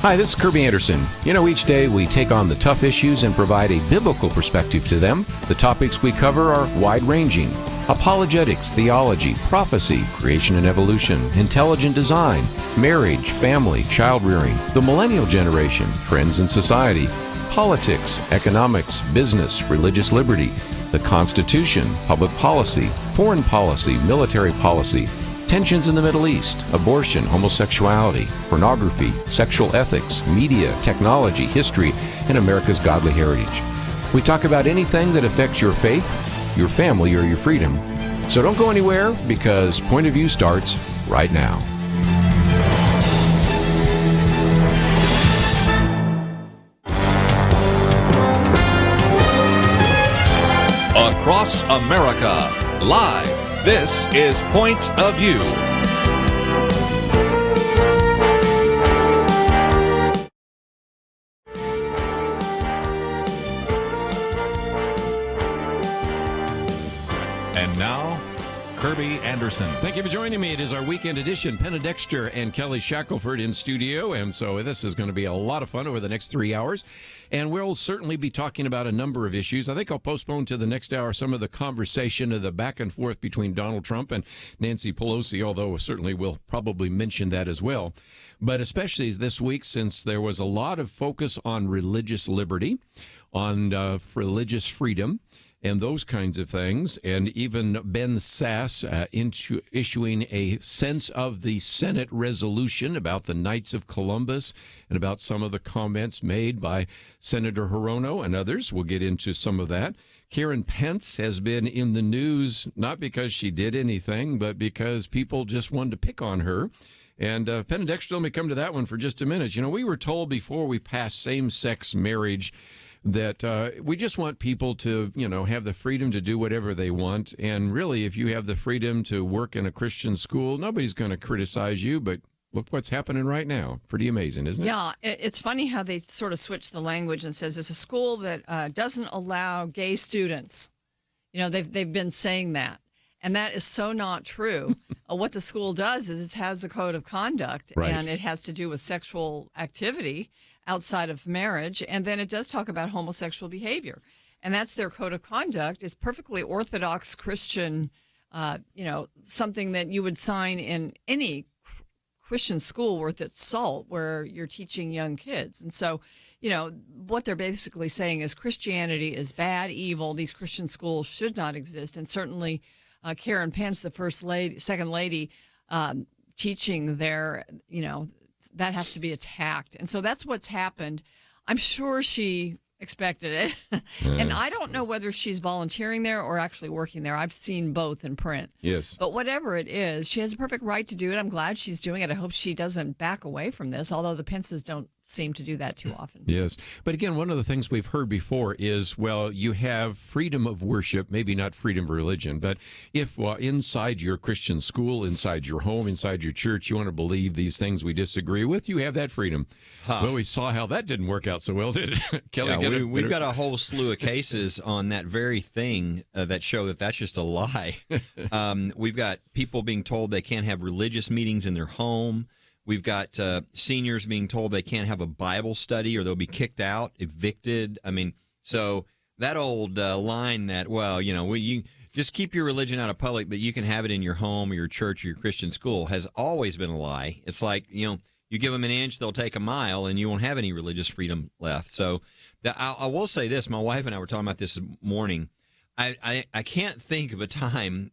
Hi, this is Kerby Anderson. You know, each day we take on the tough issues and provide a biblical perspective to them. The topics we cover are wide-ranging: apologetics, theology, prophecy, creation and evolution, intelligent design, marriage, family, child-rearing, the millennial generation, trends in society, politics, economics, business, religious liberty, the Constitution, public policy, foreign policy, military policy, tensions in the Middle East, abortion, homosexuality, pornography, sexual ethics, media, technology, history, and America's godly heritage. We talk about anything that affects your faith, your family, or your freedom. So don't go anywhere, because Point of View starts right now. Across America, live. This is Point of View. And now, Kerby Anderson. Thank you for joining me. It is our weekend edition. Penna Dexter and Kelly Shackelford in studio, and so this is going to be a lot of fun over the next 3 hours. And we'll certainly be talking about a number of issues. I think I'll postpone to the next hour some of the conversation of the back and forth between Donald Trump and Nancy Pelosi, although certainly we'll probably mention that as well. But especially this week, since there was a lot of focus on religious liberty, on religious freedom, and those kinds of things, and even Ben Sass issuing a sense of the Senate resolution about the Knights of Columbus and about some of the comments made by Senator Hirono and others. We'll get into some of that. Karen Pence has been in the news, not because she did anything, but because people just wanted to pick on her. And Penna Dexter, let me come to that one for just a minute. You know, we were told before we passed same-sex marriage that we just want people to, you know, have the freedom to do whatever they want. And really, if you have the freedom to work in a Christian school, nobody's going to criticize you. But look what's happening right now. Pretty amazing, isn't it? Yeah, it's funny how they sort of switch the language and says it's a school that doesn't allow gay students. You know, they've been saying that. And that is so not true. What the school does is it has a code of conduct, Right. and it has to do with sexual activity outside of marriage. And then it does talk about homosexual behavior. And that's their code of conduct. It's perfectly orthodox Christian, something that you would sign in any Christian school worth its salt where you're teaching young kids. And so, you know, what they're basically saying is Christianity is bad, evil. These Christian schools should not exist. And certainly Karen Pence, the second lady, teaching there, you know, that has to be attacked. And so that's what's happened. I'm sure she expected it. And I don't know whether she's volunteering there or actually working there. I've seen both in print. Yes. But whatever it is, she has a perfect right to do it. I'm glad she's doing it. I hope she doesn't back away from this, although the Pences don't seem to do that too often. Yes. But again, one of the things we've heard before is, well, you have freedom of worship, maybe not freedom of religion, but if inside your Christian school, inside your home, inside your church, you want to believe these things we disagree with, you have that freedom. Well, we saw how that didn't work out so well, did it? Kelly, yeah, we've got a whole slew of cases on that very thing that show that that's just a lie. We've got people being told they can't have religious meetings in their home. We've got seniors being told they can't have a Bible study or they'll be kicked out, evicted. I mean, so that old line that, well, you know, you just keep your religion out of public, but you can have it in your home or your church or your Christian school has always been a lie. It's like, you know, you give them an inch, they'll take a mile, and you won't have any religious freedom left. So I will say this. My wife and I were talking about this morning. I can't think of a time,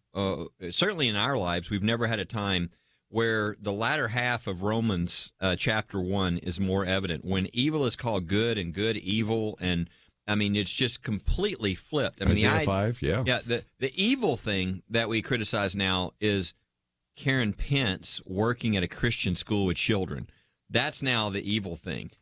certainly in our lives, we've never had a time where the latter half of Romans chapter 1 is more evident, when evil is called good and good evil, and I mean, it's just completely flipped. I mean, Isaiah 5, yeah. Yeah, the evil thing that we criticize now is Karen Pence working at a Christian school with children. That's now the evil thing.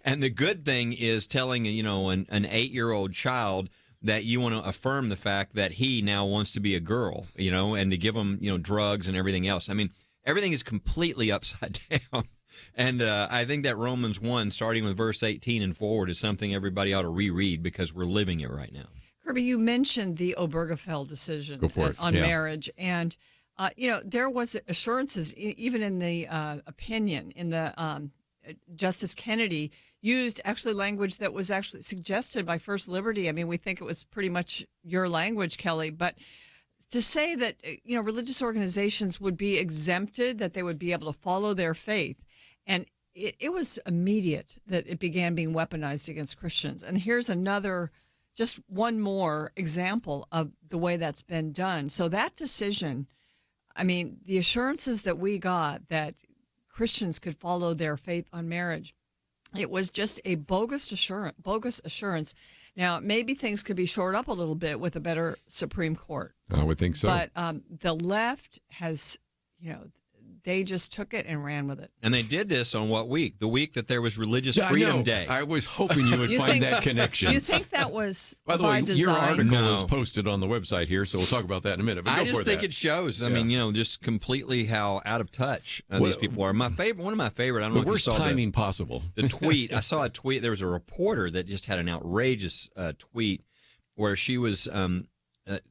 And the good thing is telling, you know, an 8-year-old child that you want to affirm the fact that he now wants to be a girl, you know, and to give him, you know, drugs and everything else. I mean, everything is completely upside down. And I think that Romans 1, starting with verse 18 and forward, is something everybody ought to reread because we're living it right now. Kerby, you mentioned the Obergefell decision on marriage. And, you know, there was assurances, even in the opinion, in the Justice Kennedy used actually language that was actually suggested by First Liberty. I mean, we think it was pretty much your language, Kelly, but to say that, religious organizations would be exempted, that they would be able to follow their faith. And it was immediate that it began being weaponized against Christians. And here's just one more example of the way that's been done. So that decision, I mean, the assurances that we got that Christians could follow their faith on marriage, it was just a bogus assurance. Now, maybe things could be shored up a little bit with a better Supreme Court. I would think so. But the left has, they just took it and ran with it. And they did this on what week? The week that there was Religious Freedom Day. I was hoping you would find that connection. You think that was by the way, design? Your article is posted on the website here, so we'll talk about that in a minute. But I just think it shows. I mean, just completely how out of touch these people are. One of my favorite. I don't know if you saw the worst timing possible. The tweet. I saw a tweet. There was a reporter that just had an outrageous tweet where she was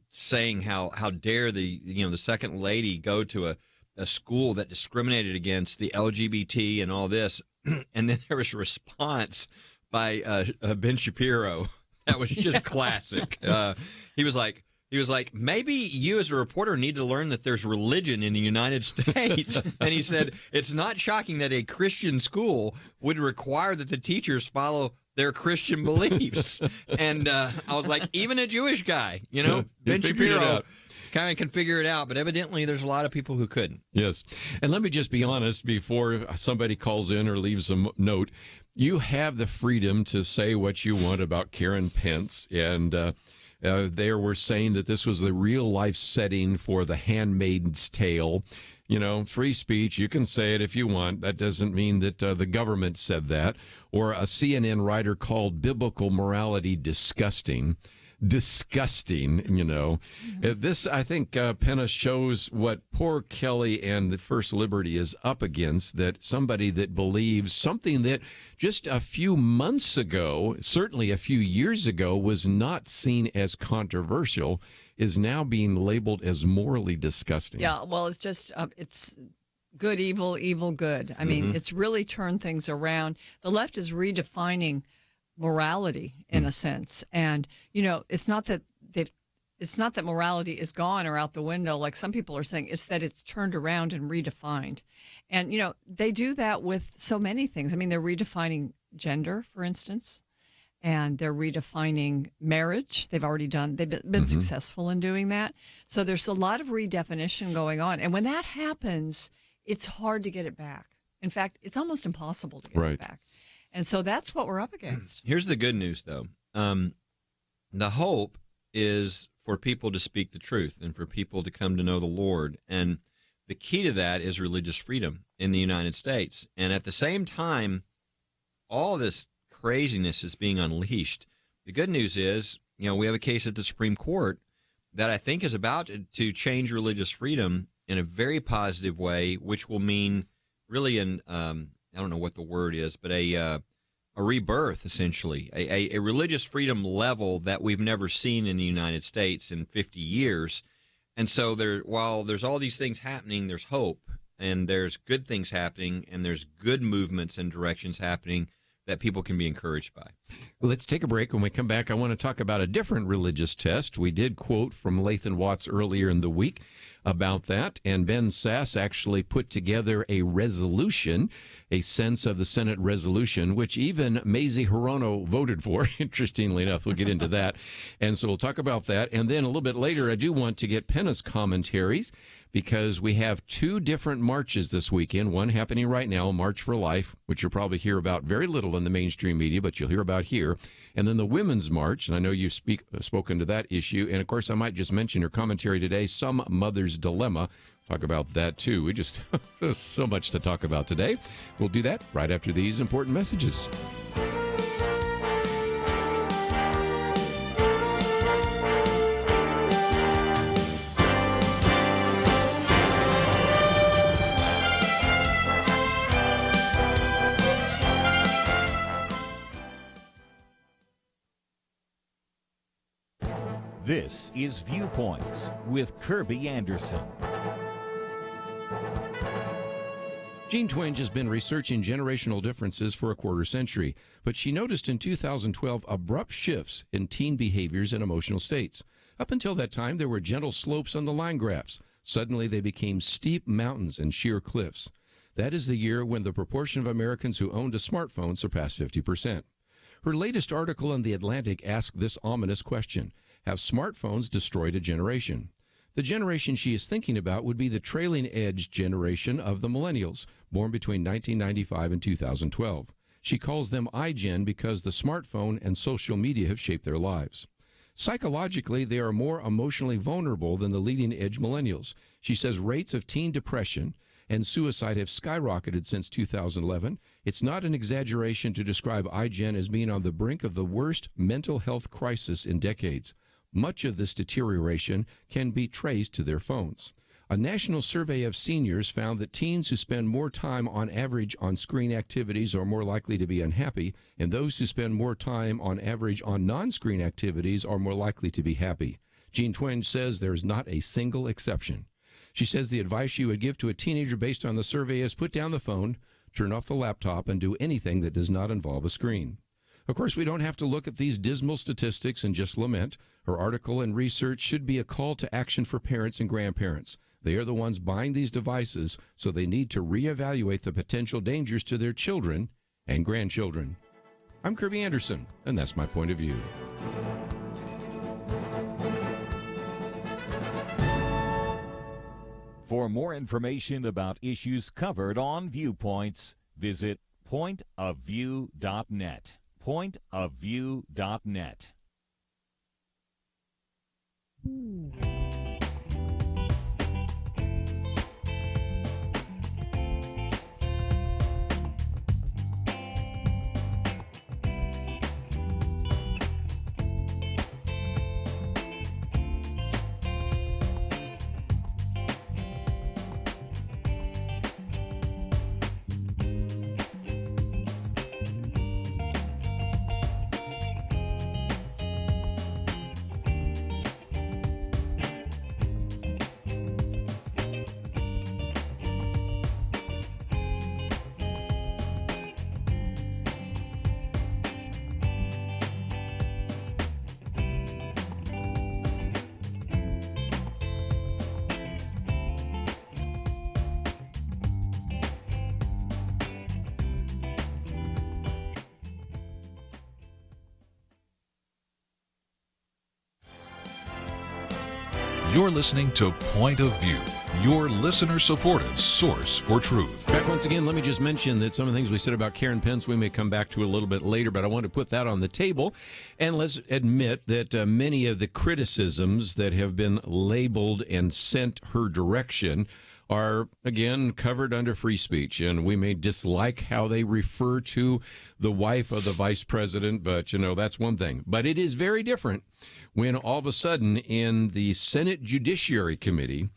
saying how dare the second lady go to a school that discriminated against the LGBT and all this. And then there was a response by Ben Shapiro that was just classic. He was like, maybe you as a reporter need to learn that there's religion in the United States. And he said, it's not shocking that a Christian school would require that the teachers follow their Christian beliefs. And I was like, even a Jewish guy, Ben Shapiro kind of can figure it out, but evidently there's a lot of people who couldn't. Yes. And let me just be honest before somebody calls in or leaves a note. You have the freedom to say what you want about Karen Pence. And they were saying that this was the real life setting for The Handmaid's Tale. Free speech, you can say it if you want. That doesn't mean that the government said that. Or a CNN writer called biblical morality disgusting. This, I think, Penna shows what poor Kelly and the First Liberty is up against, that somebody that believes something that just a few months ago, certainly a few years ago, was not seen as controversial, is now being labeled as morally disgusting. Yeah, well, it's just, it's good, evil, evil, good. I mean, it's really turned things around. The left is redefining morality in a sense, and it's not that morality is gone or out the window like some people are saying. It's that it's turned around and redefined, and they do that with so many things. I mean, they're redefining gender, for instance, and they're redefining marriage. They've been successful in doing that. So there's a lot of redefinition going on, and when that happens, it's hard to get it back. In fact, it's almost impossible to get it back. And so that's what we're up against. Here's the good news, though. The hope is for people to speak the truth and for people to come to know the Lord. And the key to that is religious freedom in the United States. And at the same time, all this craziness is being unleashed. The good news is, we have a case at the Supreme Court that I think is about to change religious freedom in a very positive way, which will mean really I don't know what the word is, but a rebirth, essentially, a religious freedom level that we've never seen in the United States in 50 years. And so while there's all these things happening, there's hope, and there's good things happening, and there's good movements and directions happening that people can be encouraged by. Let's take a break. When we come back, I want to talk about a different religious test. We did quote from Lathan Watts earlier in the week about that, and Ben Sass actually put together a resolution, a sense of the Senate resolution, which even Mazie Hirono voted for, interestingly enough. We'll get into that. And so we'll talk about that. And then a little bit later, I do want to get Penna's commentaries, because we have two different marches this weekend, one happening right now, March for Life, which you'll probably hear about very little in the mainstream media, but you'll hear about here, and then the Women's March, and I know you've spoken to that issue, and of course I might just mention your commentary today, Some Mother's Dilemma. Talk about that too. We just, there's so much to talk about today. We'll do that right after these important messages. This is Viewpoints with Kerby Anderson. Jean Twenge has been researching generational differences for a quarter century, but she noticed in 2012 abrupt shifts in teen behaviors and emotional states. Up until that time, there were gentle slopes on the line graphs. Suddenly, they became steep mountains and sheer cliffs. That is the year when the proportion of Americans who owned a smartphone surpassed 50%. Her latest article in The Atlantic asked this ominous question: have smartphones destroyed a generation? The generation she is thinking about would be the trailing edge generation of the millennials, born between 1995 and 2012. She calls them iGen because the smartphone and social media have shaped their lives. Psychologically, they are more emotionally vulnerable than the leading edge millennials. She says rates of teen depression and suicide have skyrocketed since 2011. It's not an exaggeration to describe iGen as being on the brink of the worst mental health crisis in decades. Much of this deterioration can be traced to their phones. A national survey of seniors found that teens who spend more time on average on screen activities are more likely to be unhappy, and those who spend more time on average on non-screen activities are more likely to be happy. Jean Twenge says there's not a single exception. She says the advice she would give to a teenager based on the survey is put down the phone, turn off the laptop, and do anything that does not involve a screen. Of course, we don't have to look at these dismal statistics and just lament. Her article and research should be a call to action for parents and grandparents. They are the ones buying these devices, so they need to reevaluate the potential dangers to their children and grandchildren. I'm Kerby Anderson, and that's my point of view. For more information about issues covered on Viewpoints, visit pointofview.net. Pointofview.net. You're listening to Point of View, your listener-supported source for truth. Back once again, let me just mention that some of the things we said about Karen Pence we may come back to a little bit later, but I want to put that on the table. And let's admit that many of the criticisms that have been labeled and sent her direction are, again, covered under free speech. And we may dislike how they refer to the wife of the vice president, but, that's one thing. But it is very different when all of a sudden in the Senate Judiciary Committee,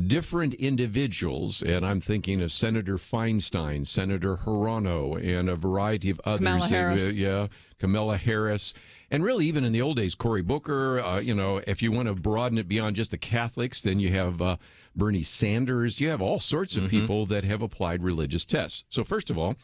different individuals, and I'm thinking of Senator Feinstein, Senator Hirono, and a variety of others. Kamala Harris. Kamala Harris. And really, even in the old days, Cory Booker, if you want to broaden it beyond just the Catholics, then you have Bernie Sanders. You have all sorts of people that have applied religious tests. So first of all,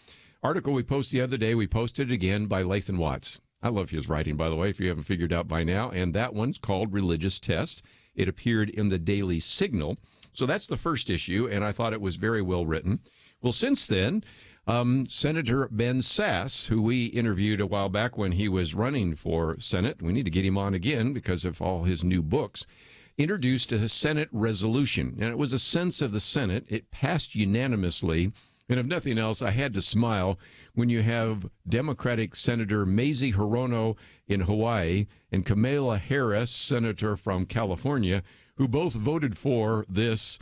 article we posted the other day, we posted it again by Lathan Watts. I love his writing, by the way, if you haven't figured out by now. And that one's called Religious Test. It appeared in the Daily Signal. So that's the first issue, and I thought it was very well written. Well, since then, Senator Ben Sasse, who we interviewed a while back when he was running for Senate, we need to get him on again because of all his new books, introduced a Senate resolution. And it was a sense of the Senate. It passed unanimously. And if nothing else, I had to smile when you have Democratic Senator Mazie Hirono in Hawaii and Kamala Harris, Senator from California, who both voted for this.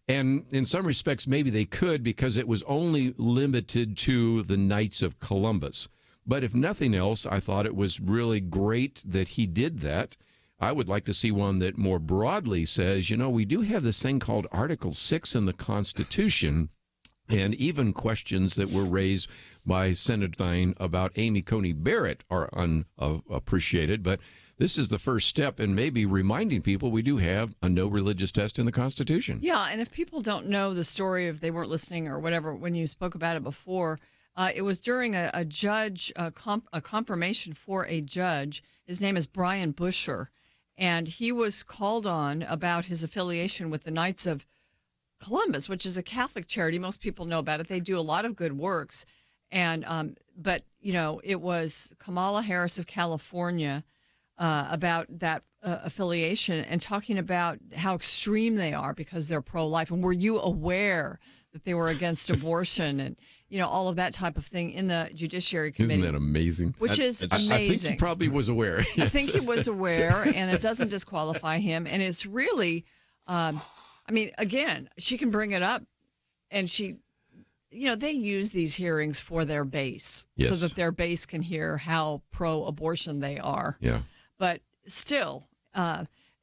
And in some respects, maybe they could because it was only limited to the Knights of Columbus. But if nothing else, I thought it was really great that he did that. I would like to see one that more broadly says, we do have this thing called Article 6 in the Constitution, and even questions that were raised by Senator Thine about Amy Coney Barrett are unappreciated. But this is the first step in maybe reminding people we do have a no religious test in the Constitution. Yeah, and if people don't know the story, if they weren't listening or whatever, when you spoke about it before, it was during a confirmation for a judge. His name is Brian Busher, and he was called on about his affiliation with the Knights of Columbus, which is a Catholic charity. Most people know about it. They do a lot of good works. And but, it was Kamala Harris of California about that affiliation and talking about how extreme they are because they're pro-life. And were you aware that they were against abortion and, all of that type of thing in the Judiciary Committee? Isn't that amazing? Which is amazing. I think he probably was aware. I think he was aware, and it doesn't disqualify him. And it's really, again, she can bring it up, and she, they use these hearings for their base so that their base can hear how pro-abortion they are. Yeah. But still,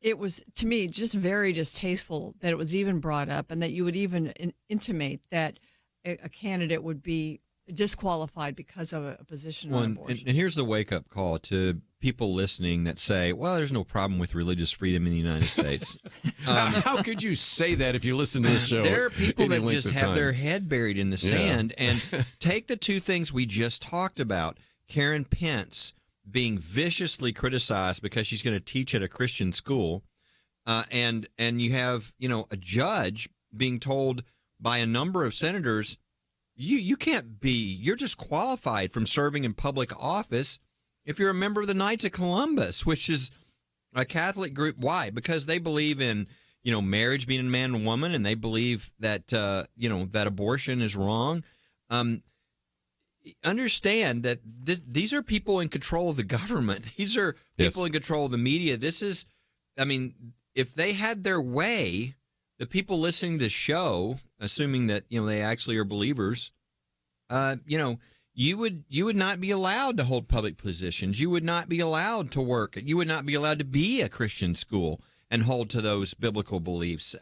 it was, to me, just very distasteful that it was even brought up and that you would even intimate that a candidate would be disqualified because of a position on abortion. And here's the wake-up call to people listening that say, well, there's no problem with religious freedom in the United States. How could you say that if you listen to this show? There are people that length just of have time? their head buried in the sand. And take the two things we just talked about. Karen Pence being viciously criticized because she's going to teach at a Christian school. And you have, a judge being told by a number of senators, you're disqualified from serving in public office if you're a member of the Knights of Columbus, which is a Catholic group. Why? Because they believe in, marriage being a man and woman, and they believe that, that abortion is wrong. Understand that these are people in control of the government. These are people in control of the media. If they had their way, the people listening to the show, assuming that, they actually are believers, you would not be allowed to hold public positions. You would not be allowed to work. You would not be allowed to be a Christian school and hold to those biblical beliefs.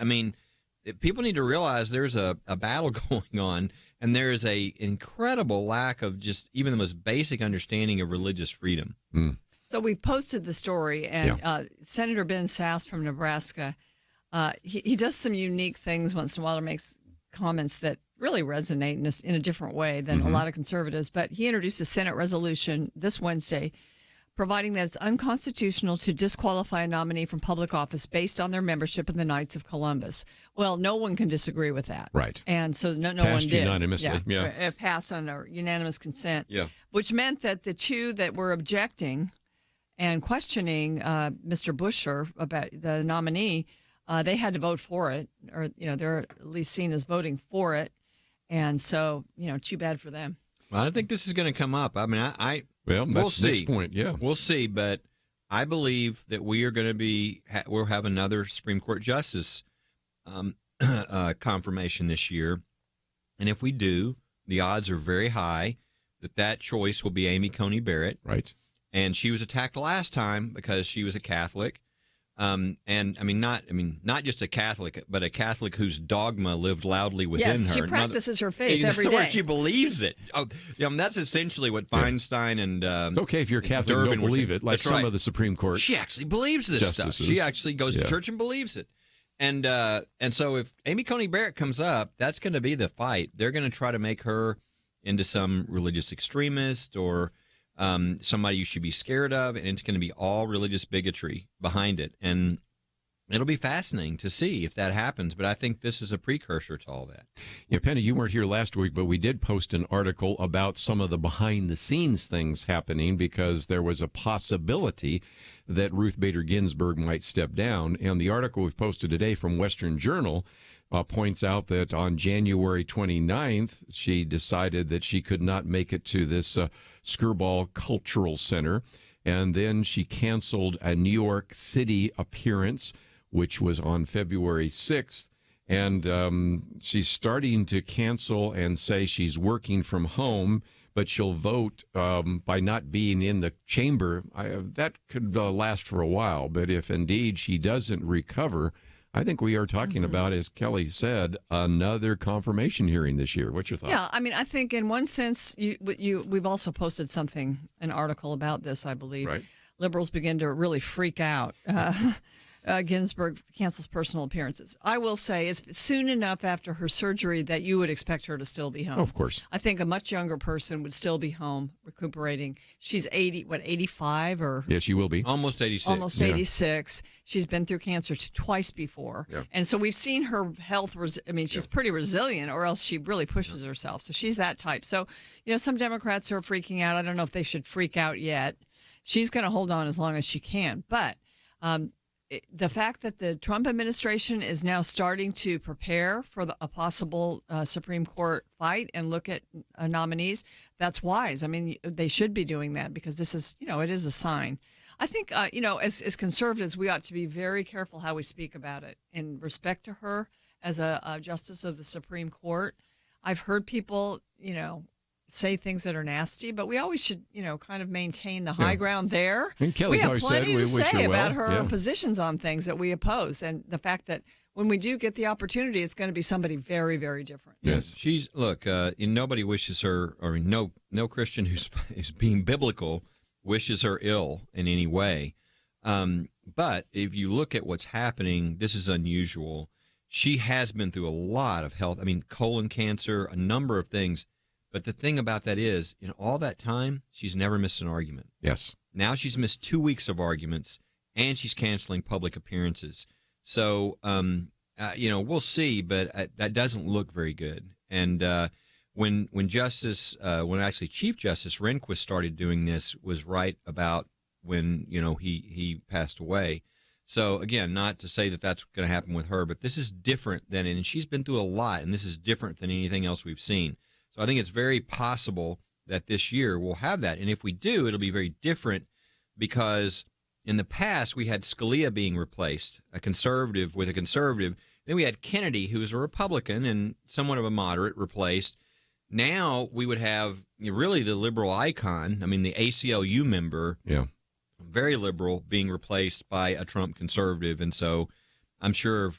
People need to realize there's a battle going on, and there is a incredible lack of just even the most basic understanding of religious freedom. So we posted the story, and Senator Ben Sass from Nebraska, he does some unique things once in a while, or makes comments that really resonate in a different way than a lot of conservatives. But he introduced a Senate resolution this Wednesday providing that it's unconstitutional to disqualify a nominee from public office based on their membership in the Knights of Columbus. Well, no one can disagree with that. Right. And so no Passed one did. unanimously. Yeah. It passed under unanimous consent. Yeah. Which meant that the two that were objecting and questioning Mr. Busher about the nominee, they had to vote for it, or, they're at least seen as voting for it. And so, too bad for them. Well, I don't think this is going to come up. Well, we'll that's the see. next point, yeah. We'll see, but I believe that we are going to we'll have another Supreme Court justice confirmation this year. And if we do, the odds are very high that choice will be Amy Coney Barrett. Right. And she was attacked last time because she was a Catholic. Not just a Catholic, but a Catholic whose dogma lived loudly within her. Yes, she practices her faith every in other words, day. she believes it. That's essentially what Feinstein and it's okay if you're Catholic and Durbin don't believe it, like That's some right. of the Supreme Court. She actually believes this stuff. Justices. She actually goes to church and believes it. And so if Amy Coney Barrett comes up, that's going to be the fight. They're going to try to make her into some religious extremist or somebody you should be scared of, and it's going to be all religious bigotry behind it. And it'll be fascinating to see if that happens, but I think this is a precursor to all that. Yeah, Penny, you weren't here last week, but we did post an article about some of the behind-the-scenes things happening because there was a possibility that Ruth Bader Ginsburg might step down. And the article we've posted today from Western Journal points out that on January 29th, she decided that she could not make it to this Skirball Cultural Center. And then she canceled a New York City appearance, which was on February 6th. And she's starting to cancel and say she's working from home, but she'll vote by not being in the chamber. That could last for a while. But if indeed she doesn't recover, I think we are talking about, as Kelly said, another confirmation hearing this year. What's your thought? Yeah, I think in one sense, we've also posted an article about this, I believe. Right. liberals begin to really freak out. Ginsburg cancels personal appearances. I will say it's soon enough after her surgery that you would expect her to still be home. Of course. I think a much younger person would still be home recuperating. She's 85 or? Yeah, she will be. Almost 86. Almost 86. She's been through cancer twice before. Yeah. And so we've seen her health. She's pretty resilient, or else she really pushes herself. So she's that type. So, some Democrats are freaking out. I don't know if they should freak out yet. She's going to hold on as long as she can. But the fact that the Trump administration is now starting to prepare for a possible Supreme Court fight and look at nominees, that's wise. I mean, they should be doing that because this is, it is a sign. I think, as conservatives, we ought to be very careful how we speak about it in respect to her as a justice of the Supreme Court. I've heard people, say things that are nasty, but we always should, kind of maintain the high ground there. And Kelly's we have always plenty said we to wish say her well. about her Yeah. positions on things that we oppose, and the fact that when we do get the opportunity, it's going to be somebody very, very different. Yes. She's nobody wishes her, or no Christian who's being biblical wishes her ill in any way. But if you look at what's happening, this is unusual. She has been through a lot of health. Colon cancer, a number of things. But the thing about that is, in all that time, she's never missed an argument. Yes. Now she's missed 2 weeks of arguments, and she's canceling public appearances. So, we'll see, but that doesn't look very good. And when Chief Justice Rehnquist started doing this was right about when, he passed away. So, again, not to say that that's going to happen with her, but this is different and she's been through a lot, and this is different than anything else we've seen. So I think it's very possible that this year we'll have that. And if we do, it'll be very different because in the past we had Scalia being replaced, a conservative with a conservative. Then we had Kennedy, who was a Republican and somewhat of a moderate, replaced. Now we would have really the liberal icon, the ACLU member, very liberal, being replaced by a Trump conservative. And so I'm sure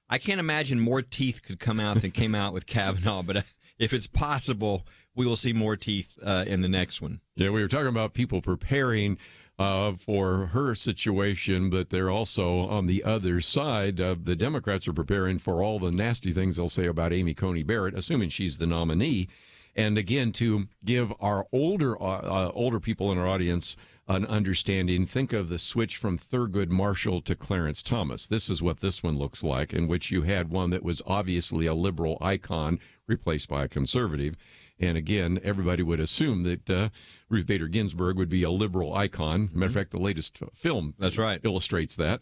I can't imagine more teeth could come out than came out with Kavanaugh, but if it's possible, we will see more teeth in the next one. Yeah, we were talking about people preparing for her situation, but they're also on the other side. The Democrats are preparing for all the nasty things they'll say about Amy Coney Barrett, assuming she's the nominee. And again, to give our older people in our audience an understanding, think of the switch from Thurgood Marshall to Clarence Thomas. This is what this one looks like, in which you had one that was obviously a liberal icon replaced by a conservative. And again, everybody would assume that Ruth Bader Ginsburg would be a liberal icon. Matter of fact, the latest film illustrates that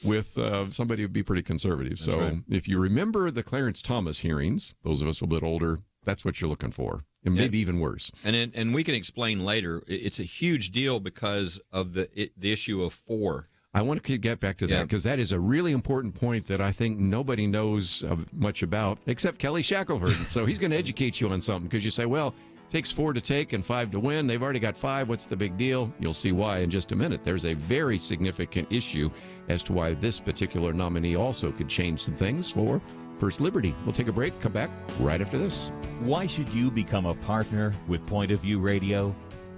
with somebody who would be pretty conservative. That's right. If you remember the Clarence Thomas hearings, those of us a bit older, that's what you're looking for. And maybe even worse. And we can explain later. It's a huge deal because of the issue of 4. I want to get back to that because that is a really important point that I think nobody knows much about except Kelly Shackelford. So he's going to educate you on something because you say, well, it takes 4 to take and 5 to win. They've already got 5. What's the big deal? You'll see why in just a minute. There's a very significant issue as to why this particular nominee also could change some things for First Liberty. We'll take a break, come back right after this. Why should you become a partner with Point of View Radio?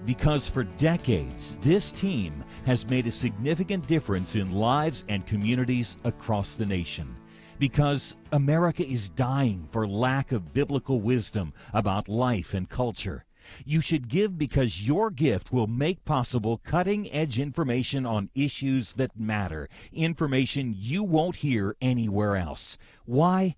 Because for decades, this team has made a significant difference in lives and communities across the nation. Because America is dying for lack of biblical wisdom about life and culture. You should give because your gift will make possible cutting-edge information on issues that matter, information you won't hear anywhere else. Why?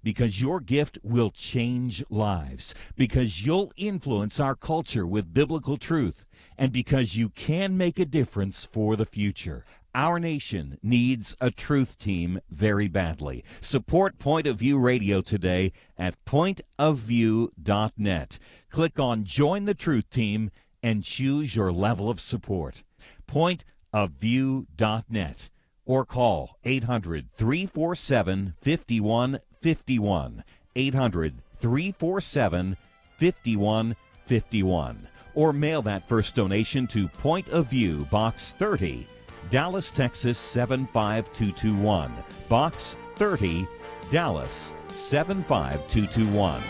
Because your gift will change lives, because you'll influence our culture with biblical truth, and because you can make a difference for the future. Our nation needs a truth team very badly. Support Point of View Radio today at pointofview.net. Click on Join the Truth Team and choose your level of support. Pointofview.net or call 800-347-5151. 800-347-5151. Or mail that first donation to Point of View, Box 30, Dallas, Texas 75221. Box 30, Dallas 75221.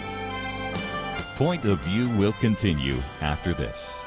Point of View will continue after this.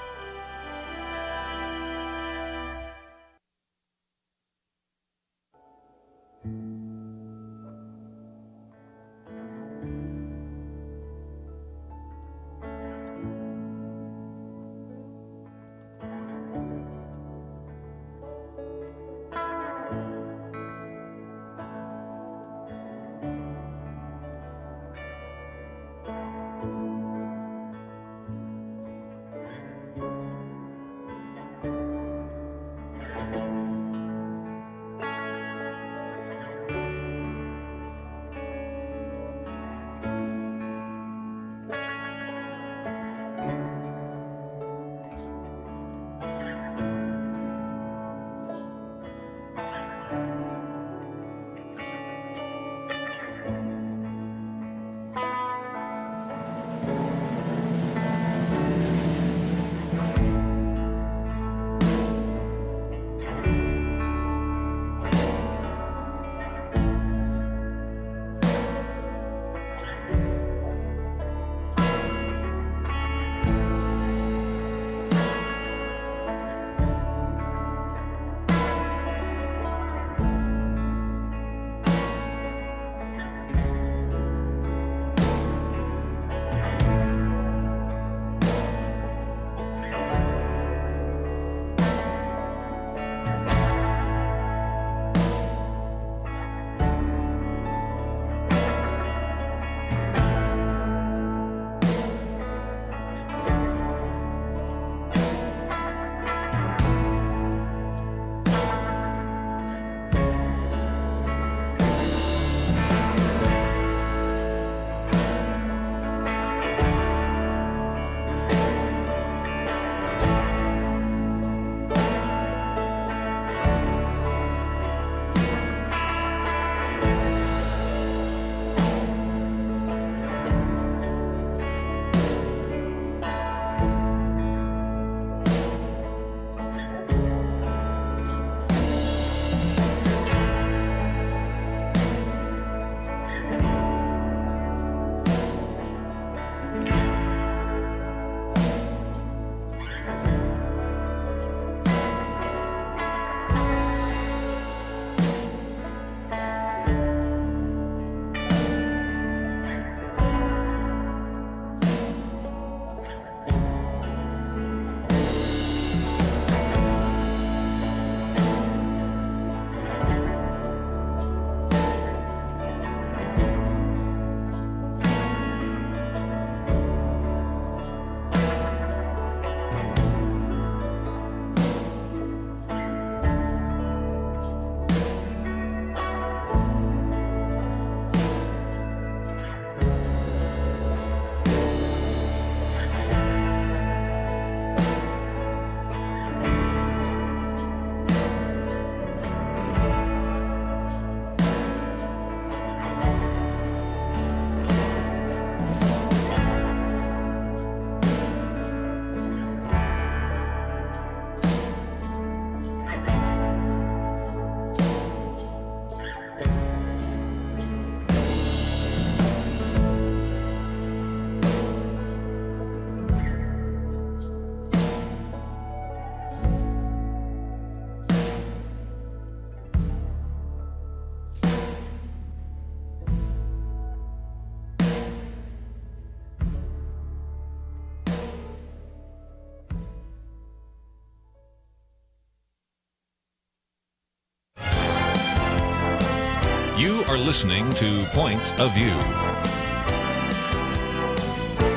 are listening to Point of View.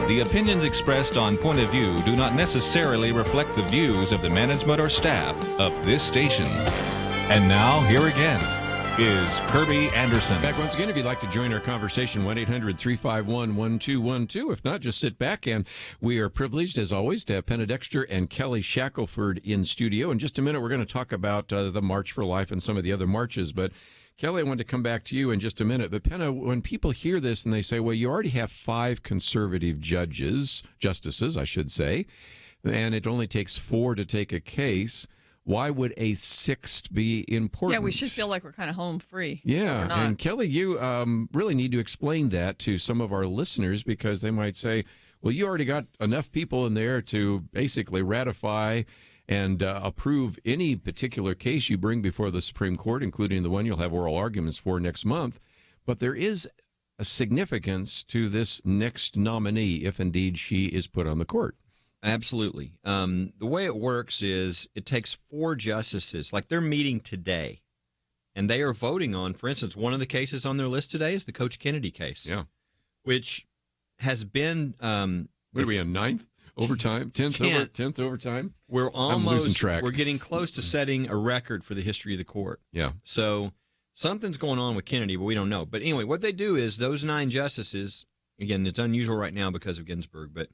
The opinions expressed on Point of View do not necessarily reflect the views of the management or staff of this station. And now, here again is Kerby Anderson. Back once again, if you'd like to join our conversation, 1-800-351-1212. If not, just sit back. And we are privileged, as always, to have Penna Dexter and Kelly Shackelford in studio. In just a minute, we're going to talk about the March for Life and some of the other marches. But Kelly, I wanted to come back to you in just a minute. But Penna, when people hear this and they say, well, you already have 5 conservative justices, I should say, and it only takes 4 to take a case, why would a 6th be important? Yeah, we should feel like we're kind of home free. Yeah, and Kelly, you really need to explain that to some of our listeners, because they might say, well, you already got enough people in there to basically ratify and approve any particular case you bring before the Supreme Court, including the one you'll have oral arguments for next month. But there is a significance to this next nominee, if indeed she is put on the court. Absolutely. The way it works is it takes 4 justices, like they're meeting today, and they are voting on, for instance, one of the cases on their list today is the Coach Kennedy case, which has been... what are we on, 9th? Overtime? 10th overtime? We're I'm losing track. We're getting close to setting a record for the history of the court. Yeah. So something's going on with Kennedy, but we don't know. But anyway, what they do is those 9 justices, again, it's unusual right now because of Ginsburg, but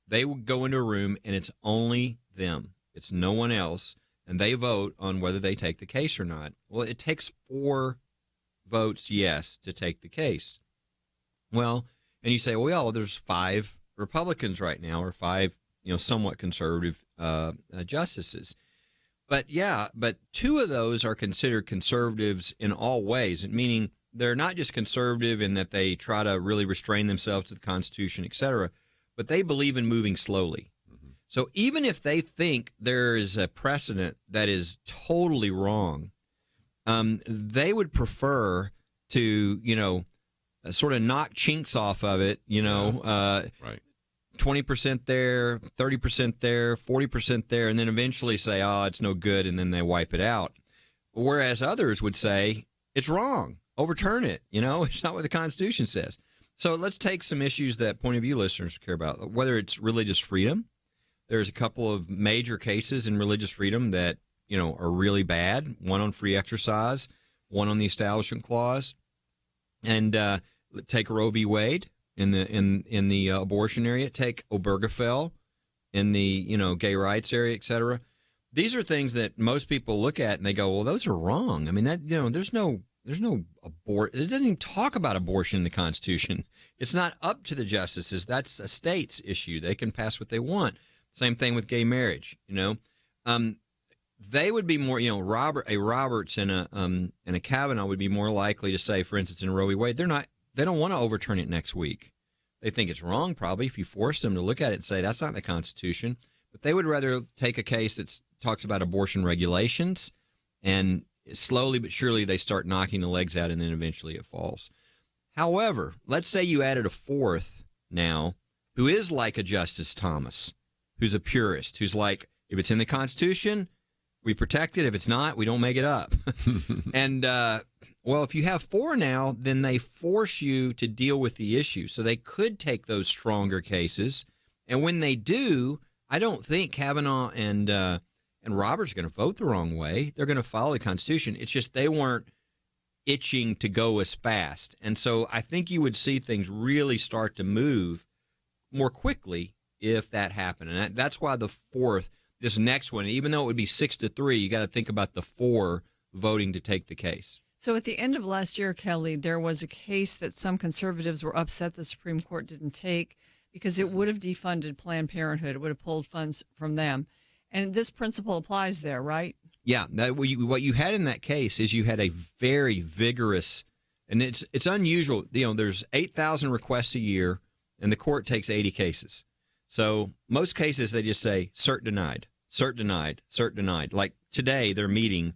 they will go into a room and it's only them. It's no one else. And they vote on whether they take the case or not. Well, it takes 4 votes yes to take the case. Well, and you say, well, there's 5 Republicans right now, or 5, somewhat conservative justices. But 2 of those are considered conservatives in all ways, meaning they're not just conservative in that they try to really restrain themselves to the Constitution, et cetera, but they believe in moving slowly. Mm-hmm. So even if they think there is a precedent that is totally wrong, they would prefer to, sort of knock chinks off of it, right. 20% there, 30% there, 40% there, and then eventually say, oh, it's no good, and then they wipe it out. Whereas others would say, it's wrong, overturn it, it's not what the Constitution says. So let's take some issues that Point of View listeners care about, whether it's religious freedom. There's a couple of major cases in religious freedom that, are really bad, one on free exercise, one on the Establishment Clause. And take Roe v. Wade in the abortion area. Take Obergefell in the gay rights area, et cetera. These are things that most people look at and they go, well, those are wrong. I mean, that there's no abort. It doesn't even talk about abortion in the Constitution. It's not up to the justices. That's a state's issue. They can pass what they want. Same thing with gay marriage. They would be more, Roberts and a Kavanaugh would be more likely to say, for instance, in Roe v. Wade, they don't want to overturn it next week. They think it's wrong, probably, if you force them to look at it and say that's not the Constitution. But they would rather take a case that talks about abortion regulations, and slowly but surely they start knocking the legs out, and then eventually it falls. However, let's say you added a 4th now who is like a Justice Thomas, who's a purist, who's like, if it's in the Constitution, we protect it. If it's not, we don't make it up. And, if you have 4 now, then they force you to deal with the issue. So they could take those stronger cases. And when they do, I don't think Kavanaugh and Roberts are going to vote the wrong way. They're going to follow the Constitution. It's just they weren't itching to go as fast. And so I think you would see things really start to move more quickly if that happened. And that's why the 4th, this next one, even though it would be 6-3, you got to think about the 4 voting to take the case. So at the end of last year, Kelly, there was a case that some conservatives were upset the Supreme Court didn't take because it would have defunded Planned Parenthood. It would have pulled funds from them. And this principle applies there, right? Yeah. What you had in that case is you had a very vigorous, and it's unusual. There's 8,000 requests a year, and the court takes 80 cases. So most cases, they just say, cert denied, cert denied, cert denied. Like today, they're meeting,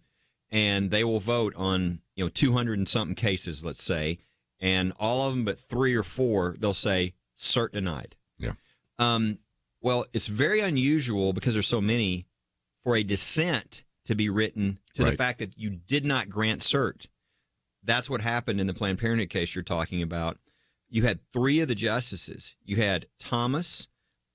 and they will vote on 200 and something cases, let's say, and all of them but 3 or 4, they'll say cert denied. Yeah. Well, it's very unusual because there's so many for a dissent to be written to the fact that you did not grant cert. That's what happened in the Planned Parenthood case you're talking about. You had 3 of the justices. You had Thomas,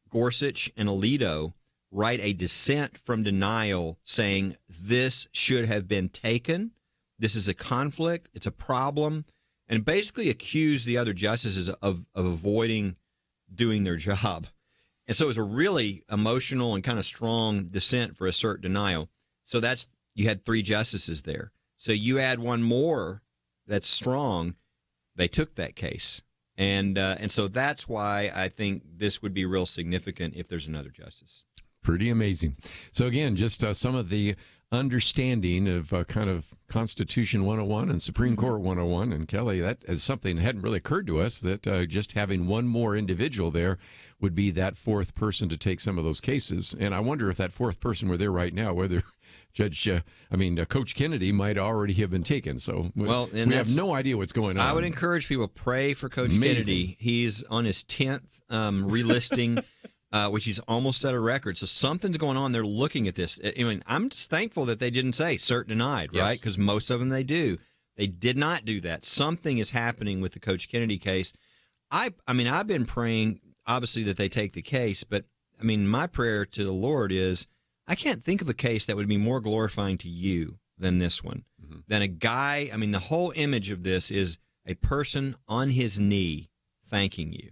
Gorsuch, and Alito write a dissent from denial saying this should have been taken. This is a conflict. It's a problem. And basically accuse the other justices of avoiding doing their job. And so it was a really emotional and kind of strong dissent for assert denial. So you had 3 justices there. So you add one more that's strong, they took that case. And so that's why I think this would be real significant if there's another justice. Pretty amazing. So again, just some of the understanding of kind of Constitution 101 and Supreme Court 101. And Kelly, that is something that hadn't really occurred to us, that just having one more individual there would be that 4th person to take some of those cases. And I wonder if that 4th person were there right now, whether Coach Kennedy might already have been taken. So we have no idea what's going on. I would encourage people to pray for Coach Kennedy. He's on his 10th relisting, which he's almost set a record. So something's going on. They're looking at this. I mean, I'm just thankful that they didn't say cert denied, right? Because most of them they do. They did not do that. Something is happening with the Coach Kennedy case. I've been praying, obviously, that they take the case. But, I mean, my prayer to the Lord is, I can't think of a case that would be more glorifying to you than this one. Than a guy. I mean, the whole image of this is a person on his knee thanking you.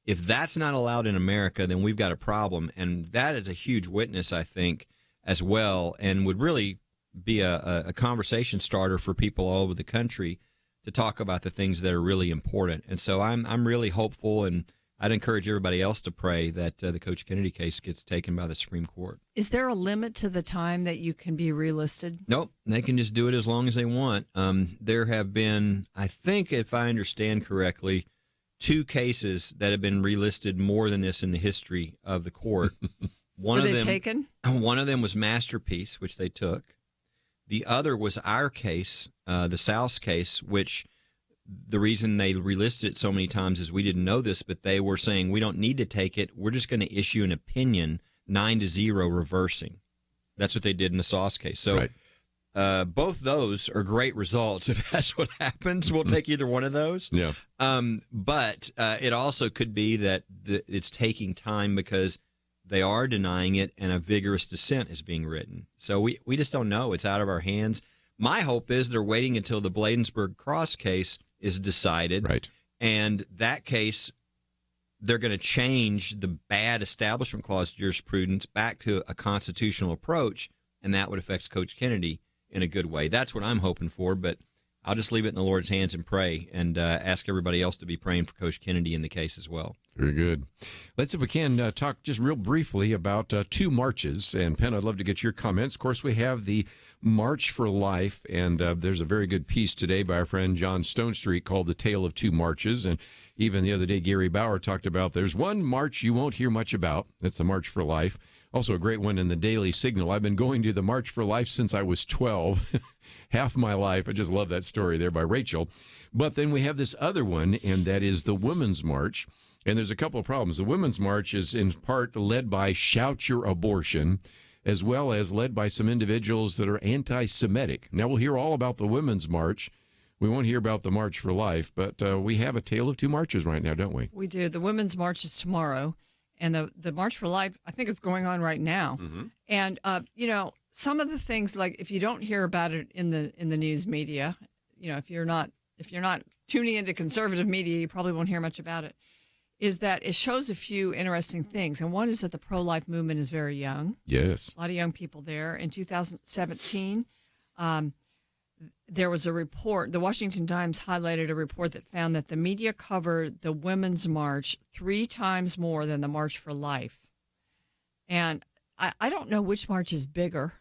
If that's not allowed in America, then we've got a problem. And that is a huge witness, I think, as well, and would really be a conversation starter for people all over the country to talk about the things that are really important. And so I'm really hopeful, and I'd encourage everybody else to pray that the Coach Kennedy case gets taken by the Supreme Court. Is there a limit to the time that you can be relisted? Nope. They can just do it as long as they want. There have been, I think, if I understand correctly, 2 cases that have been relisted more than this in the history of the court. Were they taken? One of them was Masterpiece, which they took. The other was our case, the South's case, which the reason they relisted it so many times is we didn't know this, but they were saying we don't need to take it. We're just going to issue an opinion 9-0 reversing. That's what they did in the Sauce case. So both those are great results. If that's what happens, we'll take either one of those. Yeah. But it also could be that it's taking time because they are denying it and a vigorous dissent is being written. So we just don't know. It's out of our hands. My hope is they're waiting until the Bladensburg Cross case is decided. Right. And that case, they're going to change the bad Establishment Clause jurisprudence back to a constitutional approach, and that would affect Coach Kennedy in a good way. That's what I'm hoping for, but I'll just leave it in the Lord's hands and pray, and ask everybody else to be praying for Coach Kennedy in the case as well. Very good. Let's, if we can, talk just real briefly about 2 marches. And Penn, I'd love to get your comments. Of course, we have the March for Life, and there's a very good piece today by our friend John Stonestreet called The Tale of 2 Marches. And even the other day, Gary Bauer talked about there's one march you won't hear much about. That's the March for Life. Also a great one in the Daily Signal. I've been going to the March for Life since I was 12, half my life. I just love that story there by Rachel. But then we have this other one, and that is the Women's March. And there's a couple of problems. The Women's March is in part led by Shout Your Abortion, as well as led by some individuals that are anti-Semitic. Now, we'll hear all about the Women's March. We won't hear about the March for Life, but we have a tale of 2 marches right now, don't we? We do. The Women's March is tomorrow, and the March for Life, I think, is going on right now. And, some of the things, like if you don't hear about it in the news media, if you're not tuning into conservative media, you probably won't hear much about it, is that it shows a few interesting things. And one is that the pro-life movement is very young. Yes. A lot of young people there. In 2017, there was a report, the Washington Times highlighted a report that found that the media covered the Women's March 3 times more than the March for Life. And I don't know which march is bigger,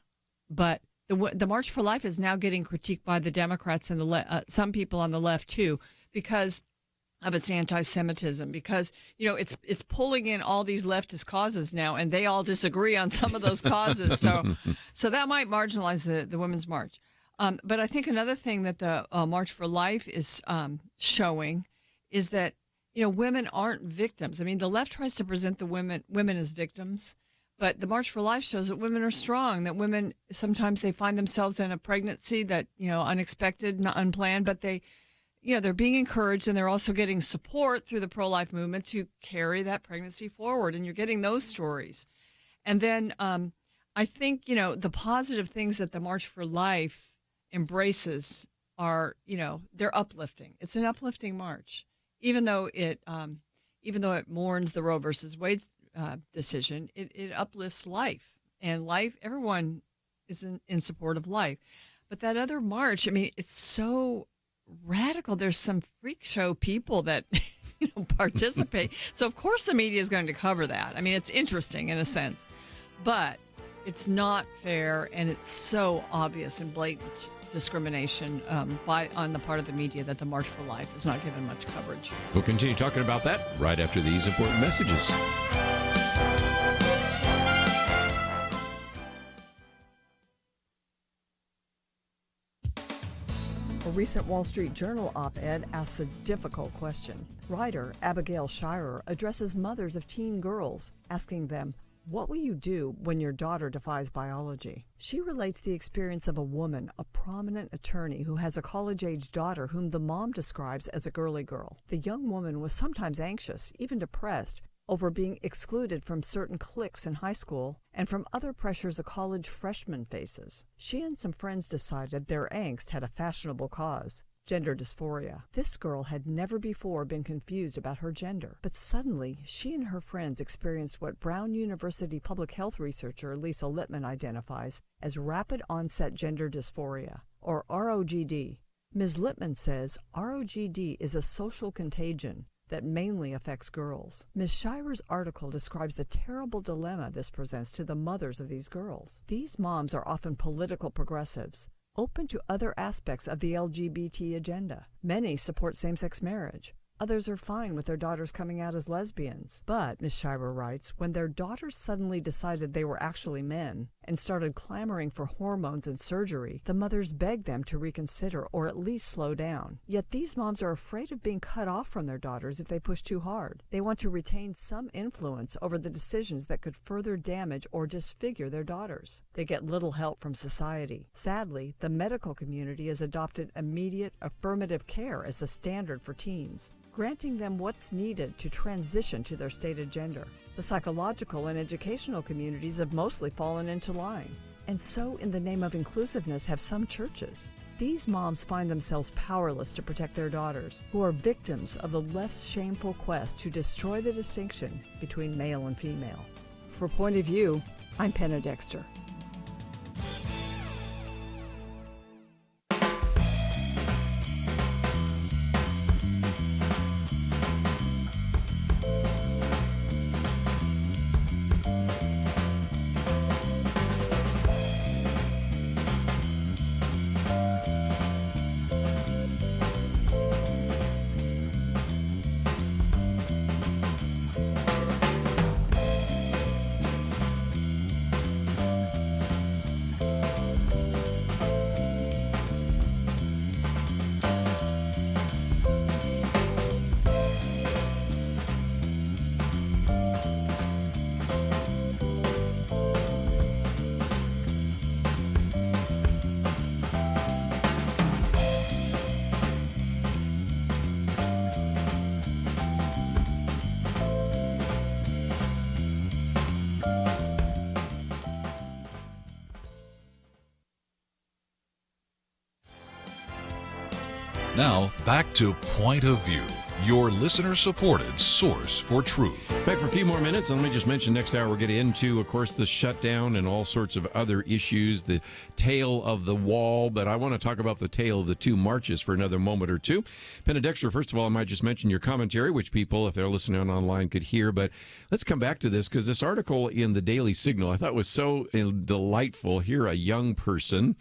but the March for Life is now getting critiqued by the Democrats and some people on the left, too, because of its anti-Semitism, because, it's pulling in all these leftist causes now, and they all disagree on some of those causes. So that might marginalize the Women's March. But I think another thing that the March for Life is showing is that, women aren't victims. I mean, the left tries to present the women as victims, But the March for Life shows that women are strong, that women, sometimes they find themselves in a pregnancy that, unexpected, not unplanned, but they're being encouraged, and they're also getting support through the pro-life movement to carry that pregnancy forward. And you're getting those stories. And then I think, the positive things that the March for Life embraces are, they're uplifting. It's an uplifting march, even though it mourns the Roe versus Wade decision. It uplifts life, and life. Everyone is in support of life. But that other march, it's so radical. There's some freak show people that participate. So of course the media is going to cover that. It's interesting in a sense, but it's not fair, and it's so obvious and blatant discrimination on the part of the media that the March for Life is not given much coverage. We'll continue talking about that right after these important messages. A recent Wall Street Journal op-ed asks a difficult question. Writer Abigail Shirer addresses mothers of teen girls, asking them, what will you do when your daughter defies biology? She relates the experience of a woman, a prominent attorney who has a college-age daughter whom the mom describes as a girly girl. The young woman was sometimes anxious, even depressed, over being excluded from certain cliques in high school and from other pressures a college freshman faces. She and some friends decided their angst had a fashionable cause: gender dysphoria. This girl had never before been confused about her gender, but suddenly she and her friends experienced what Brown University public health researcher Lisa Lippman identifies as rapid onset gender dysphoria, or ROGD. Ms. Lippman says ROGD is a social contagion that mainly affects girls. Ms. Shirer's article describes the terrible dilemma this presents to the mothers of these girls. These moms are often political progressives, open to other aspects of the LGBT agenda. Many support same-sex marriage. Others are fine with their daughters coming out as lesbians. But, Ms. Shirer writes, when their daughters suddenly decided they were actually men and started clamoring for hormones and surgery, the mothers begged them to reconsider or at least slow down. Yet these moms are afraid of being cut off from their daughters if they push too hard. They want to retain some influence over the decisions that could further damage or disfigure their daughters. They get little help from society. Sadly, the medical community has adopted immediate affirmative care as the standard for teens, granting them what's needed to transition to their stated gender. The psychological and educational communities have mostly fallen into line. And so, in the name of inclusiveness, have some churches. These moms find themselves powerless to protect their daughters, who are victims of the left's shameful quest to destroy the distinction between male and female. For Point of View, I'm Penna Dexter. Now, back to Point of View, your listener-supported source for truth. Back for a few more minutes, and let me just mention next hour we'll get into, of course, the shutdown and all sorts of other issues, the tale of the wall, but I want to talk about the tale of the two marches for another moment or two. Penna Dexter, first of all, I might just mention your commentary, which people, if they're listening online, could hear, but let's come back to this, because this article in the Daily Signal I thought was so delightful. Here, a young person,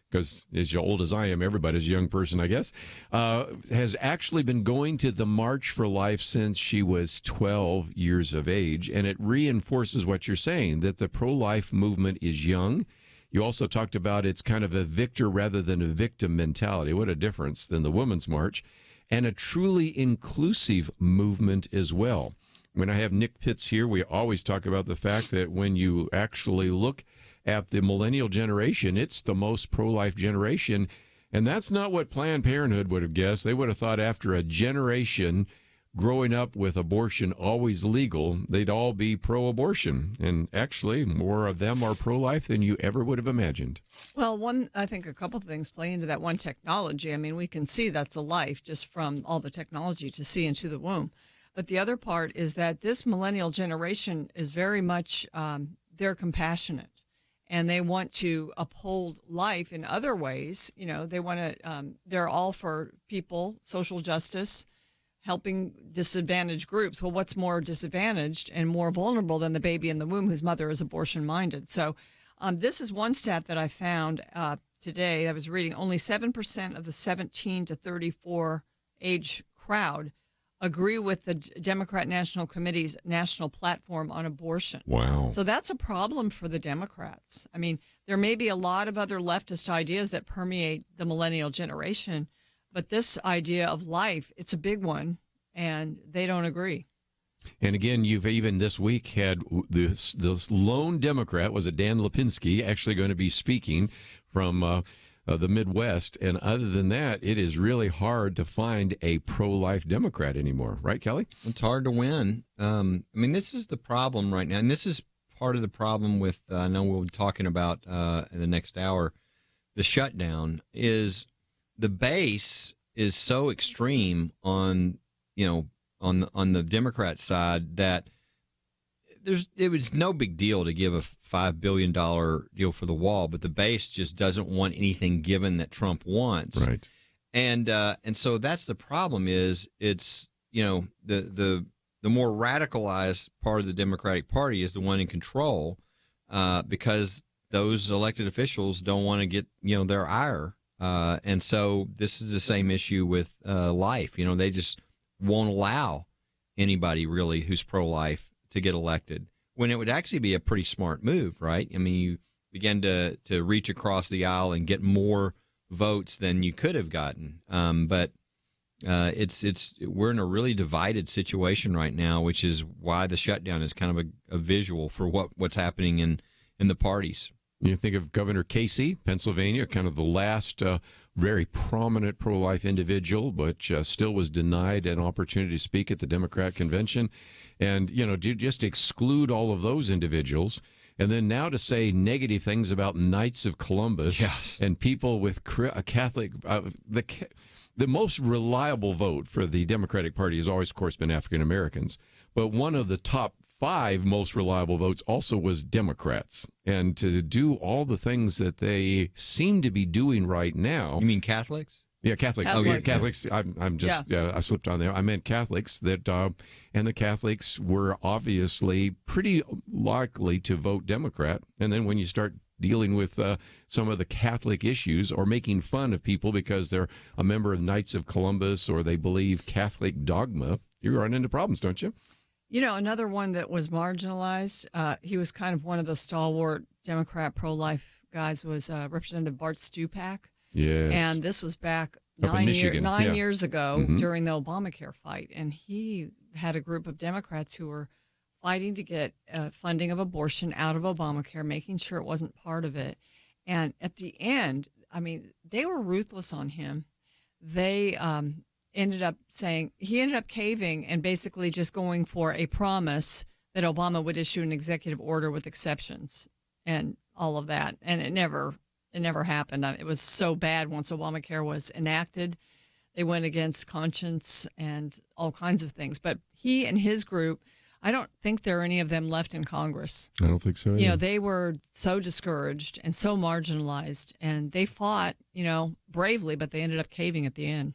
because as old as I am, everybody's a young person, I guess, has actually been going to the March for Life since she was 12 years of age. And it reinforces what you're saying, that the pro-life movement is young. You also talked about it's kind of a victor rather than a victim mentality. What a difference than the Women's March. And a truly inclusive movement as well. when I have Nick Pitts here, we always talk about the fact that when you actually look at the millennial generation, it's the most pro-life generation. And that's not what Planned Parenthood would have guessed. They would have thought after a generation growing up with abortion always legal, they'd all be pro-abortion. And actually, more of them are pro-life than you ever would have imagined. Well, I think a couple of things play into that. One, technology. I mean, we can see that's a life just from all the technology to see into the womb. But the other part is that this millennial generation is very much, they're compassionate. And they want to uphold life in other ways. You know, they want to, they're all for people, social justice, helping disadvantaged groups. Well, what's more disadvantaged and more vulnerable than the baby in the womb whose mother is abortion-minded? So this is one stat that I found today. I was reading only 7% of the 17 to 34 age crowd agree with the Democrat National Committee's national platform on abortion. Wow. So that's a problem for the Democrats. I mean, there may be a lot of other leftist ideas that permeate the millennial generation, but this idea of life, it's a big one, and they don't agree. And again, you've even this week had this lone Democrat, was it Dan Lipinski, actually going to be speaking from the Midwest. And other than that, it is really hard to find a pro-life Democrat anymore. Right, Kelly? It's hard to win. I mean, this is the problem right now. And this is part of the problem with, I know we'll be talking about in the next hour, the shutdown is the base is so extreme on, on the Democrat side that it was no big deal to give a $5 billion deal for the wall, but the base just doesn't want anything given that Trump wants. Right. And so that's the problem is it's, the more radicalized part of the Democratic Party is the one in control because those elected officials don't want to get, their ire. And so this is the same issue with life. They just won't allow anybody really who's pro-life to get elected when it would actually be a pretty smart move, right? I mean, you begin to reach across the aisle and get more votes than you could have gotten. But we're in a really divided situation right now, which is why the shutdown is kind of a visual for what's happening in the parties. You think of Governor Casey, Pennsylvania, kind of the last very prominent pro-life individual, but still was denied an opportunity to speak at the Democrat convention. And, just exclude all of those individuals. And then now to say negative things about Knights of Columbus yes. and people with a Catholic, the most reliable vote for the Democratic Party has always, of course, been African Americans. But one of the top 5 most reliable votes also was Democrats. And to do all the things that they seem to be doing right now. You mean Catholics? Yeah, Catholics. Catholics. Oh, yeah, Catholics. I'm just, I slipped on there. I meant Catholics that, and the Catholics were obviously pretty likely to vote Democrat. And then when you start dealing with some of the Catholic issues or making fun of people because they're a member of Knights of Columbus or they believe Catholic dogma, you run into problems, don't you? Another one that was marginalized, he was kind of one of the stalwart Democrat pro-life guys, was Representative Bart Stupak. Yes. And this was back Up in Michigan. 9 years ago Mm-hmm. during the Obamacare fight. And he had a group of Democrats who were fighting to get funding of abortion out of Obamacare, making sure it wasn't part of it. And at the end, I mean, they were ruthless on him. They ended up caving and basically just going for a promise that Obama would issue an executive order with exceptions and all of that. And it never happened. It was so bad once Obamacare was enacted. They went against conscience and all kinds of things. But he and his group, I don't think there are any of them left in Congress. I don't think so. Yeah. They were so discouraged and so marginalized, and they fought, bravely, but they ended up caving at the end.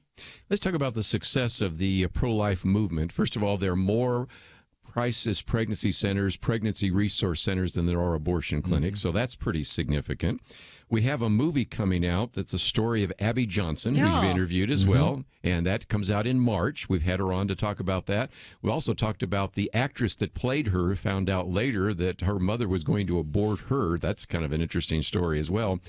Let's talk about the success of the pro-life movement. First of all, there are more crisis pregnancy centers, pregnancy resource centers than there are abortion clinics, so that's pretty significant. We have a movie coming out that's a story of Abby Johnson, who you've interviewed as well, and that comes out in March. We've had her on to talk about that. We also talked about the actress that played her, found out later that her mother was going to abort her. That's kind of an interesting story as well.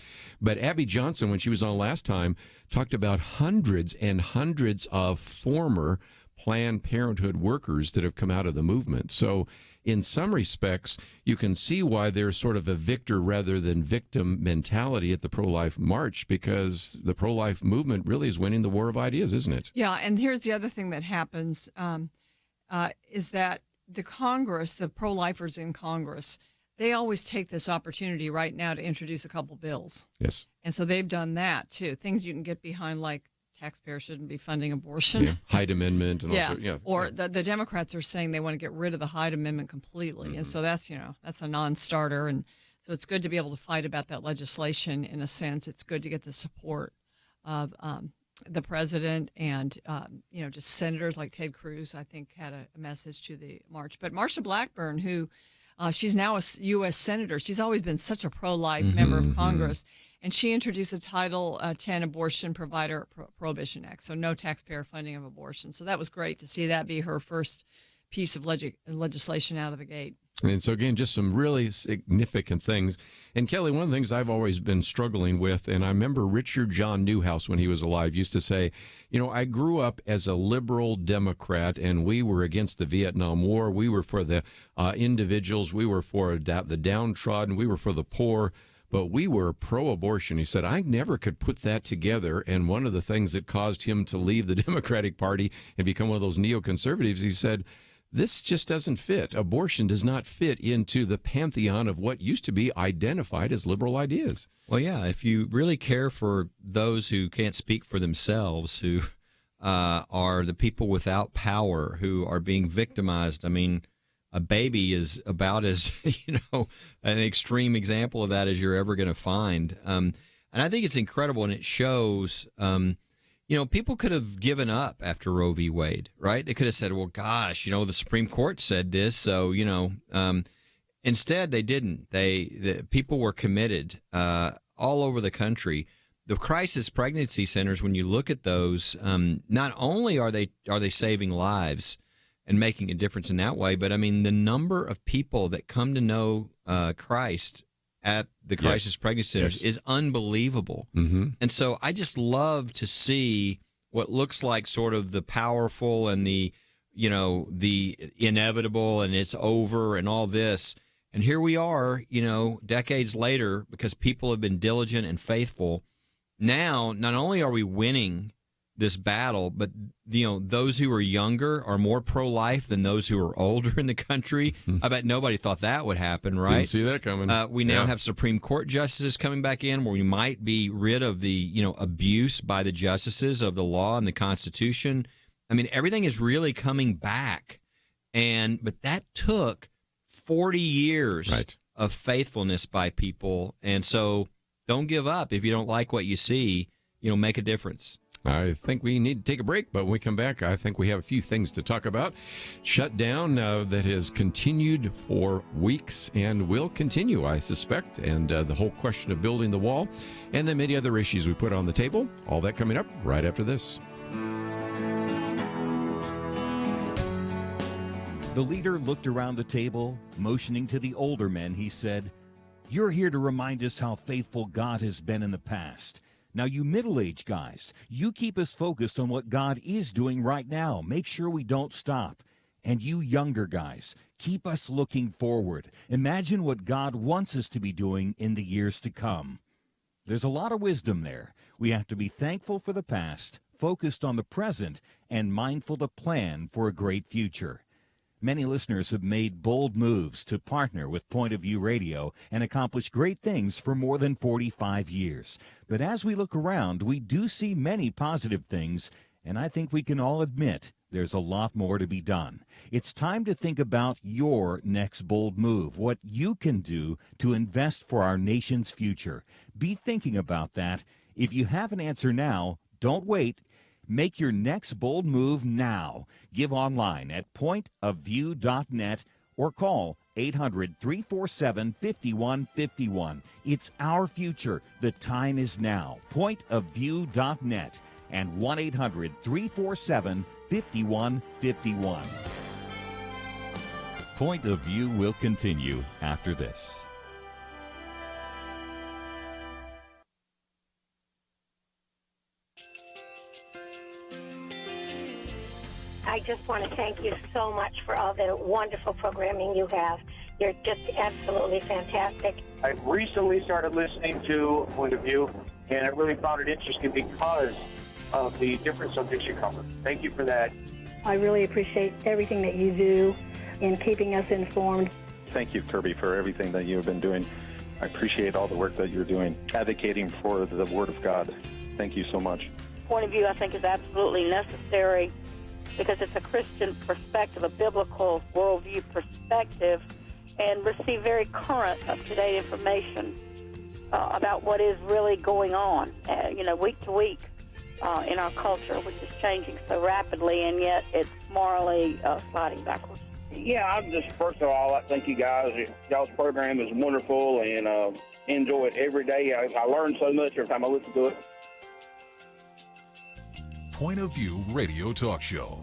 But Abby Johnson, when she was on last time, talked about hundreds and hundreds of former Planned Parenthood workers that have come out of the movement. So in some respects, you can see why there's sort of a victor rather than victim mentality at the pro-life march, because the pro-life movement really is winning the war of ideas, isn't it? Yeah, and here's the other thing that happens is that the Congress, the pro-lifers in Congress, they always take this opportunity right now to introduce a couple bills. Yes. And so they've done that, too. Things you can get behind, like taxpayers shouldn't be funding abortion. Yeah. Hyde Amendment. And also, Or the Democrats are saying they want to get rid of the Hyde Amendment completely. And so that's a non-starter. And so it's good to be able to fight about that legislation in a sense. It's good to get the support of the president and, just senators like Ted Cruz, I think, had a message to the march. But Marsha Blackburn, who she's now a U.S. senator, she's always been such a pro-life member of Congress. And she introduced a Title 10 Abortion Provider Prohibition Act, so no taxpayer funding of abortion. So that was great to see that be her first piece of legislation out of the gate. And so, again, just some really significant things. And, Kelly, one of the things I've always been struggling with, and I remember Richard John Newhouse, when he was alive, used to say, I grew up as a liberal Democrat, and we were against the Vietnam War. We were for the individuals. We were for the downtrodden. We were for the poor. But we were pro-abortion. He said, I never could put that together. And one of the things that caused him to leave the Democratic Party and become one of those neoconservatives, he said, this just doesn't fit. Abortion does not fit into the pantheon of what used to be identified as liberal ideas. Well, yeah, if you really care for those who can't speak for themselves, who are the people without power, who are being victimized, I mean, a baby is about as, an extreme example of that as you're ever going to find. And I think it's incredible, and it shows, people could have given up after Roe v. Wade, right? They could have said, well, gosh, the Supreme Court said this, so, instead they didn't. The people were committed all over the country. The crisis pregnancy centers, when you look at those, not only are they saving lives and making a difference in that way, but I mean, the number of people that come to know Christ at the crisis pregnancy centers is unbelievable. Mm-hmm. And so I just love to see what looks like sort of the powerful and the inevitable and it's over and all this. And here we are, decades later, because people have been diligent and faithful. Now, not only are we winning this battle, but those who are younger are more pro-life than those who are older in the country. I bet nobody thought that would happen, right? Didn't see that coming. We now have Supreme Court justices coming back in, where we might be rid of the abuse by the justices of the law and the Constitution. I mean, everything is really coming back, but that took 40 years of faithfulness by people, and so don't give up if you don't like what you see. Make a difference. I think we need to take a break, but when we come back, I think we have a few things to talk about. Shutdown that has continued for weeks and will continue, I suspect, and the whole question of building the wall, and then many other issues we put on the table. All that coming up right after this. The leader looked around the table, motioning to the older men. He said, "You're here to remind us how faithful God has been in the past. Now, you middle-aged guys, you keep us focused on what God is doing right now. Make sure we don't stop. And you younger guys, keep us looking forward. Imagine what God wants us to be doing in the years to come." There's a lot of wisdom there. We have to be thankful for the past, focused on the present, and mindful to plan for a great future. Many listeners have made bold moves to partner with Point of View Radio and accomplish great things for more than 45 years. But as we look around, we do see many positive things, and I think we can all admit there's a lot more to be done. It's time to think about your next bold move, what you can do to invest for our nation's future. Be thinking about that. If you have an answer now, don't wait. Make your next bold move now. Give online at pointofview.net or call 800-347-5151. It's our future. The time is now. Pointofview.net and 1-800-347-5151. Point of View will continue after this. I just want to thank you so much for all the wonderful programming you have. You're just absolutely fantastic. I recently started listening to Point of View, and I really found it interesting because of the different subjects you cover. Thank you for that. I really appreciate everything that you do in keeping us informed. Thank you, Kerby, for everything that you have been doing. I appreciate all the work that you're doing, advocating for the Word of God. Thank you so much. Point of View, I think, is absolutely necessary because it's a Christian perspective, a biblical worldview perspective, and receive very current, up-to-date information about what is really going on, week to week in our culture, which is changing so rapidly, and yet it's morally sliding backwards. Yeah, I'm just, first of all, I thank you guys. Y'all's program is wonderful, and enjoy it every day. I learn so much every time I listen to it. Point of View Radio Talk Show.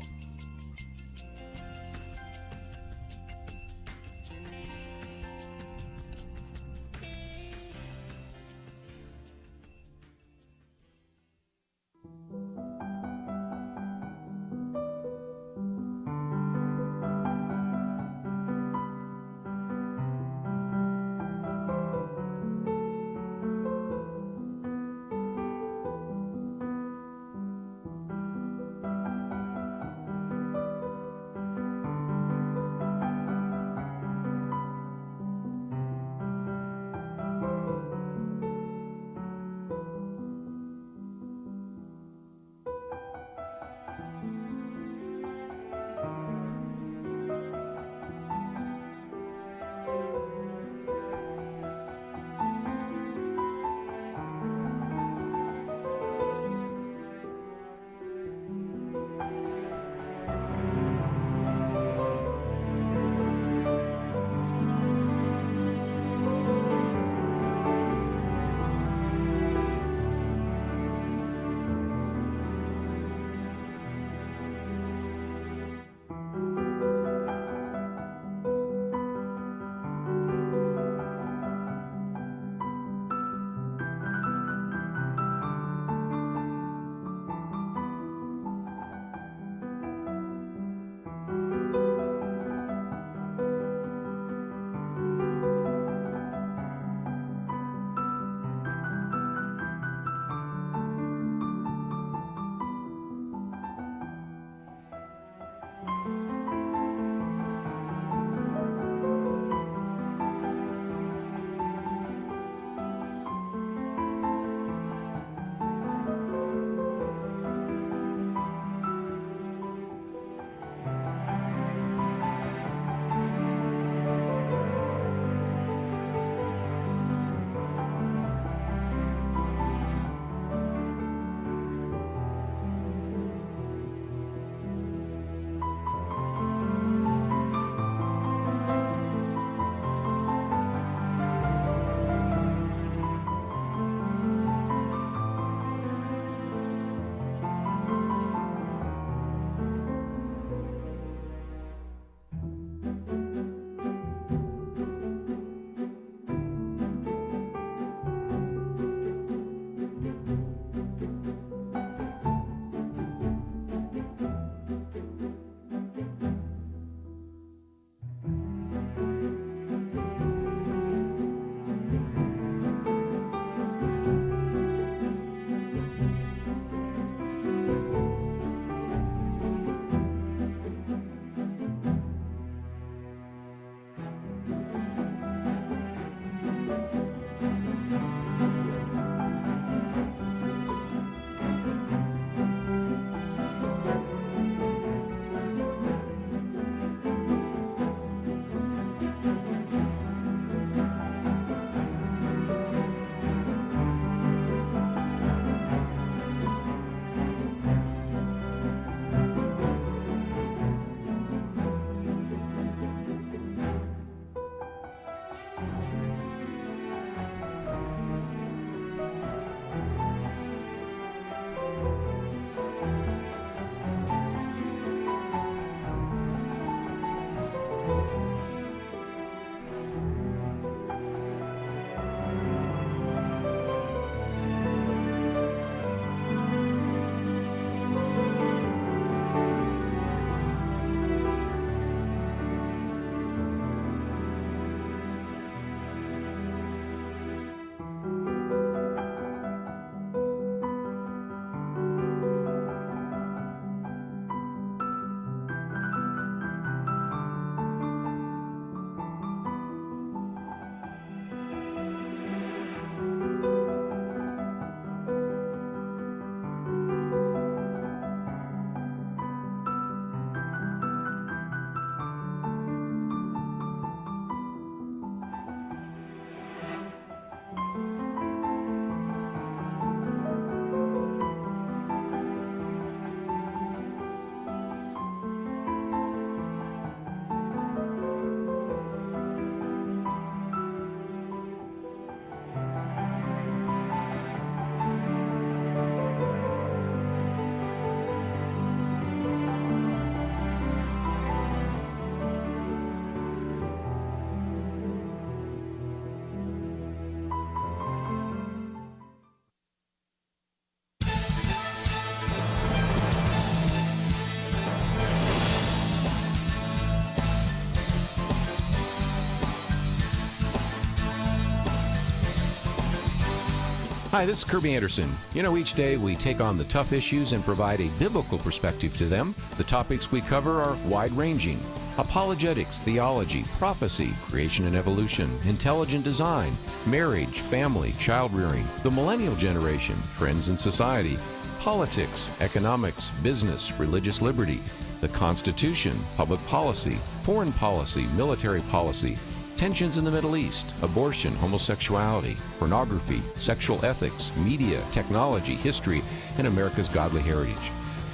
Hi, this is Kerby Anderson. You know, each day we take on the tough issues and provide a biblical perspective to them. The topics we cover are wide-ranging: apologetics, theology, prophecy, creation and evolution, intelligent design, marriage, family, child-rearing, the millennial generation, trends in society, politics, economics, business, religious liberty, the Constitution, public policy, foreign policy, military policy, tensions in the Middle East, abortion, homosexuality, pornography, sexual ethics, media, technology, history, and America's godly heritage.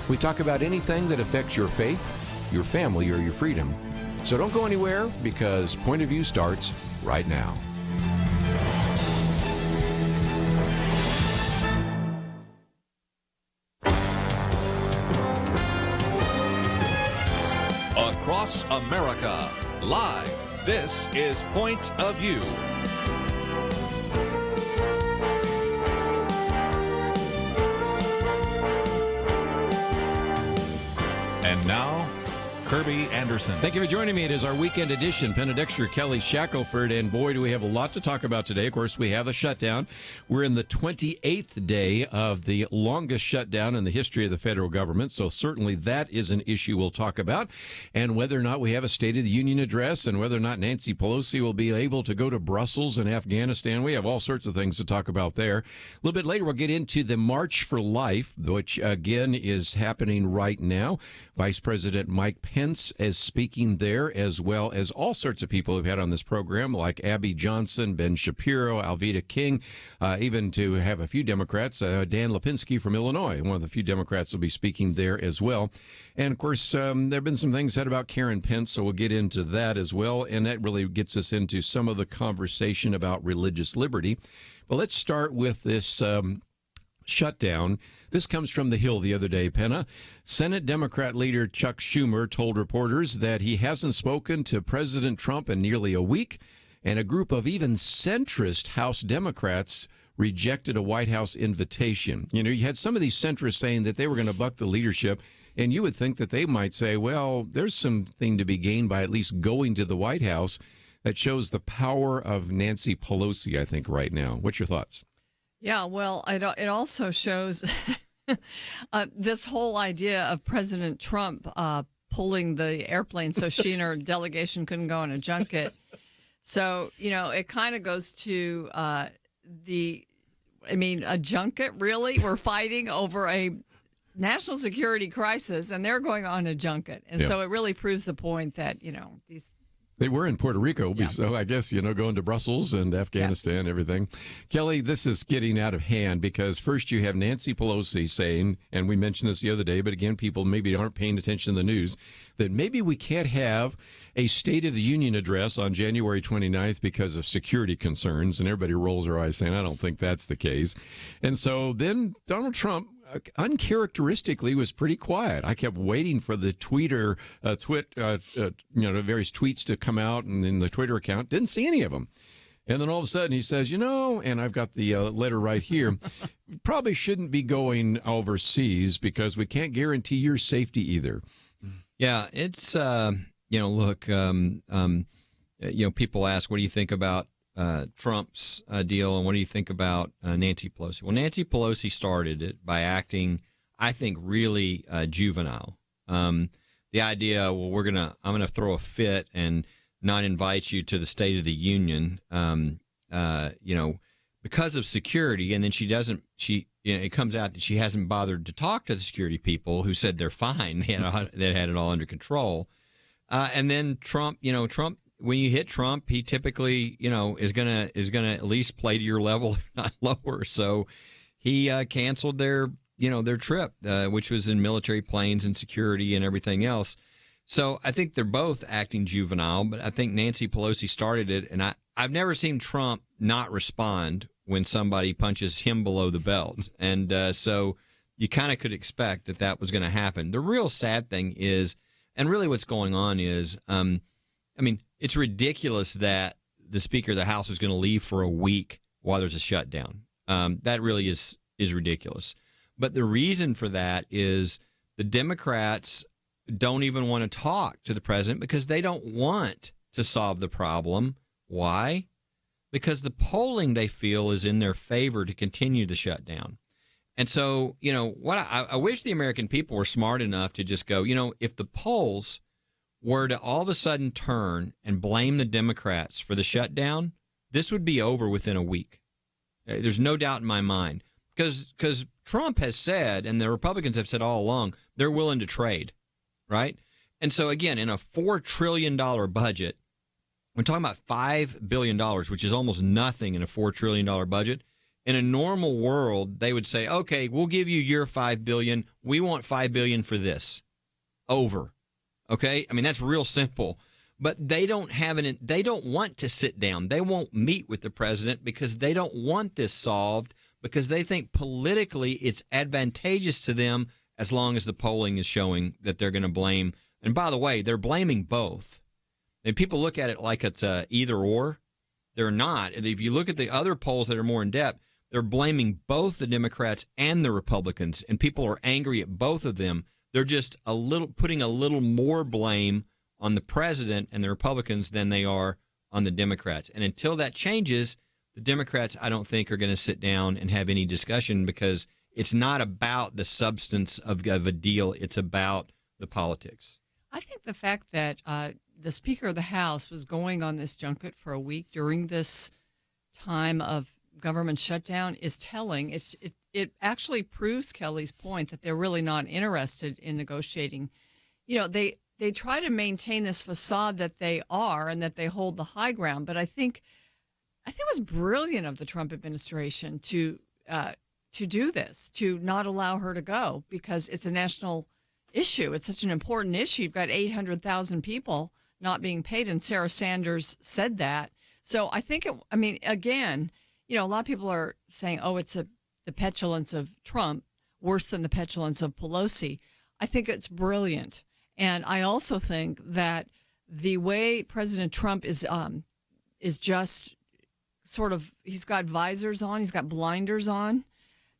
We talk about anything that affects your faith, your family, or your freedom. So don't go anywhere, because Point of View starts right now. Across America, live. This is Point of View. And now, Kerby Anderson. Thank you for joining me. It is our weekend edition. Penna Dexter, Kelly Shackelford, and boy, do we have a lot to talk about today. Of course, we have the shutdown. We're in the 28th day of the longest shutdown in the history of the federal government, so certainly that is an issue we'll talk about, and whether or not we have a State of the Union address, and whether or not Nancy Pelosi will be able to go to Brussels and Afghanistan. We have all sorts of things to talk about there. A little bit later, we'll get into the March for Life, which, again, is happening right now. Vice President Mike Pence is speaking there, as well as all sorts of people we've had on this program, like Abby Johnson, Ben Shapiro, Alveda King, even to have a few Democrats. Dan Lipinski from Illinois, one of the few Democrats, will be speaking there as well. And, of course, there have been some things said about Karen Pence, so we'll get into that as well. And that really gets us into some of the conversation about religious liberty. But let's start with this shutdown. This comes from The Hill the other day, Penna. Senate Democrat leader Chuck Schumer told reporters that he hasn't spoken to President Trump in nearly a week, and a group of even centrist House Democrats rejected a White House invitation. You know, you had some of these centrists saying that they were going to buck the leadership, and you would think that they might say, well, there's something to be gained by at least going to the White House. That shows the power of Nancy Pelosi, I think, right now. What's your thoughts? Yeah, well, it also shows this whole idea of President Trump pulling the airplane so she and her delegation couldn't go on a junket. So, you know, it kind of goes to a junket, really? We're fighting over a national security crisis, and they're going on a junket. And so it really proves the point that, you know, they were in Puerto Rico, so I guess, you know, going to Brussels and Afghanistan, everything. Kelly, this is getting out of hand, because first you have Nancy Pelosi saying, and we mentioned this the other day, but again, people maybe aren't paying attention to the news, that maybe we can't have a State of the Union address on January 29th because of security concerns, and everybody rolls their eyes saying, I don't think that's the case. And so then Donald Trump uncharacteristically was pretty quiet. I kept waiting for the Twitter, the various tweets to come out, and in the Twitter account, didn't see any of them. And then all of a sudden he says, you know, and I've got the letter right here, probably shouldn't be going overseas because we can't guarantee your safety either. Yeah, it's, look, people ask, what do you think about Trump's deal, and what do you think about Nancy Pelosi? Well, Nancy Pelosi started it by acting, I think, really juvenile. The idea, well, I'm gonna throw a fit and not invite you to the State of the Union, because of security, and then it comes out that she hasn't bothered to talk to the security people who said they're fine, that had it all under control, and then Trump. When you hit Trump, he typically, is gonna at least play to your level, if not lower. So he canceled their trip, which was in military planes and security and everything else. So I think they're both acting juvenile, but I think Nancy Pelosi started it, and I've never seen Trump not respond when somebody punches him below the belt, and so you kind of could expect that was going to happen. The real sad thing is, and really what's going on is, it's ridiculous that the Speaker of the House is going to leave for a week while there's a shutdown. That really is ridiculous. But the reason for that is the Democrats don't even want to talk to the president because they don't want to solve the problem. Why? because the polling they feel is in their favor to continue the shutdown. And so, what I wish the American people were smart enough to just go, if the polls were to all of a sudden turn and blame the Democrats for the shutdown, this would be over within a week. There's no doubt in my mind. Because Trump has said, and the Republicans have said all along, they're willing to trade, right? And so, again, in a $4 trillion budget, we're talking about $5 billion, which is almost nothing in a $4 trillion budget. In a normal world, they would say, okay, we'll give you your $5 billion. We want $5 billion for this. Over. Okay? I mean, that's real simple. But they don't want to sit down. They won't meet with the president because they don't want this solved, because they think politically it's advantageous to them as long as the polling is showing that they're going to blame. And by the way, they're blaming both. And people look at it like it's either or. They're not. If you look at the other polls that are more in depth, they're blaming both the Democrats and the Republicans, and people are angry at both of them. They're just putting a little more blame on the president and the Republicans than they are on the Democrats. And until that changes, the Democrats, I don't think, are going to sit down and have any discussion, because it's not about the substance of a deal. It's about the politics. I think the fact that the Speaker of the House was going on this junket for a week during this time of government shutdown is telling. It actually proves Kelly's point that they're really not interested in negotiating. They try to maintain this facade that they are and that they hold the high ground, but I think it was brilliant of the Trump administration to do this, to not allow her to go, because it's a national issue. It's such an important issue. You've got 800,000 people not being paid, and Sarah Sanders said that. So I think again, a lot of people are saying, oh, it's the petulance of Trump worse than the petulance of Pelosi. I think it's brilliant. And I also think that the way President Trump is just sort of, he's got visors on, he's got blinders on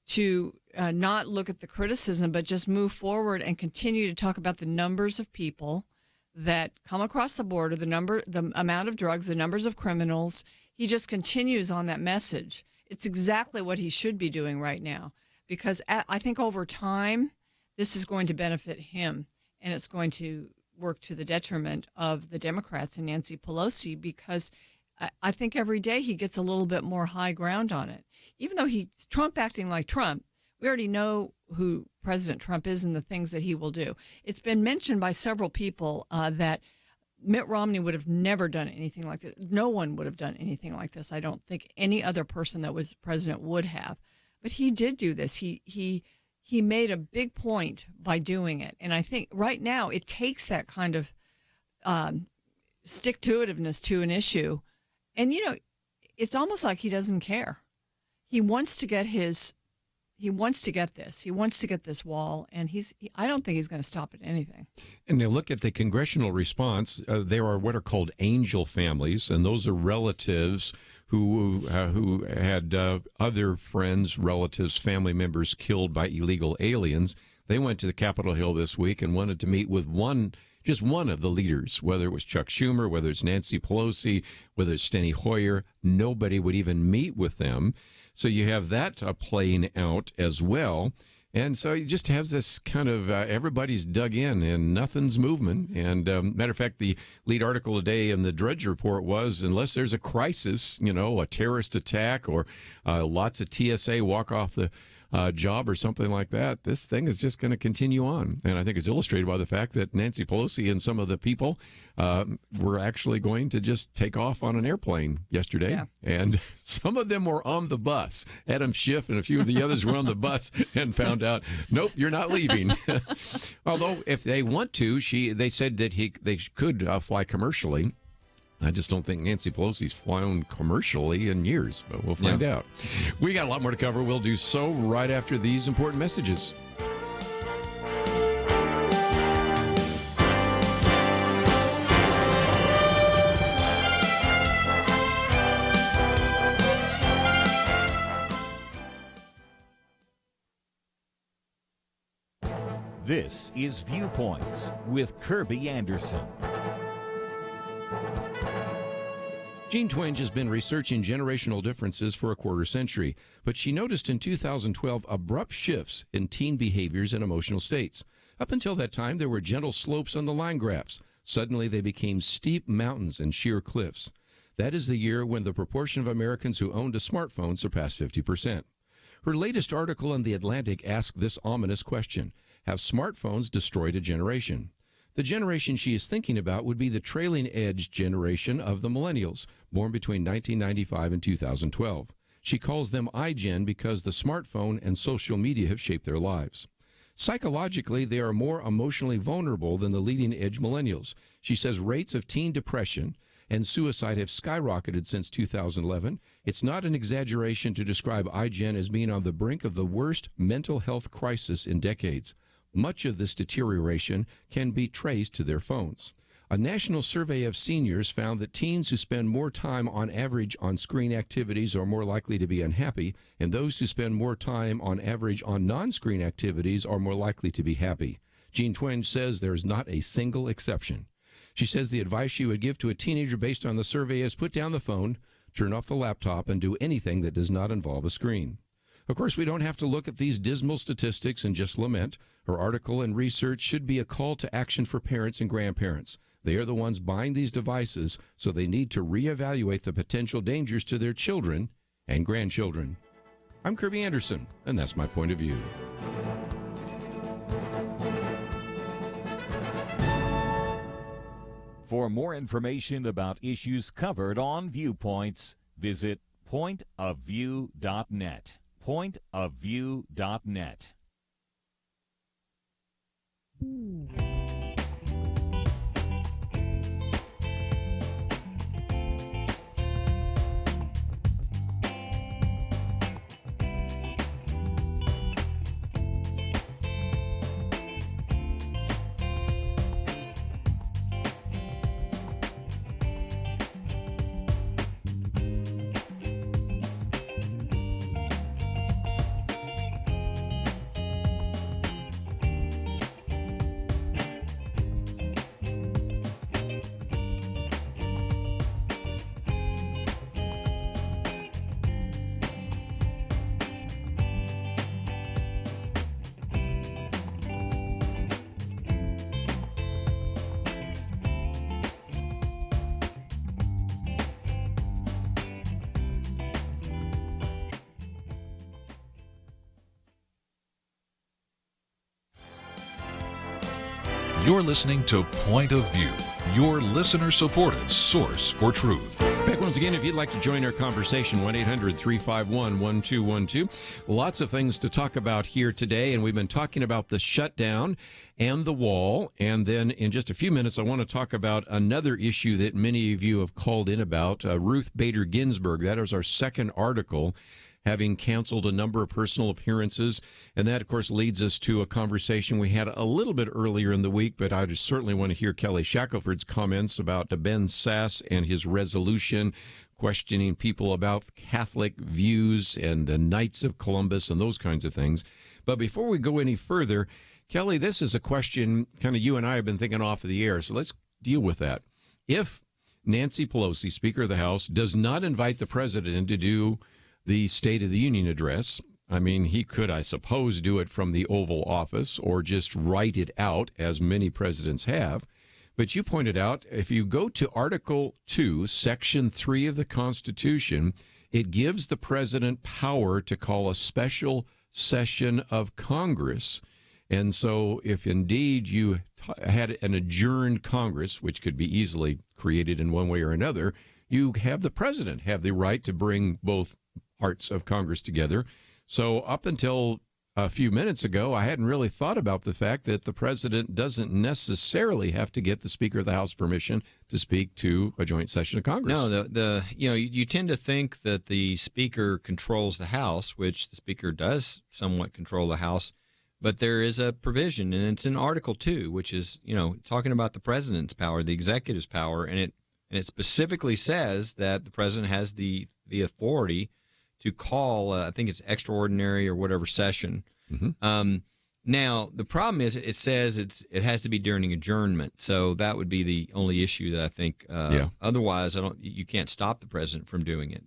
to not look at the criticism, but just move forward and continue to talk about the numbers of people that come across the border, the amount of drugs, the numbers of criminals. He just continues on that message. It's exactly what he should be doing right now, because I think over time, this is going to benefit him, and it's going to work to the detriment of the Democrats and Nancy Pelosi, because I think every day he gets a little bit more high ground on it. Even though he's Trump acting like Trump, we already know who President Trump is and the things that he will do. It's been mentioned by several people that Mitt Romney would have never done anything like this. No one would have done anything like this. I don't think any other person that was president would have. But he did do this. He made a big point by doing it. And I think right now it takes that kind of stick-to-itiveness to an issue. And, it's almost like he doesn't care. He wants to get this. He wants to get this wall, and I don't think he's going to stop at anything. And you look at the congressional response, there are what are called angel families, and those are relatives who had other friends, relatives, family members killed by illegal aliens. They went to the Capitol Hill this week and wanted to meet with just one of the leaders, whether it was Chuck Schumer, whether it's Nancy Pelosi, whether it's Steny Hoyer. Nobody would even meet with them. So you have that playing out as well. And so you just have this kind of everybody's dug in and nothing's moving. And matter of fact, the lead article today in the Drudge Report was, unless there's a crisis, a terrorist attack or lots of TSA walk off the job or something like that, this thing is just going to continue on. And I think it's illustrated by the fact that Nancy Pelosi and some of the people were actually going to just take off on an airplane yesterday. Yeah. And some of them were on the bus. Adam Schiff and a few of the others were on the bus and found out, nope, you're not leaving. Although if they want to, they said that they could fly commercially. I just don't think Nancy Pelosi's flown commercially in years, but we'll find out. We got a lot more to cover. We'll do so right after these important messages. This is Viewpoints with Kerby Anderson. Jean Twenge has been researching generational differences for a quarter century, but she noticed in 2012 abrupt shifts in teen behaviors and emotional states. Up until that time, there were gentle slopes on the line graphs. Suddenly, they became steep mountains and sheer cliffs. That is the year when the proportion of Americans who owned a smartphone surpassed 50%. Her latest article in The Atlantic asked this ominous question: have smartphones destroyed a generation? The generation she is thinking about would be the trailing edge generation of the millennials, born between 1995 and 2012. She calls them iGen because the smartphone and social media have shaped their lives. Psychologically, they are more emotionally vulnerable than the leading edge millennials. She says rates of teen depression and suicide have skyrocketed since 2011. It's not an exaggeration to describe iGen as being on the brink of the worst mental health crisis in decades. Much of this deterioration can be traced to their phones. A national survey of seniors found that teens who spend more time on average on screen activities are more likely to be unhappy, and those who spend more time on average on non-screen activities are more likely to be happy. Jean Twenge says there is not a single exception. She says the advice she would give to a teenager based on the survey is put down the phone, turn off the laptop, and do anything that does not involve a screen. Of course, we don't have to look at these dismal statistics and just lament. Her article and research should be a call to action for parents and grandparents. They are the ones buying these devices, so they need to reevaluate the potential dangers to their children and grandchildren. I'm Kerby Anderson, and that's my point of view. For more information about issues covered on Viewpoints, visit pointofview.net. Pointofview.net. You're listening to Point of View, your listener-supported source for truth. Back once again, if you'd like to join our conversation, 1-800-351-1212. Lots of things to talk about here today, and we've been talking about the shutdown and the wall. And then in just a few minutes, I want to talk about another issue that many of you have called in about, Ruth Bader Ginsburg. That is our second article, having canceled a number of personal appearances. And that, of course, leads us to a conversation we had a little bit earlier in the week, but I just certainly want to hear Kelly Shackelford's comments about Ben Sass and his resolution, questioning people about Catholic views and the Knights of Columbus and those kinds of things. But before we go any further, Kelly, this is a question kind of you and I have been thinking off of the air, so let's deal with that. If Nancy Pelosi, Speaker of the House, does not invite the president to do the State of the Union address, I mean, he could, I suppose, do it from the Oval Office or just write it out, as many presidents have. But you pointed out, if you go to Article 2, Section 3 of the Constitution, it gives the president power to call a special session of Congress. And so if indeed you had an adjourned Congress, which could be easily created in one way or another, you have the president have the right to bring both parts of Congress together. So up until a few minutes ago, I hadn't really thought about the fact that the president doesn't necessarily have to get the Speaker of the House permission to speak to a joint session of Congress. No, you tend to think that the Speaker controls the House, which the Speaker does somewhat control the House, but there is a provision, and it's in Article 2, which is, talking about the president's power, the executive's power, and it specifically says that the president has the authority to call, I think it's extraordinary or whatever session. Mm-hmm. Now, the problem is it says it has to be during adjournment, so that would be the only issue that I think. Otherwise, you can't stop the president from doing it.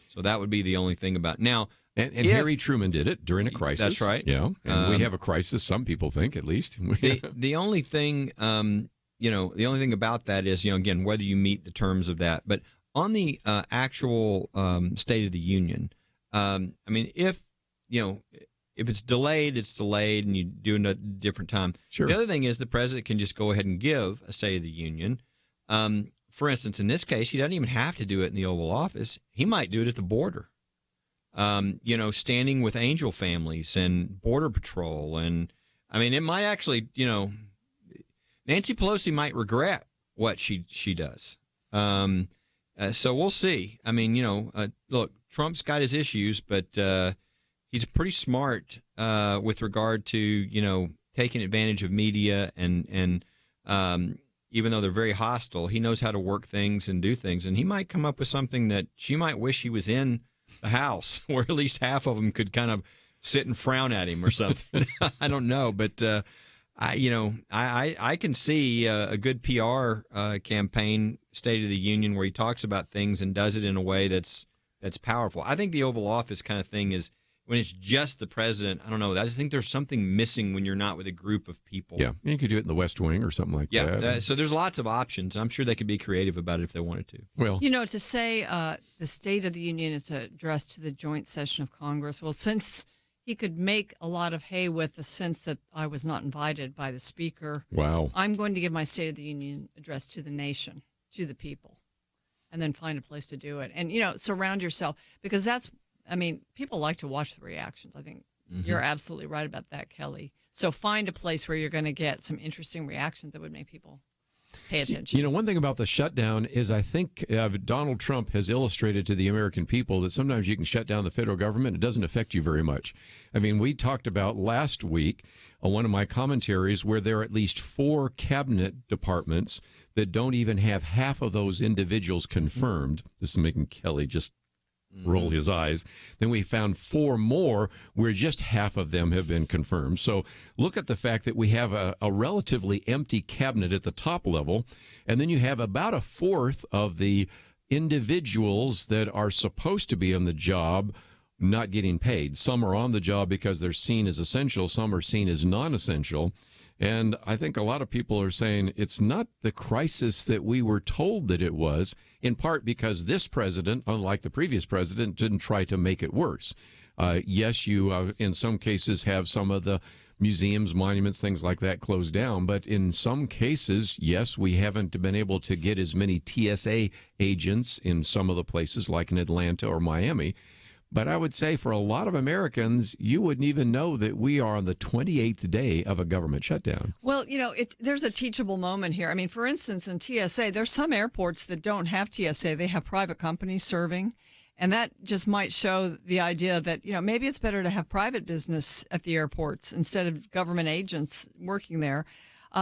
So that would be the only thing about now. And Harry Truman did it during a crisis. That's right. Yeah, and we have a crisis. Some people think, at least. The only thing, the only thing about that is, again, whether you meet the terms of that. But on the actual State of the Union, if it's delayed, it's delayed, and you do it at a different time. Sure. The other thing is the president can just go ahead and give a State of the Union. For instance, in this case, he doesn't even have to do it in the Oval Office. He might do it at the border. Standing with angel families and Border Patrol. And, it might actually, Nancy Pelosi might regret what she does. So we'll see. Look, Trump's got his issues, but he's pretty smart with regard to, taking advantage of media and even though they're very hostile, he knows how to work things and do things. And he might come up with something that she might wish he was in the House, where at least half of them could kind of sit and frown at him or something. I don't know, but I can see a good PR campaign, State of the Union, where he talks about things and does it in a way that's powerful. I think the Oval Office kind of thing is when it's just the president. I don't know. I just think there's something missing when you're not with a group of people. Yeah, you could do it in the West Wing or something like that. Yeah, so there's lots of options. I'm sure they could be creative about it if they wanted to. Well, to say the State of the Union is addressed to the joint session of Congress, well, since he could make a lot of hay with the sense that I was not invited by the Speaker, wow, I'm going to give my State of the Union address to the nation, to the people, and then find a place to do it. And, surround yourself, because people like to watch the reactions. I think you're absolutely right about that, Kelly. So find a place where you're going to get some interesting reactions that would make people pay attention. One thing about the shutdown is I think Donald Trump has illustrated to the American people that sometimes you can shut down the federal government. It doesn't affect you very much. We talked about last week on one of my commentaries where there are at least 4 cabinet departments that don't even have half of those individuals confirmed. This is making Kelly just roll his eyes. Then we found 4 more where just half of them have been confirmed. So look at the fact that we have a relatively empty cabinet at the top level, and then you have about 1/4 of the individuals that are supposed to be on the job not getting paid. Some are on the job because they're seen as essential. Some are seen as non-essential. And I think a lot of people are saying it's not the crisis that we were told that it was, in part because this president, unlike the previous president, didn't try to make it worse. Yes, you in some cases have some of the museums, monuments, things like that closed down. But in some cases, yes, we haven't been able to get as many TSA agents in some of the places like in Atlanta or Miami. But I would say for a lot of Americans, you wouldn't even know that we are on the 28th day of a government shutdown. Well, there's a teachable moment here. For instance, in TSA, there's some airports that don't have TSA. They have private companies serving. And that just might show the idea that, maybe it's better to have private business at the airports instead of government agents working there.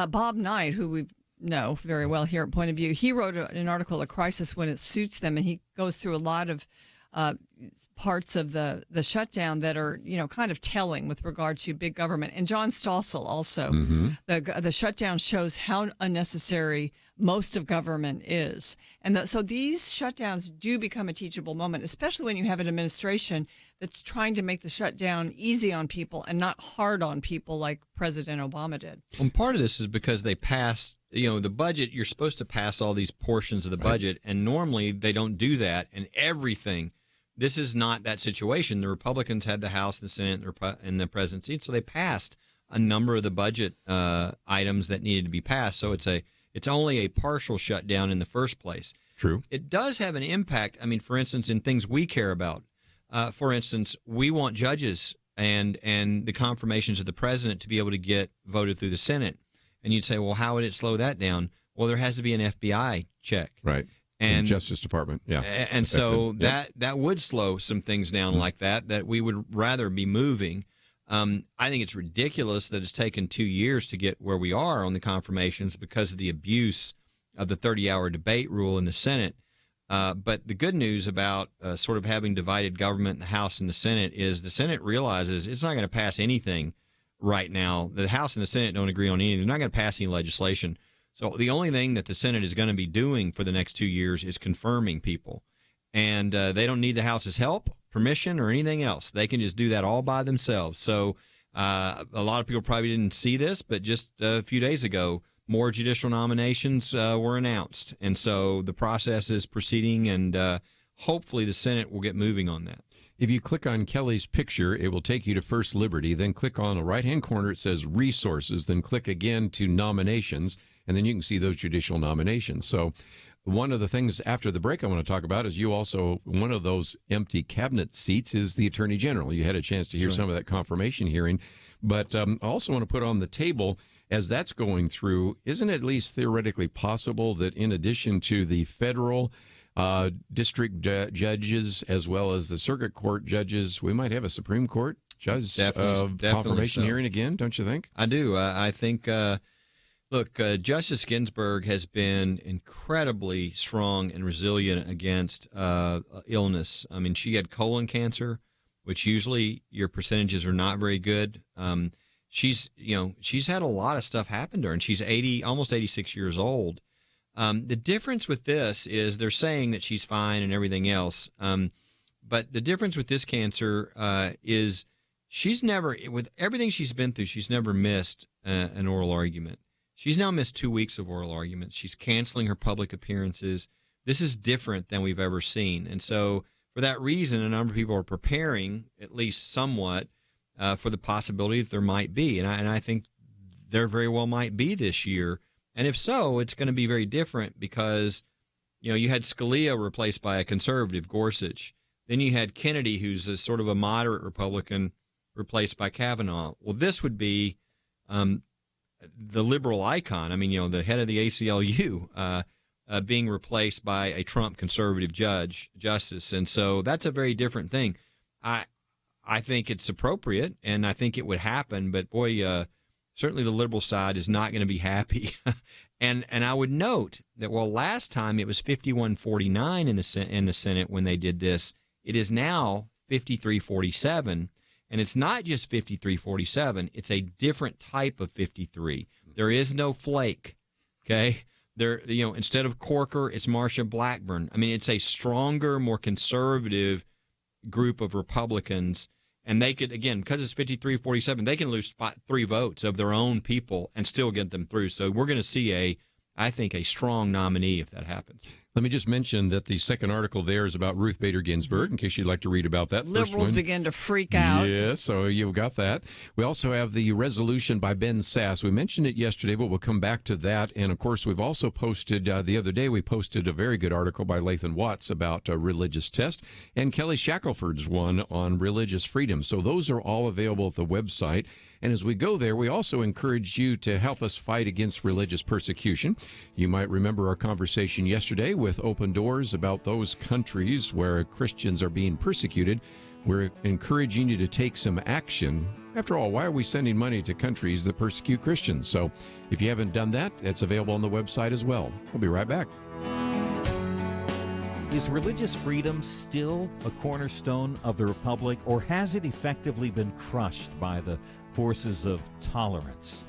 Bob Knight, who we know very well here at Point of View, he wrote an article, A Crisis When It Suits Them, and he goes through a lot of parts of the shutdown that are, kind of telling with regard to big government. And John Stossel also, the shutdown shows how unnecessary most of government is. And so these shutdowns do become a teachable moment, especially when you have an administration that's trying to make the shutdown easy on people and not hard on people like President Obama did. Well, part of this is because they passed, the budget, you're supposed to pass all these portions of the budget, and normally they don't do that, and everything. This is not that situation. The Republicans had the House, the Senate, and the presidency, so they passed a number of the budget items that needed to be passed. So it's only a partial shutdown in the first place. True. It does have an impact. For instance, in things we care about. For instance, we want judges and the confirmations of the president to be able to get voted through the Senate. And you'd say, well, how would it slow that down? Well, there has to be an FBI check. Right. And Justice Department, yeah. And so that would slow some things down like that we would rather be moving. I think it's ridiculous that it's taken 2 years to get where we are on the confirmations because of the abuse of the 30-hour debate rule in the Senate. But the good news about sort of having divided government in the House and the Senate is the Senate realizes it's not going to pass anything right now. The House and the Senate don't agree on anything. They're not going to pass any legislation. So the only thing that the Senate is going to be doing for the next 2 years is confirming people. And they don't need the House's help, permission, or anything else. They can just do that all by themselves. So a lot of people probably didn't see this, but just a few days ago, more judicial nominations were announced. And so the process is proceeding, and hopefully the Senate will get moving on that. If you click on Kelly's picture, it will take you to First Liberty. Then click on the right-hand corner. It says Resources. Then click again to Nominations, and then you can see those judicial nominations. So one of the things after the break I want to talk about is one of those empty cabinet seats is the Attorney General. You had a chance to hear some of that confirmation hearing. But I also want to put on the table, as that's going through, isn't it at least theoretically possible that in addition to the federal district judges as well as the circuit court judges, we might have a Supreme Court judge confirmation hearing again, don't you think? I do. I think, Justice Ginsburg has been incredibly strong and resilient against illness. I mean, she had colon cancer, which usually your percentages are not very good. She's had a lot of stuff happen to her, and she's almost 86 years old. The difference with this is they're saying that she's fine and everything else. But the difference with this cancer is she's never, with everything she's been through, she's never missed an oral argument. She's now missed 2 weeks of oral arguments. She's canceling her public appearances. This is different than we've ever seen. And so for that reason, a number of people are preparing, at least somewhat, for the possibility that there might be. And I think there very well might be this year. And if so, it's going to be very different because, you had Scalia replaced by a conservative, Gorsuch. Then you had Kennedy, who's a sort of a moderate Republican, replaced by Kavanaugh. Well, this would be the liberal icon. I mean, the head of the ACLU being replaced by a Trump conservative justice. And so that's a very different thing. I think it's appropriate, and I think it would happen. But, boy, certainly the liberal side is not going to be happy. and I would note that, last time it was 51-49 in the Senate when they did this. It is now 53-47, and it's not just 53-47. It's a different type of 53. There is no flake, okay? Instead of Corker, it's Marsha Blackburn. I mean, it's a stronger, more conservative group of Republicans. And they could, again, because it's 53-47, they can lose 3 votes of their own people and still get them through. So we're going to see I think, a strong nominee if that happens. Let me just mention that the second article there is about Ruth Bader Ginsburg, in case you'd like to read about that. Liberals begin to freak out. Yeah, so you've got that. We also have the resolution by Ben Sass. We mentioned it yesterday, but we'll come back to that. And, of course, we've also posted, the other day, we posted a very good article by Lathan Watts about a religious test, and Kelly Shackelford's one on religious freedom. So those are all available at the website. And as we go there, we also encourage you to help us fight against religious persecution. You might remember our conversation yesterday with Open Doors about those countries where Christians are being persecuted. We're encouraging you to take some action. After all, why are we sending money to countries that persecute Christians? So if you haven't done that, it's available on the website as well. We'll be right back. Is religious freedom still a cornerstone of the Republic, or has it effectively been crushed by the forces of tolerance?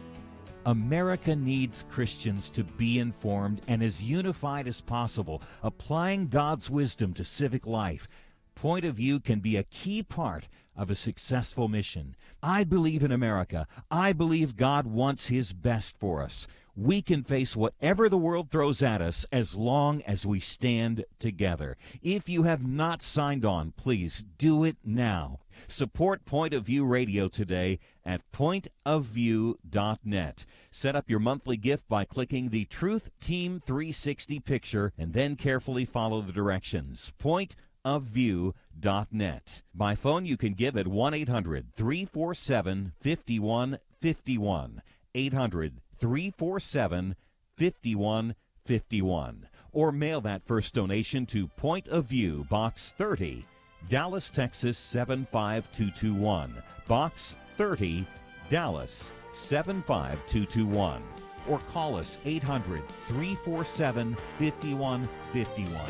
America needs Christians to be informed and as unified as possible, applying God's wisdom to civic life. Point of View can be a key part of a successful mission. I believe in America. I believe God wants His best for us. We can face whatever the world throws at us as long as we stand together. If you have not signed on, please do it now. Support Point of View Radio today at pointofview.net. Set up your monthly gift by clicking the Truth Team 360 picture and then carefully follow the directions. Pointofview.net. By phone, you can give at 1-800-347-5151. 800-347-5151. Or mail that first donation to Point of View, Box 30, Dallas, Texas 75221. Box 30, Dallas 75221. Or call us 800-347-5151.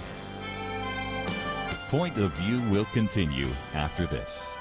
Point of View will continue after this.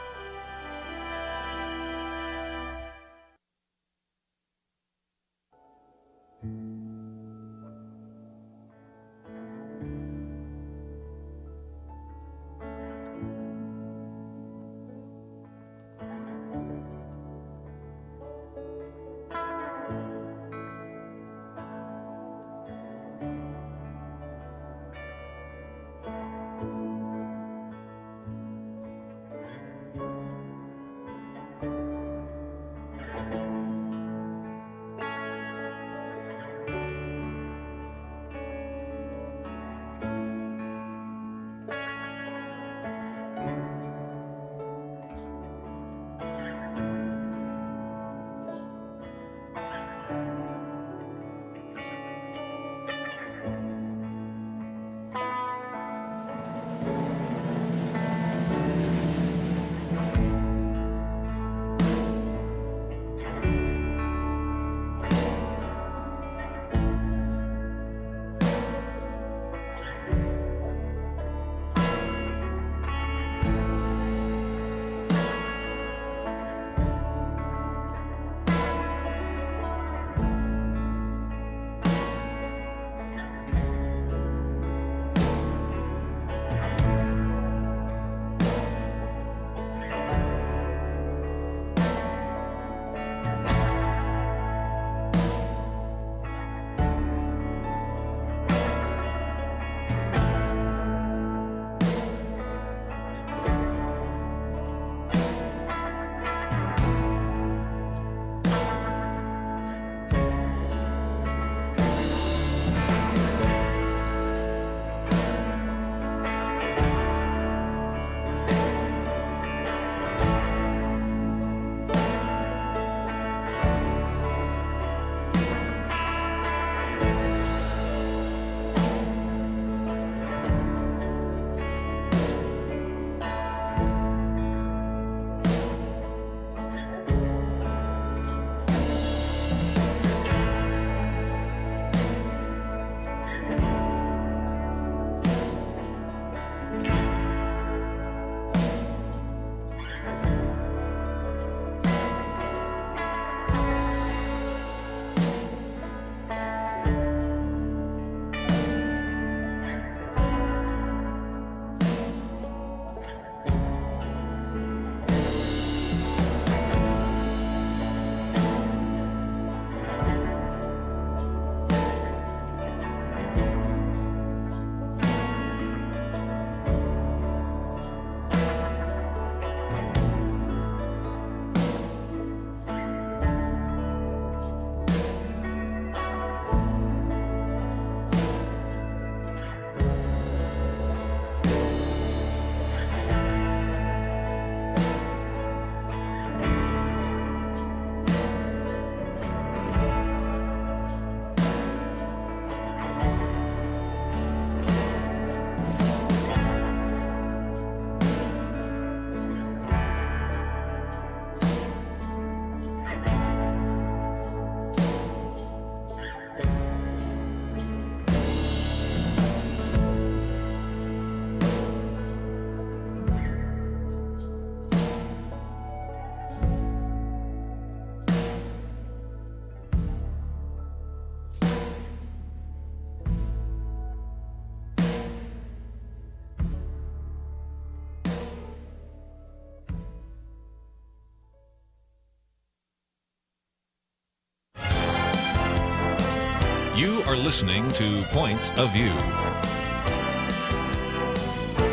are listening to Point of View.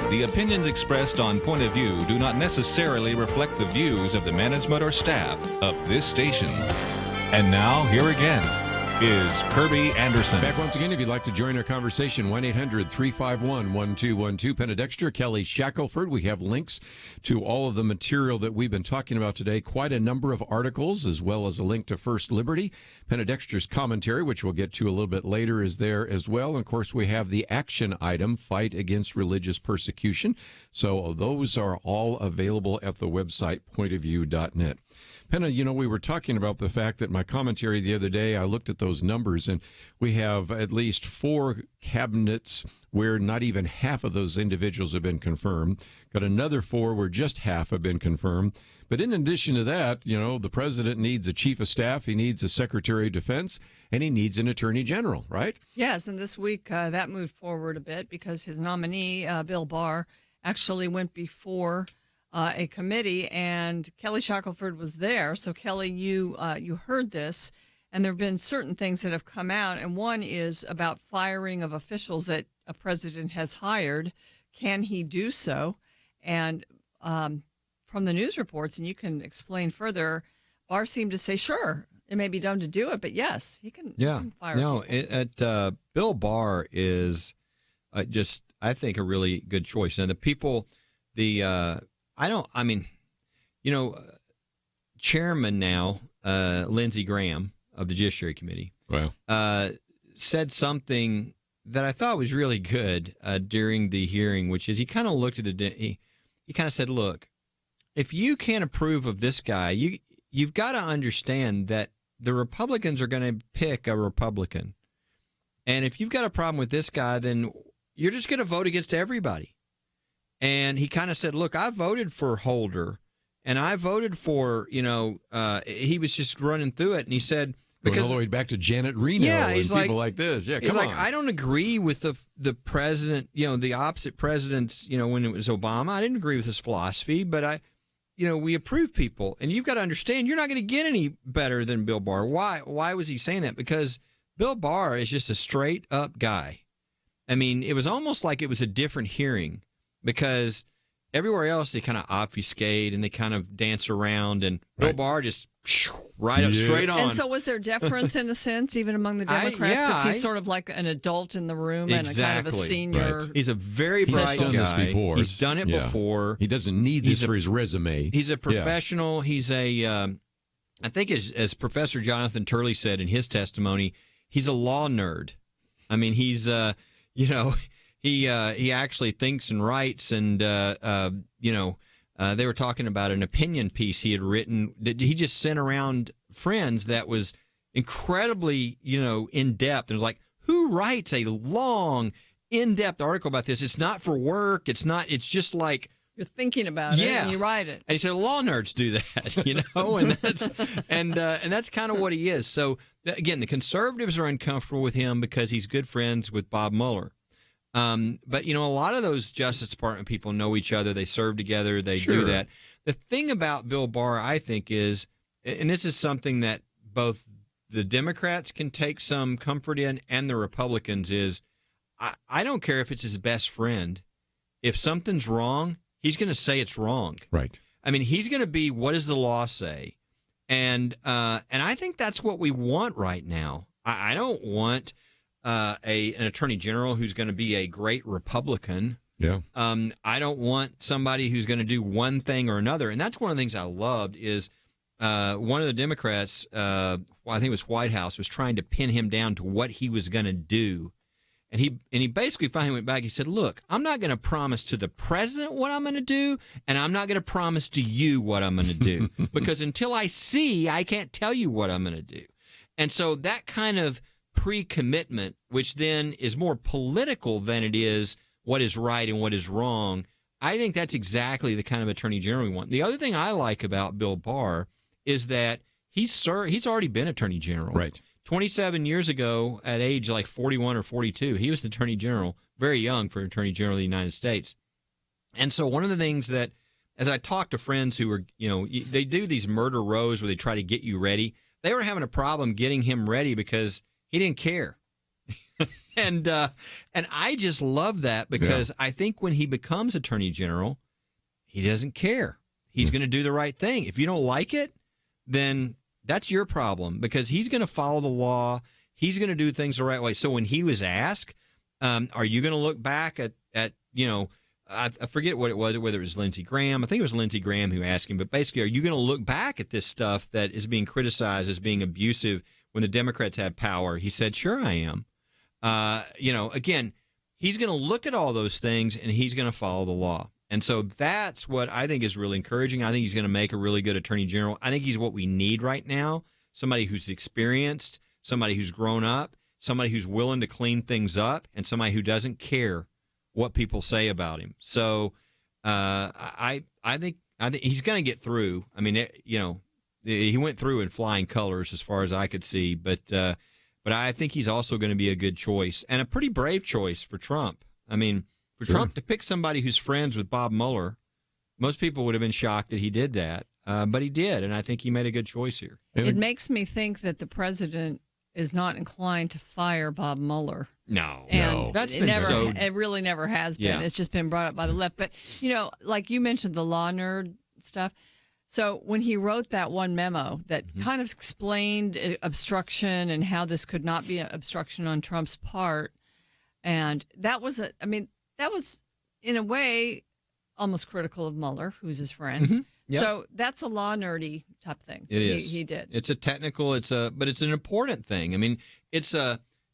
The opinions expressed on Point of View do not necessarily reflect the views of the management or staff of this station. And now, here again is Kerby Anderson. Back once again, if you'd like to join our conversation, 1-800-351-1212. Penna Dexter, Kelly Shackelford. We have links to all of the material that we've been talking about today. Quite a number of articles, as well as a link to First Liberty. Penna Dexter's commentary, which we'll get to a little bit later, is there as well. And of course, we have the action item, Fight Against Religious Persecution. So those are all available at the website, pointofview.net. Penna, you know, we were talking about the fact that my commentary the other day, I looked at those numbers, and we have at least 4 cabinets where not even half of those individuals have been confirmed. Got another 4 where just half have been confirmed. But in addition to that, you know, the president needs a chief of staff, he needs a secretary of defense, and he needs an attorney general, right? Yes, and this week that moved forward a bit because his nominee, Bill Barr, actually went before a committee, and Kelly Shackelford was there. So, Kelly, you heard this, and there have been certain things that have come out, and one is about firing of officials that a president has hired. Can he do so? And from the news reports, and you can explain further, Barr seemed to say, sure, it may be dumb to do it, but yes, he can, yeah. he can fire No, Bill Barr is just, I think, a really good choice. And the people, Chairman now, Lindsey Graham of the Judiciary Committee, said something that I thought was really good during the hearing, which is he kind of looked at he kind of said, look, if you can't approve of this guy, you've got to understand that the Republicans are going to pick a Republican. And if you've got a problem with this guy, then you're just going to vote against everybody. And he kind of said, look, I voted for Holder, and I voted for, he was just running through it. And he said, Going all the way back to Janet Reno and people like this. Yeah, he's come like, on. I don't agree with the president, the opposite presidents, when it was Obama. I didn't agree with his philosophy, but we approve people. And you've got to understand, you're not going to get any better than Bill Barr. Why was he saying that? Because Bill Barr is just a straight up guy. I mean, it was almost like it was a different hearing. Because everywhere else they kind of obfuscate and they kind of dance around, and Bill Barr just right up straight on. And so was there deference in a sense, even among the Democrats? Because he's sort of like an adult in the room and a kind of a senior. Right. He's a very bright guy. He's done this before. He's done it before. He doesn't need this for his resume. He's a professional. He's I think as Professor Jonathan Turley said in his testimony, he's a law nerd. I mean, he's, He actually thinks and writes, and they were talking about an opinion piece he had written that he just sent around friends that was incredibly in depth. And it was like, who writes a long, in depth article about this? It's not for work. It's not. It's just like you're thinking about it and you write it. And he said, law nerds do that, and that's and that's kind of what he is. So again, the conservatives are uncomfortable with him because he's good friends with Bob Mueller. But, a lot of those Justice Department people know each other. They serve together. They do that. The thing about Bill Barr, I think, is, and this is something that both the Democrats can take some comfort in and the Republicans, is I don't care if it's his best friend. If something's wrong, he's going to say it's wrong. Right. I mean, he's going to be, what does the law say? And I think that's what we want right now. I don't want an attorney general who's going to be a great Republican. Yeah. I don't want somebody who's going to do one thing or another. And that's one of the things I loved is one of the Democrats, I think it was White House, was trying to pin him down to what he was going to do. And he basically finally went back. He said, look, I'm not going to promise to the president what I'm going to do, and I'm not going to promise to you what I'm going to do. Because until I see, I can't tell you what I'm going to do. And so that kind of pre-commitment, which then is more political than it is what is right and what is wrong, I think that's exactly the kind of attorney general we want. The other thing I like about Bill Barr is that he's already been attorney general. Right. 27 years ago, at age like 41 or 42, he was the attorney general, very young for attorney general of the United States. And so one of the things that, as I talk to friends who are, they do these murder rows where they try to get you ready, they were having a problem getting him ready because he didn't care. and I just love that because I think when he becomes Attorney General, he doesn't care. He's going to do the right thing. If you don't like it, then that's your problem because he's going to follow the law. He's going to do things the right way. So when he was asked, are you going to look back at I forget what it was, whether it was Lindsey Graham. I think it was Lindsey Graham who asked him, but basically, are you going to look back at this stuff that is being criticized as being abusive when the Democrats had power? He said, sure, I am. Again, he's going to look at all those things and he's going to follow the law. And so that's what I think is really encouraging. I think he's going to make a really good Attorney General. I think he's what we need right now, somebody who's experienced, somebody who's grown up, somebody who's willing to clean things up, and somebody who doesn't care what people say about him. So I think he's going to get through. I mean, he went through in flying colors as far as I could see, but I think he's also going to be a good choice and a pretty brave choice for Trump. I mean, for Trump to pick somebody who's friends with Bob Mueller, most people would have been shocked that he did that, but he did, and I think he made a good choice here. It makes me think that the president is not inclined to fire Bob Mueller. No, that's been it really never has been. Yeah. It's just been brought up by the left. But, like you mentioned, the law nerd stuff. So when he wrote that one memo that kind of explained obstruction and how this could not be an obstruction on Trump's part, and that was in a way almost critical of Mueller, who's his friend. Mm-hmm. Yep. So that's a law nerdy type thing. It is. He did. It's a technical. But it's an important thing. I mean,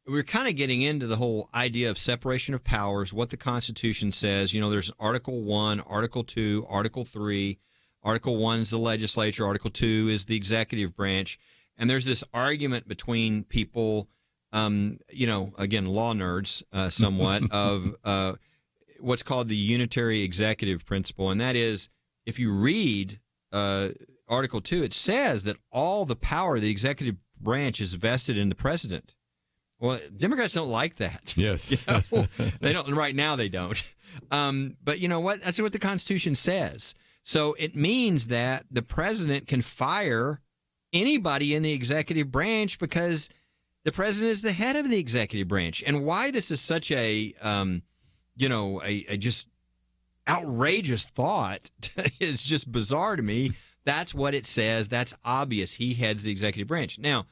we're kind of getting into the whole idea of separation of powers, what the Constitution says. There's Article 1, Article 2, Article 3. Article 1 is the legislature. Article 2 is the executive branch. And there's this argument between people, again, law nerds somewhat, of what's called the unitary executive principle. And that is, if you read Article 2, it says that all the power of the executive branch is vested in the president. Well, Democrats don't like that. Yes. They don't. Right now, they don't. But you know what? That's what the Constitution says. So it means that the president can fire anybody in the executive branch because the president is the head of the executive branch. And why this is such a just outrageous thought is just bizarre to me. That's what it says. That's obvious. He heads the executive branch. Now,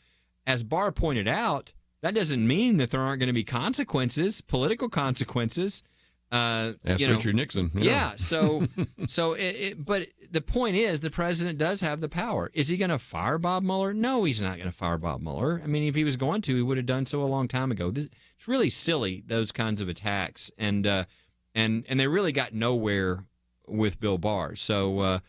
as Barr pointed out, that doesn't mean that there aren't going to be consequences, political consequences. Richard Nixon. Yeah. But the point is, the president does have the power. Is he going to fire Bob Mueller? No, he's not going to fire Bob Mueller. I mean, if he was going to, he would have done so a long time ago. It's really silly, those kinds of attacks, and they really got nowhere with Bill Barr. So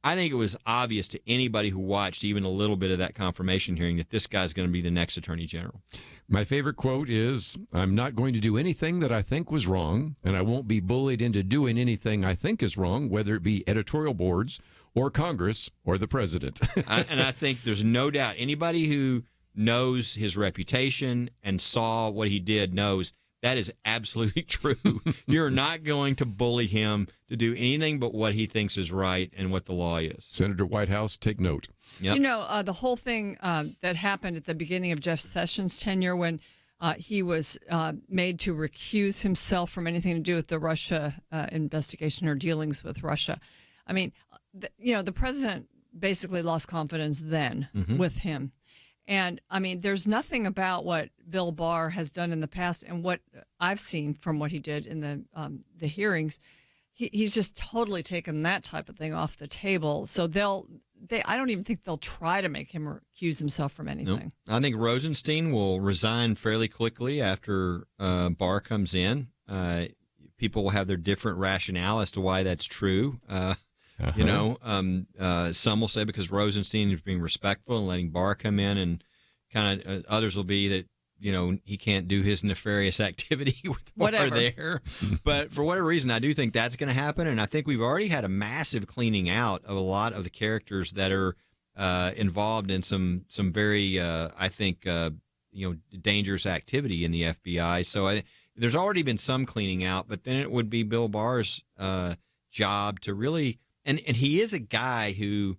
I think it was obvious to anybody who watched even a little bit of that confirmation hearing that this guy's going to be the next Attorney General. My favorite quote is, "I'm not going to do anything that I think was wrong, and I won't be bullied into doing anything I think is wrong, whether it be editorial boards or Congress or the president." And I think there's no doubt anybody who knows his reputation and saw what he did knows that is absolutely true. You're not going to bully him to do anything but what he thinks is right and what the law is. Senator Whitehouse, take note. Yep. The whole thing that happened at the beginning of Jeff Sessions' tenure when he was made to recuse himself from anything to do with the Russia investigation or dealings with Russia. I mean, the president basically lost confidence then with him. And, I mean, there's nothing about what Bill Barr has done in the past and what I've seen from what he did in the hearings. He's just totally taken that type of thing off the table. So I don't even think they'll try to make him recuse himself from anything. Nope. I think Rosenstein will resign fairly quickly after Barr comes in. People will have their different rationale as to why that's true. Some will say because Rosenstein is being respectful and letting Barr come in, and kind of others will be that he can't do his nefarious activity with Barr there. But for whatever reason, I do think that's going to happen, and I think we've already had a massive cleaning out of a lot of the characters that are involved in some very dangerous activity in the FBI. So there's already been some cleaning out, but then it would be Bill Barr's job to really. And he is a guy who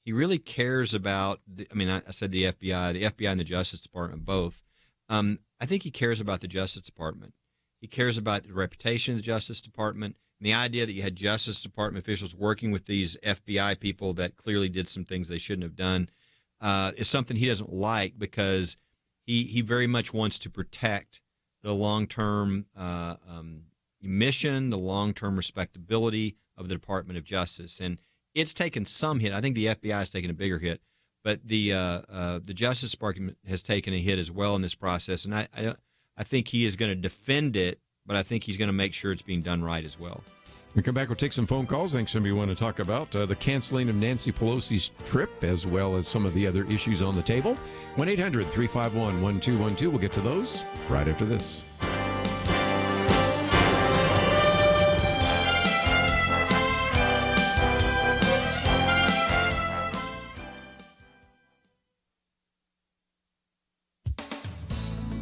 he really cares about. I said the FBI and the Justice Department both. I think he cares about the Justice Department. He cares about the reputation of the Justice Department. And the idea that you had Justice Department officials working with these FBI people that clearly did some things they shouldn't have done is something he doesn't like, because he very much wants to protect the long-term mission, the long-term respectability of the Department of Justice. And it's taken some hit. I think the FBI has taken a bigger hit, but the Justice Department has taken a hit as well in this process. And I think he is going to defend it, but I think he's going to make sure it's being done right as well. We come back, we'll take some phone calls. I think some of you want to talk about the canceling of Nancy Pelosi's trip, as well as some of the other issues on the table. 1-800-351-1212. We'll get to those right after this.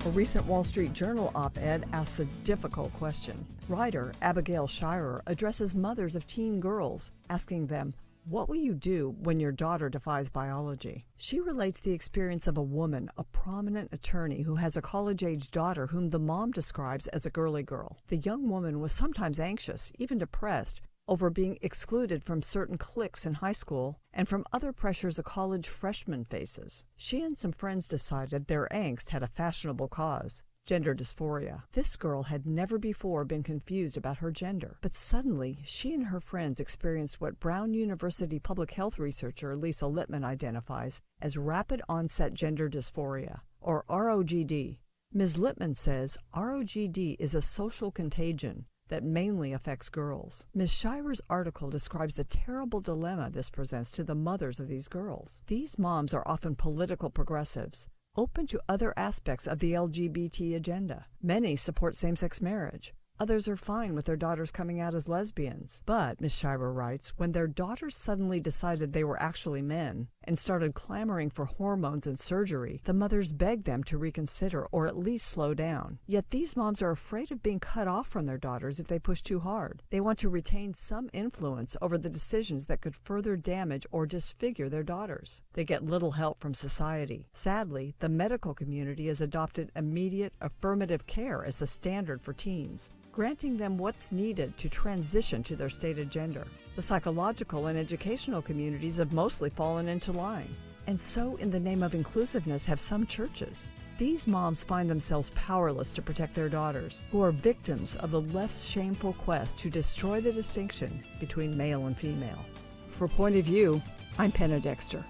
A recent Wall Street Journal op-ed asks a difficult question. Writer Abigail Shirer addresses mothers of teen girls, asking them, what will you do when your daughter defies biology? She relates the experience of a woman, a prominent attorney who has a college-age daughter whom the mom describes as a girly girl. The young woman was sometimes anxious, even depressed, over being excluded from certain cliques in high school and from other pressures a college freshman faces. She and some friends decided their angst had a fashionable cause: gender dysphoria. This girl had never before been confused about her gender, but suddenly she and her friends experienced what Brown University public health researcher Lisa Littman identifies as rapid onset gender dysphoria, or ROGD. Ms. Littman says ROGD is a social contagion that mainly affects girls. Ms. Shirer's article describes the terrible dilemma this presents to the mothers of these girls. These moms are often political progressives, open to other aspects of the LGBT agenda. Many support same-sex marriage. Others are fine with their daughters coming out as lesbians. But, Ms. Shirer writes, when their daughters suddenly decided they were actually men and started clamoring for hormones and surgery, the mothers begged them to reconsider or at least slow down. Yet these moms are afraid of being cut off from their daughters if they push too hard. They want to retain some influence over the decisions that could further damage or disfigure their daughters. They get little help from society. Sadly, the medical community has adopted immediate affirmative care as the standard for teens, granting them what's needed to transition to their stated gender. The psychological and educational communities have mostly fallen into line. And so, in the name of inclusiveness, have some churches. These moms find themselves powerless to protect their daughters, who are victims of the left's shameful quest to destroy the distinction between male and female. For Point of View, I'm Penna Dexter.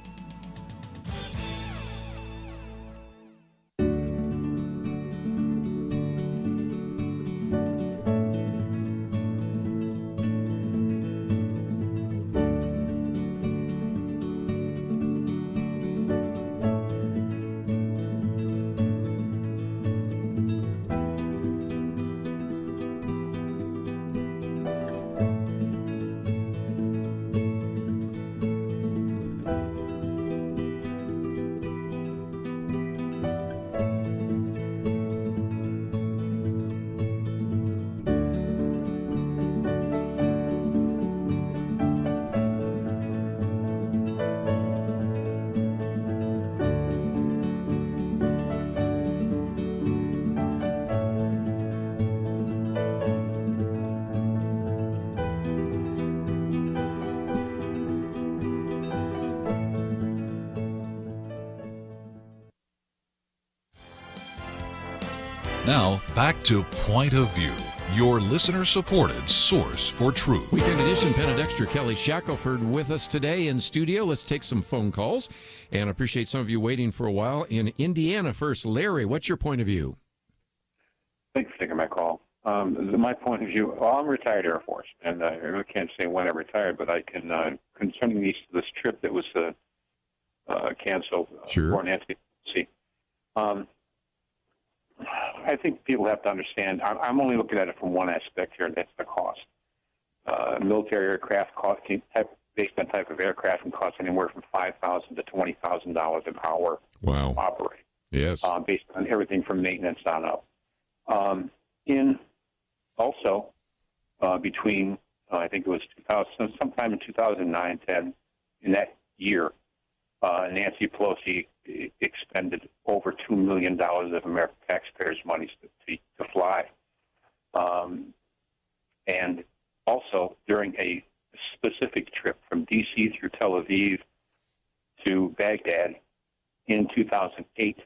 Now, back to Point of View, your listener-supported source for truth. Weekend edition, Penna Dexter, Kelly Shackelford with us today in studio. Let's take some phone calls, and I appreciate some of you waiting for a while. In Indiana first, Larry, what's your point of view? Thanks for taking my call. My point of view, well, I'm retired Air Force, and I really can't say when I retired, but I can, concerning this trip that was canceled for Nancy Pelosi. I think people have to understand, I'm only looking at it from one aspect here, and that's the cost. Military aircraft cost, based on type of aircraft, can cost anywhere from $5,000 to $20,000 an hour to operate. Yes. Based on everything from maintenance on up. Between, I think it was sometime in 2009, 10, in that year, Nancy Pelosi expended over $2 million of American taxpayers' money to fly. And also, during a specific trip from D.C. through Tel Aviv to Baghdad in 2008,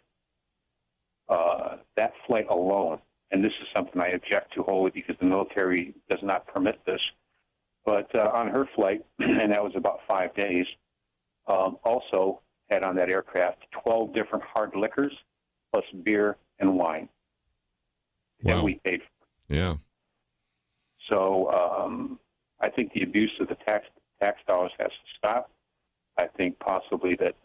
that flight alone, and this is something I object to wholly because the military does not permit this, but on her flight, and that was about 5 days, also had on that aircraft 12 different hard liquors plus beer and wine that we paid for. Yeah. So I think the abuse of the tax dollars has to stop. I think possibly that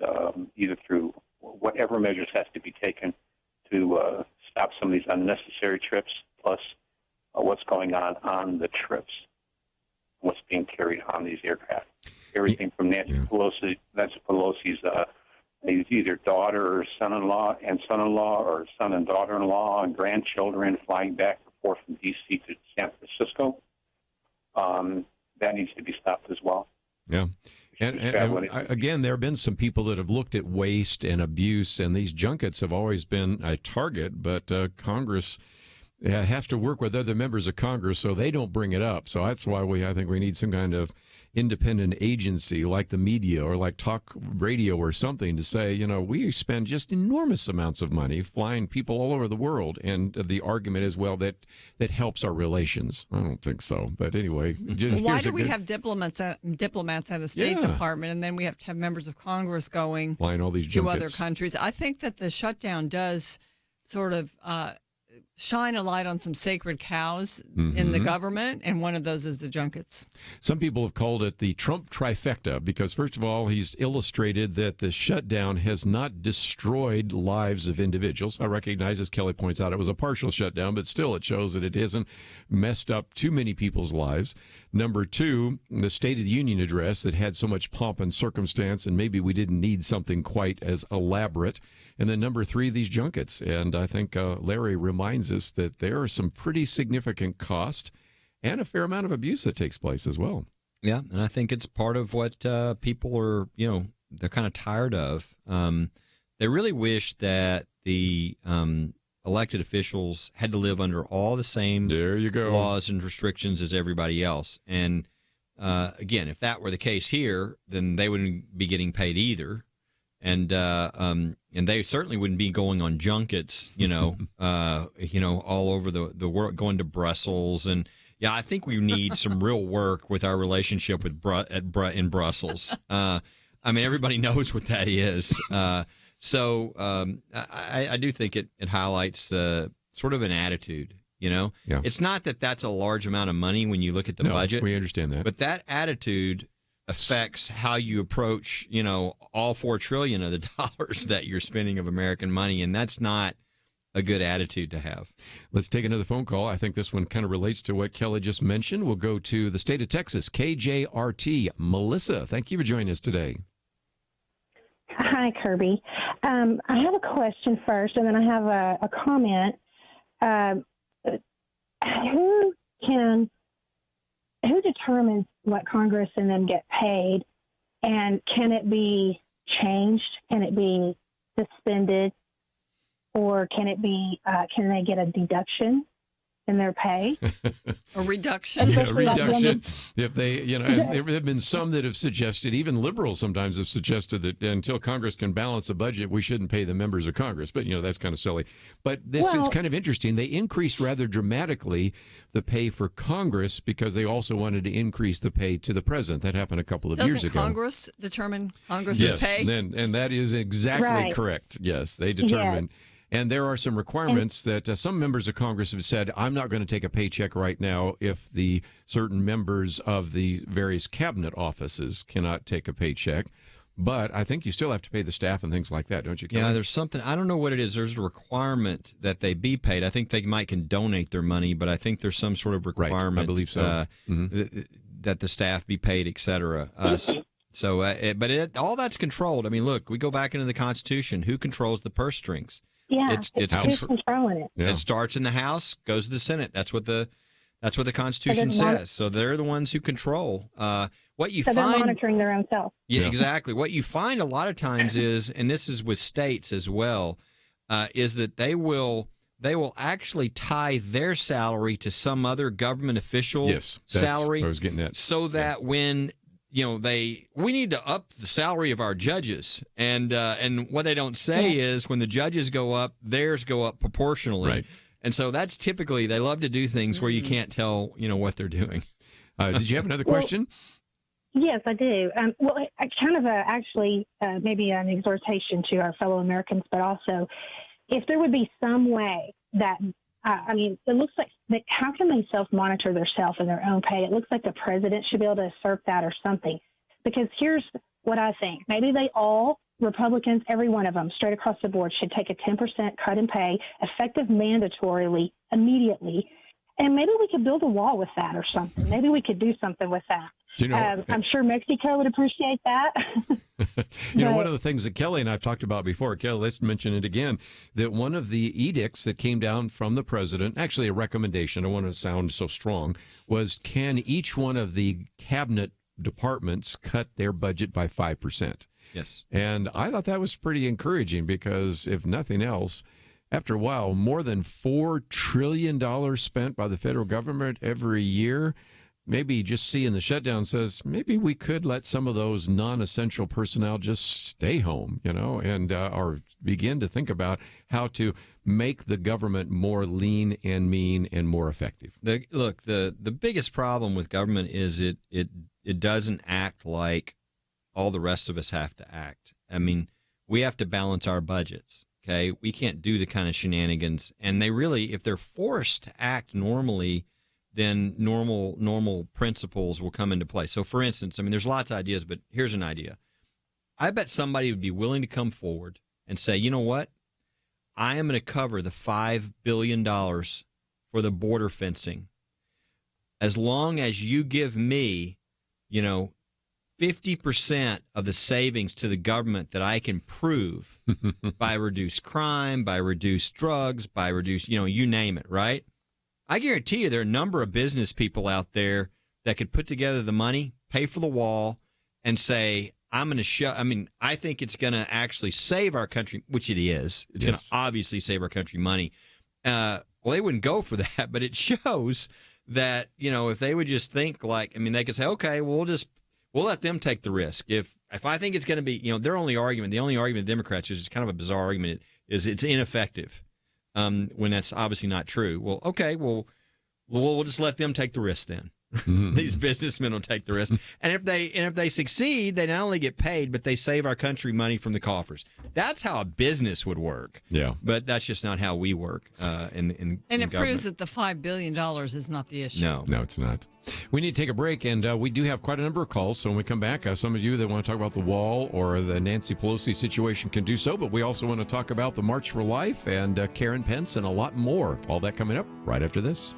either through whatever measures has to be taken to stop some of these unnecessary trips, plus what's going on the trips, what's being carried on these aircraft. Everything from Nancy Pelosi's either daughter or son-in-law, or son and daughter-in-law and grandchildren flying back and forth from D.C. to San Francisco. That needs to be stopped as well. Yeah. And again, there have been some people that have looked at waste and abuse, and these junkets have always been a target, but Congress has to work with other members of Congress so they don't bring it up. So that's why I think we need some kind of independent agency like the media or like talk radio or something to say, we spend just enormous amounts of money flying people all over the world. And the argument is, well, that helps our relations. I don't think so. But anyway. Why do we have diplomats at a State Department, and then we have to have members of Congress going flying all these to junkets. Other countries? I think that the shutdown does sort of shine a light on some sacred cows in the government, and one of those is the junkets. Some people have called it the Trump trifecta because, first of all, he's illustrated that the shutdown has not destroyed lives of individuals. I recognize, as Kelly points out, it was a partial shutdown, but still it shows that it hasn't messed up too many people's lives. Number two, the State of the Union address that had so much pomp and circumstance, and maybe we didn't need something quite as elaborate. And then number three, these junkets. And I think Larry reminds us that there are some pretty significant costs and a fair amount of abuse that takes place as well. Yeah, and I think it's part of what people are, they're kind of tired of. They really wish that the elected officials had to live under all the same laws and restrictions as everybody else. And again, if that were the case here, then they wouldn't be getting paid either. And they certainly wouldn't be going on junkets, all over the world, going to Brussels. And yeah, I think we need some real work with our relationship with in Brussels. I mean, everybody knows what that is. So I do think it highlights sort of an attitude. Yeah. It's not that that's a large amount of money when you look at the budget. We understand that, but that attitude affects how you approach, all $4 trillion of the dollars that you're spending of American money, and that's not a good attitude to have. Let's take another phone call. I think this one kind of relates to what Kelly just mentioned. We'll go to the state of Texas, KJRT. Melissa, thank you for joining us today. Hi, Kerby. I have a question first, and then I have a comment. Who determines what Congress and them get paid, and can it be changed? Can it be suspended, or can it be? Can they get a deduction in their pay? A reduction. Yeah, a reduction. If they, there have been some that have suggested, even liberals sometimes have suggested that until Congress can balance the budget, we shouldn't pay the members of Congress. But, that's kind of silly. But this is kind of interesting. They increased rather dramatically the pay for Congress because they also wanted to increase the pay to the president. That happened a couple of years ago. Doesn't Congress determine Congress's pay? Yes, and that is exactly correct. Yes, they determine. Yes. And there are some requirements that some members of Congress have said, I'm not going to take a paycheck right now if the certain members of the various cabinet offices cannot take a paycheck. But I think you still have to pay the staff and things like that, don't you, Kelly? Yeah, there's something. I don't know what it is. There's a requirement that they be paid. I think they can donate their money, but I think there's some sort of requirement. Right, I believe so. That the staff be paid, et cetera. All that's controlled. I mean, look, we go back into the Constitution. Who controls the purse strings? Yeah, it's who's controlling it. Yeah. It starts in the House, goes to the Senate. That's what the Constitution says. So they're the ones who control. what you so find, they're monitoring their own self. Yeah, exactly. What you find a lot of times is, and this is with states as well, is that they will actually tie their salary to some other government official salary. What I was getting at. So that when we need to up the salary of our judges, and what they don't say is when the judges go up, theirs go up proportionally. Right. And so that's typically, they love to do things where you can't tell what they're doing. Did you have another question? Yes, I do. Well, I kind of actually maybe an exhortation to our fellow Americans, but also if there would be some way that, it looks like, how can they self-monitor themselves and their own pay? It looks like the president should be able to assert that or something. Because here's what I think. Maybe they all, Republicans, every one of them, straight across the board, should take a 10% cut in pay, effective mandatorily, immediately. And maybe we could build a wall with that or something. Maybe we could do something with that. I'm sure Mexico would appreciate that. One of the things that Kelly and I've talked about before, Kelly, let's mention it again, that one of the edicts that came down from the president, actually a recommendation, I don't want to sound so strong, was can each one of the cabinet departments cut their budget by 5%? Yes. And I thought that was pretty encouraging because, if nothing else, after a while, more than $4 trillion spent by the federal government every year. Maybe just seeing the shutdown says maybe we could let some of those non-essential personnel just stay home, and or begin to think about how to make the government more lean and mean and more effective. The biggest problem with government is it doesn't act like all the rest of us have to act. I mean, we have to balance our budgets. Okay, we can't do the kind of shenanigans, and they really, if they're forced to act normally, then normal principles will come into play. So, for instance, there's lots of ideas, but here's an idea. I bet somebody would be willing to come forward and say, you know what? I am going to cover the $5 billion for the border fencing as long as you give me, 50% of the savings to the government that I can prove by reduced crime, by reduced drugs, by reduced, you name it, right? I guarantee you there are a number of business people out there that could put together the money, pay for the wall, and say, I'm going to I think it's going to actually save our country, which it is. It's going to obviously save our country money. Well, they wouldn't go for that, but it shows that, if they would just think they could say, okay, we'll let them take the risk. If I think it's going to be, the only argument of Democrats is kind of a bizarre argument, is it's ineffective. When that's obviously not true. Well, okay, we'll just let them take the risk then. These businessmen will take the risk, and if they succeed, they not only get paid, but they save our country money from the coffers. That's how a business would work. Yeah, but that's just not how we work. In it government. Proves that the $5 billion is not the issue. No, it's not. We need to take a break, and we do have quite a number of calls. So when we come back, some of you that want to talk about the wall or the Nancy Pelosi situation can do so, but we also want to talk about the March for Life and Karen Pence and a lot more. All that coming up right after this.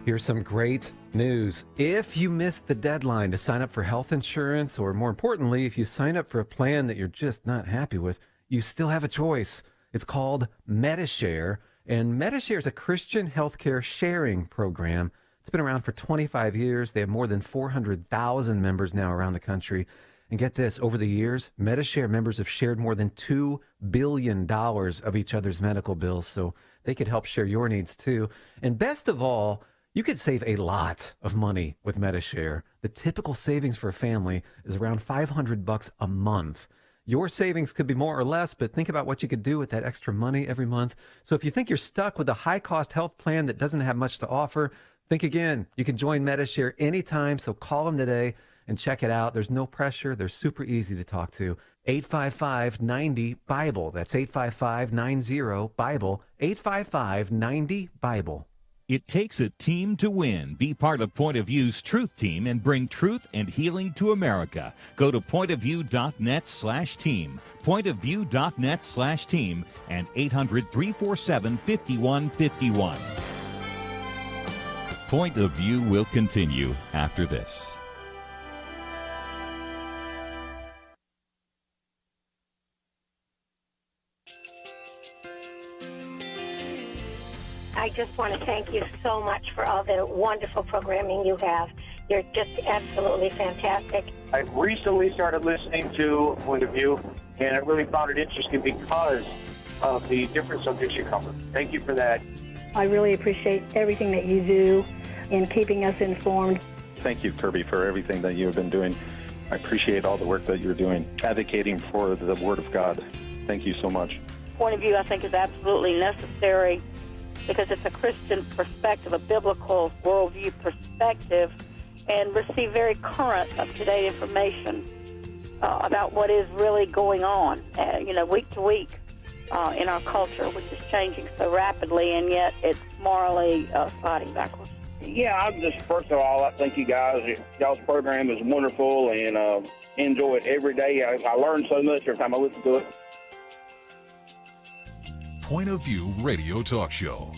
Here's some great news. If you missed the deadline to sign up for health insurance, or more importantly, if you sign up for a plan that you're just not happy with, you still have a choice. It's called MediShare, and MediShare is a Christian healthcare sharing program. It's been around for 25 years. They have more than 400,000 members now around the country. And get this, over the years, MediShare members have shared more than $2 billion of each other's medical bills, so they could help share your needs too. And best of all, you could save a lot of money with MediShare. The typical savings for a family is around $500 a month. Your savings could be more or less, but think about what you could do with that extra money every month. So if you think you're stuck with a high-cost health plan that doesn't have much to offer, think again. You can join MediShare anytime, so call them today and check it out. There's no pressure. They're super easy to talk to. 855-90-BIBLE. That's 855-90-BIBLE. 855-90-BIBLE. It takes a team to win. Be part of Point of View's Truth Team and bring truth and healing to America. Go to pointofview.net/team, pointofview.net/team, and 800-347-5151. Point of View will continue after this. I just want to thank you so much for all the wonderful programming you have. You're just absolutely fantastic. I recently started listening to Point of View, and I really found it interesting because of the different subjects you cover. Thank you for that. I really appreciate everything that you do in keeping us informed. Thank you, Kerby, for everything that you have been doing. I appreciate all the work that you're doing, advocating for the Word of God. Thank you so much. Point of view, I think, is absolutely necessary because it's a Christian perspective, a biblical worldview perspective, and receive very current, up-to-date information about what is really going on, week to week in our culture, which is changing so rapidly, and yet it's morally sliding backwards. Yeah, I'm just, first of all, I thank you guys. Y'all's program is wonderful, and enjoy it every day. I learn so much every time I listen to it. Point of View Radio Talk Show.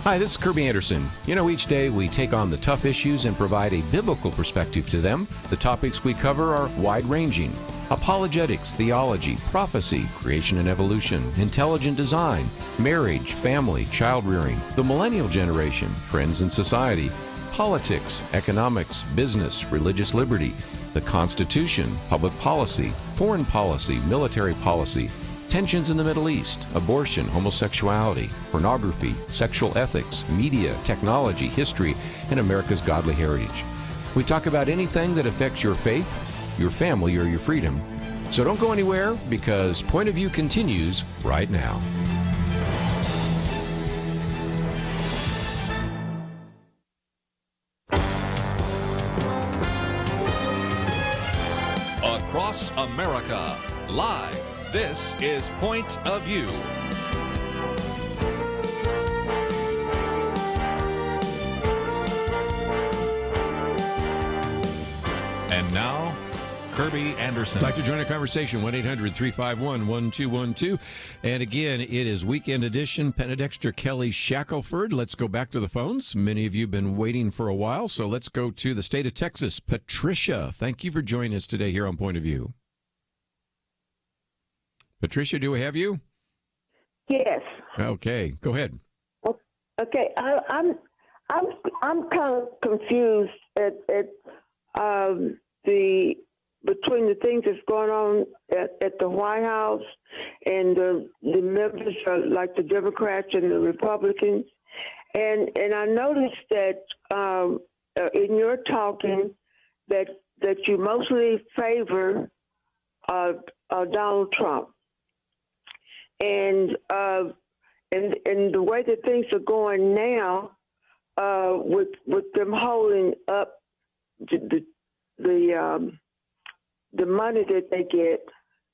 Hi, this is Kerby Anderson. You know, each day we take on the tough issues and provide a biblical perspective to them. The topics we cover are wide-ranging. Apologetics, theology, prophecy, creation and evolution, intelligent design, marriage, family, child-rearing, the millennial generation, trends in society, politics, economics, business, religious liberty, the Constitution, public policy, foreign policy, military policy, tensions in the Middle East, abortion, homosexuality, pornography, sexual ethics, media, technology, history, and America's godly heritage. We talk about anything that affects your faith, your family, or your freedom. So don't go anywhere, because Point of View continues right now. Across America, live. This is Point of View. And now, Kerby Anderson. I'd like to join a conversation, 1-800-351-1212. And again, it is Weekend Edition. Penna Dexter, Kelly Shackelford. Let's go back to the phones. Many of you have been waiting for a while, so let's go to the state of Texas. Patricia, thank you for joining us today here on Point of View. Patricia, do we have you? Yes. Okay, go ahead. Okay, I'm kind of confused at the between the things that's going on at the White House and the members like the Democrats and the Republicans, and I noticed that in your talking that you mostly favor Donald Trump. And the way that things are going now, with them holding up the money that they get,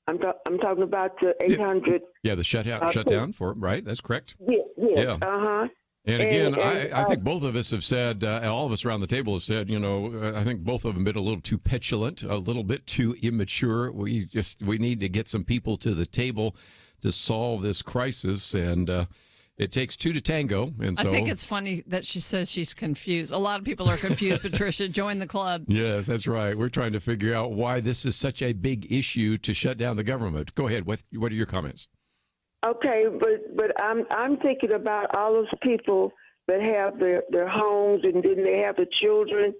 I'm talking about the 800. Yeah, the shutdown for right. That's correct. Yeah. Uh-huh. And again, I think both of us have said, all of us around the table have said, I think both of them have been a little too petulant, a little bit too immature. We need to get some people to the table to solve this crisis, and it takes two to tango. And so I think it's funny that she says she's confused. A lot of people are confused, Patricia. Join the club. Yes, that's right. We're trying to figure out why this is such a big issue to shut down the government. Go ahead. What are your comments? Okay, but I'm thinking about all those people that have their homes, and then they have the children,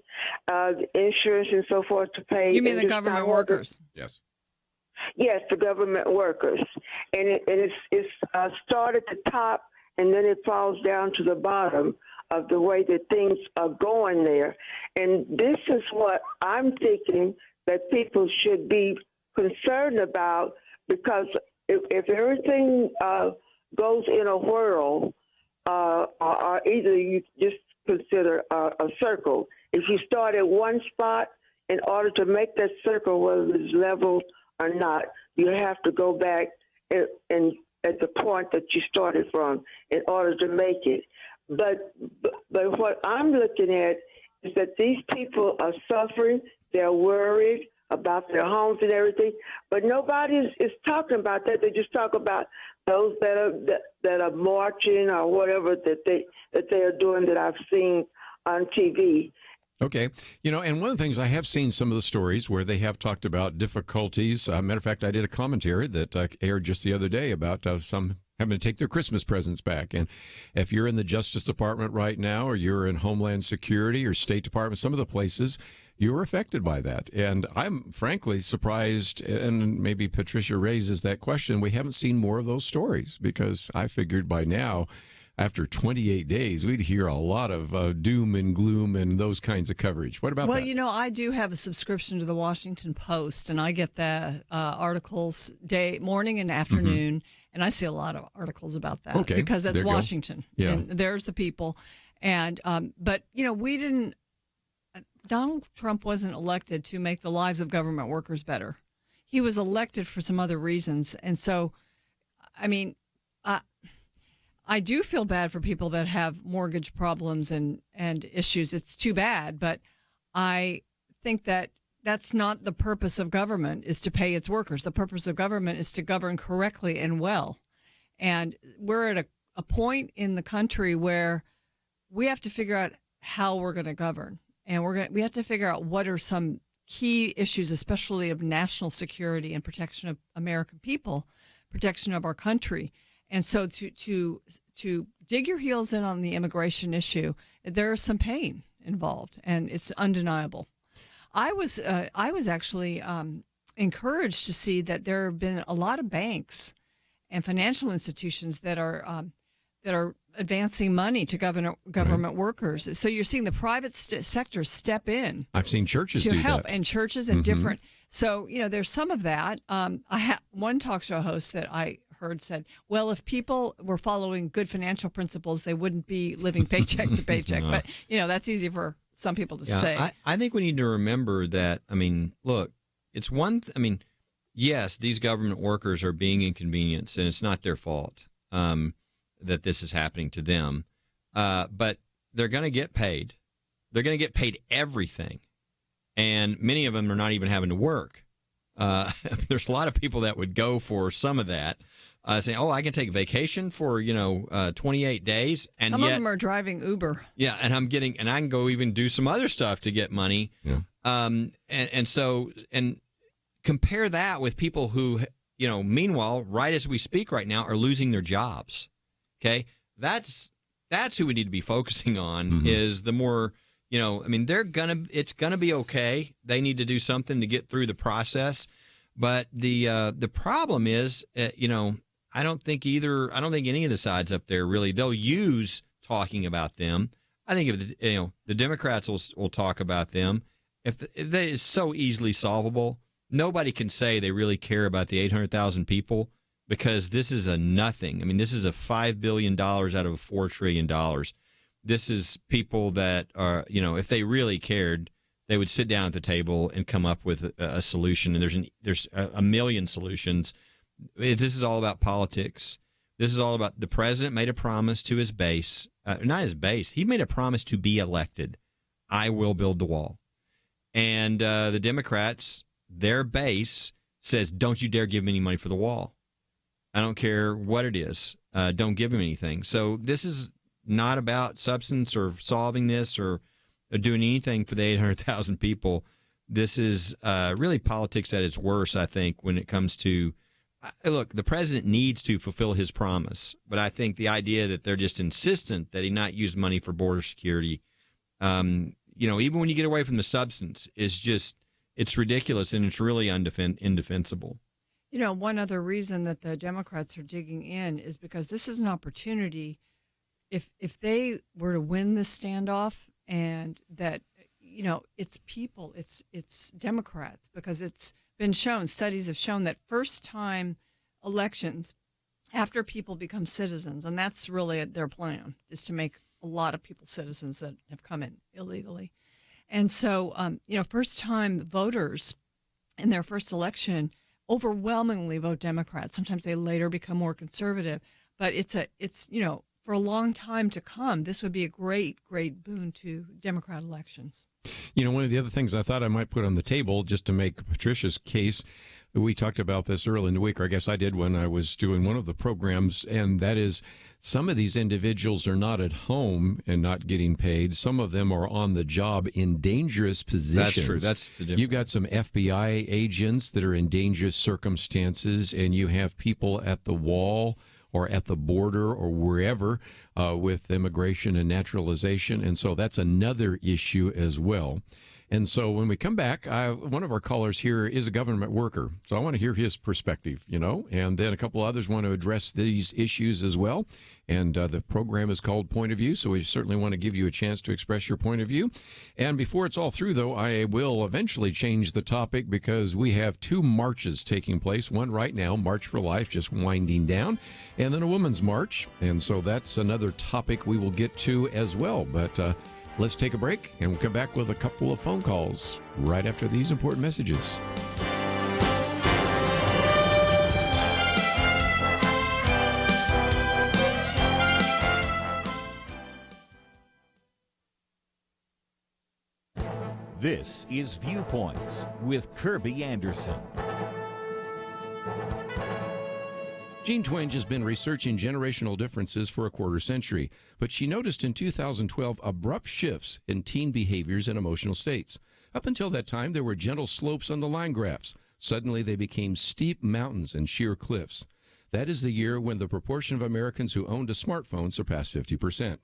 the insurance and so forth to pay. You mean the government workers? Yes. Yes, the government workers, and it's start at the top, and then it falls down to the bottom of the way that things are going there. And this is what I'm thinking that people should be concerned about, because if everything goes in a whirl, or either you just consider a circle. If you start at one spot, in order to make that circle, whether it's level or not, you have to go back and at the point that you started from in order to make it. But what I'm looking at is that these people are suffering. They're worried about their homes and everything, but nobody is talking about that. They just talk about those that are marching or whatever that they are doing that I've seen on TV. Okay. And one of the things, I have seen some of the stories where they have talked about difficulties. Matter of fact, I did a commentary that aired just the other day about some having to take their Christmas presents back. And if you're in the Justice Department right now, or you're in Homeland Security or State Department, some of the places, you're affected by that. And I'm frankly surprised, and maybe Patricia raises that question, we haven't seen more of those stories, because I figured by now, after 28 days, we'd hear a lot of doom and gloom and those kinds of coverage. What about that? Well, I do have a subscription to the Washington Post, and I get the articles morning and afternoon, and I see a lot of articles about that. Okay, because that's there you go. Washington. Yeah. And there's the people. And but, we didn't – Donald Trump wasn't elected to make the lives of government workers better. He was elected for some other reasons. And so, I mean – I do feel bad for people that have mortgage problems and issues. It's too bad, but I think that that's not the purpose of government, is to pay its workers. The purpose of government is to govern correctly and well. And we're at a point in the country where we have to figure out how we're going to govern, and we have to figure out what are some key issues, especially of national security and protection of American people, protection of our country. And so to dig your heels in on the immigration issue, there is some pain involved, and it's undeniable. I was actually encouraged to see that there have been a lot of banks and financial institutions that are advancing money to government workers. So you're seeing the private sector step in. I've seen churches to do help, that. and churches and different. So there's some of that. One talk show host that I heard said, "Well, if people were following good financial principles, they wouldn't be living paycheck to paycheck." But that's easy for some people to say. I think we need to remember that. I mean, look, it's one. Yes, these government workers are being inconvenienced, and it's not their fault that this is happening to them. But they're going to get paid. They're going to get paid everything, and many of them are not even having to work. There's a lot of people that would go for some of that, saying, "Oh, I can take vacation for 28 days," and some yet, of them are driving Uber. Yeah, and I can go even do some other stuff to get money. Yeah. And compare that with people who, meanwhile, right as we speak right now, are losing their jobs. Okay, that's who we need to be focusing on. Is the more, it's gonna be okay. They need to do something to get through the process, but the problem is, I don't think any of the sides up there really, they'll use talking about them. I think if the Democrats will talk about them. If it's so easily solvable, nobody can say they really care about the 800,000 people, because this is a nothing. I mean, this is a $5 billion out of $4 trillion. This is people that are, if they really cared, they would sit down at the table and come up with a solution. And there's a million solutions. This is all about politics. This is all about the president made a promise to his base, not his base. He made a promise to be elected. I will build the wall. And the Democrats, their base says, don't you dare give him any money for the wall. I don't care what it is. Don't give him anything. So this is not about substance or solving this or doing anything for the 800,000 people. This is really politics at its worst, I think, when it comes to, look, the president needs to fulfill his promise. But I think the idea that they're just insistent that he not use money for border security, even when you get away from the substance, is just, it's ridiculous, and it's really indefensible. One other reason that the Democrats are digging in is because this is an opportunity. If they were to win this standoff, and that, it's people, it's Democrats, because it's been shown, studies have shown that first-time elections, after people become citizens, and that's really their plan, is to make a lot of people citizens that have come in illegally. And so, first-time voters in their first election overwhelmingly vote Democrat. Sometimes they later become more conservative, but it's for a long time to come, this would be a great, great boon to Democrat elections. One of the other things I thought I might put on the table, just to make Patricia's case, we talked about this early in the week, or I guess I did when I was doing one of the programs, and that is some of these individuals are not at home and not getting paid. Some of them are on the job in dangerous positions. That's true. That's the difference. You've got some FBI agents that are in dangerous circumstances, and you have people at the wall or at the border or wherever with immigration and naturalization. And so that's another issue as well. And so when we come back, one of our callers here is a government worker. So I want to hear his perspective, and then a couple others want to address these issues as well. And the program is called Point of View, so we certainly want to give you a chance to express your point of view. And before it's all through, though, I will eventually change the topic, because we have two marches taking place. One right now, March for Life, just winding down, and then a Women's March. And so that's another topic we will get to as well. But let's take a break, and we'll come back with a couple of phone calls right after these important messages. This is Viewpoints with Kerby Anderson. Jean Twenge has been researching generational differences for a quarter century, but she noticed in 2012 abrupt shifts in teen behaviors and emotional states. Up until that time, there were gentle slopes on the line graphs. Suddenly, they became steep mountains and sheer cliffs. That is the year when the proportion of Americans who owned a smartphone surpassed 50%.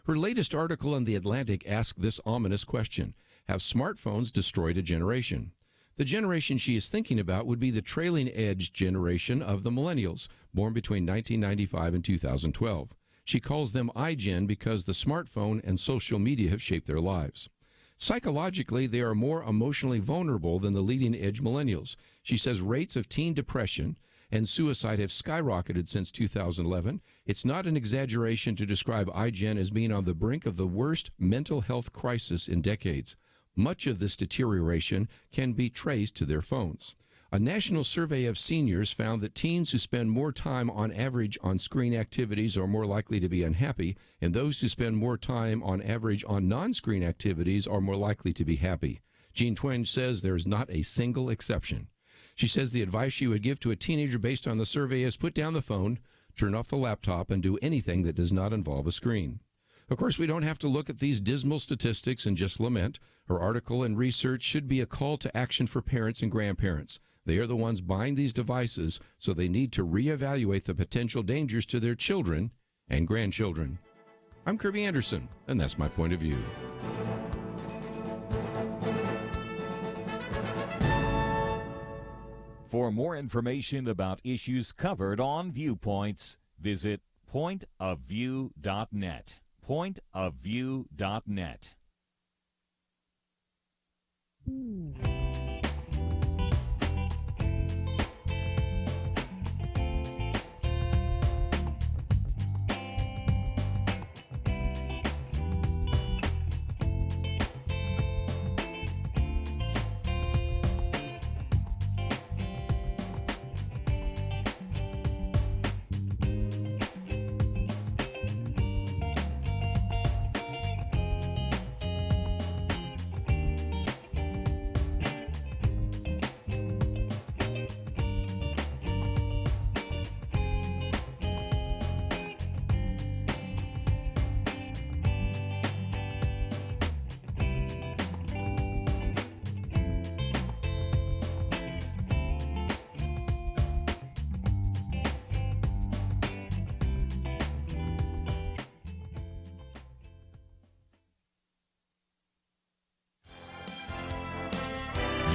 Her latest article in The Atlantic asked this ominous question: have smartphones destroyed a generation? The generation she is thinking about would be the trailing edge generation of the millennials, born between 1995 and 2012. She calls them iGen because the smartphone and social media have shaped their lives. Psychologically, they are more emotionally vulnerable than the leading edge millennials. She says rates of teen depression and suicide have skyrocketed since 2011. It's not an exaggeration to describe iGen as being on the brink of the worst mental health crisis in decades. Much of this deterioration can be traced to their phones. A national survey of seniors found that teens who spend more time on average on screen activities are more likely to be unhappy, and those who spend more time on average on non-screen activities are more likely to be happy. Jean Twenge says there is not a single exception. She says the advice she would give to a teenager based on the survey is put down the phone, turn off the laptop, and do anything that does not involve a screen. Of course, we don't have to look at these dismal statistics and just lament. Her article and research should be a call to action for parents and grandparents. They are the ones buying these devices, so they need to reevaluate the potential dangers to their children and grandchildren. I'm Kerby Anderson, and that's my point of view. For more information about issues covered on Viewpoints, visit pointofview.net. Pointofview.net.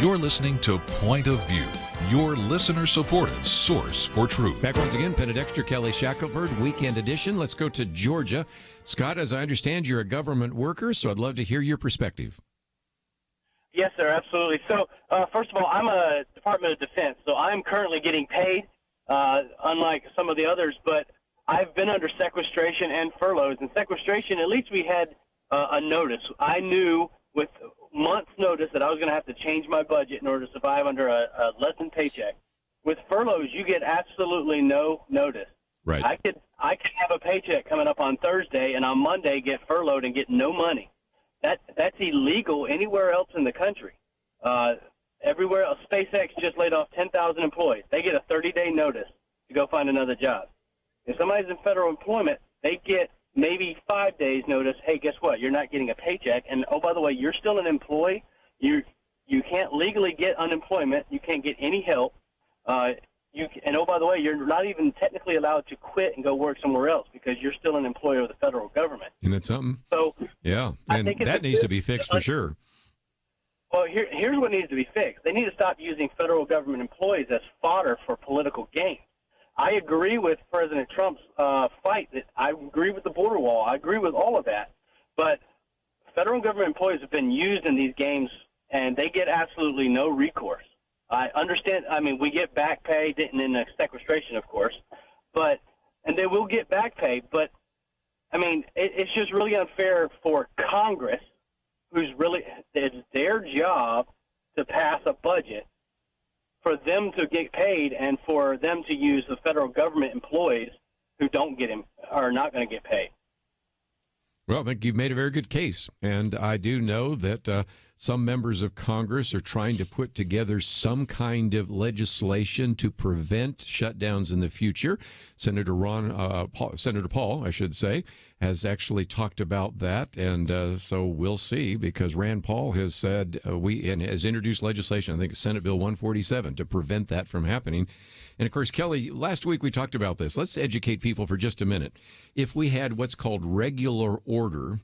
You're listening to Point of View, your listener-supported source for truth. Back once again, Penna Dexter, Kelly Shackelford, Weekend Edition. Let's go to Georgia. Scott, as I understand, you're a government worker, so I'd love to hear your perspective. Yes, sir, absolutely. So, first of all, I'm a Department of Defense, so I'm currently getting paid, unlike some of the others, but I've been under sequestration and furloughs. And sequestration, at least we had a notice. I knew with months' notice that I was going to have to change my budget in order to survive under a less-than paycheck. With furloughs, you get absolutely no notice. Right. I could have a paycheck coming up on Thursday, and on Monday get furloughed and get no money. That's illegal anywhere else in the country. Everywhere else, SpaceX just laid off 10,000 employees. They get a 30-day notice to go find another job. If somebody's in federal employment, they get maybe 5 days notice. Hey, guess what? You're not getting a paycheck. And, oh, by the way, you're still an employee. You can't legally get unemployment. You can't get any help. And, oh, by the way, you're not even technically allowed to quit and go work somewhere else because you're still an employee of the federal government. Isn't that something? So, yeah, and that needs to be fixed for sure. Well, here's what needs to be fixed. They need to stop using federal government employees as fodder for political gain. I agree with President Trump's fight. That I agree with the border wall. I agree with all of that. But federal government employees have been used in these games, and they get absolutely no recourse. I understand. I mean, we get back pay and in the sequestration, of course, and they will get back pay. But I mean, it's just really unfair for Congress, it's their job to pass a budget, for them to get paid and for them to use the federal government employees who don't get him are not going to get paid. Well, I think you've made a very good case, and I do know that Some members of Congress are trying to put together some kind of legislation to prevent shutdowns in the future. Senator Paul, I should say, has actually talked about that, and so we'll see, because Rand Paul has said and has introduced legislation, I think Senate Bill 147, to prevent that from happening. And of course, Kelly, last week we talked about this. Let's educate people for just a minute. If we had what's called regular order,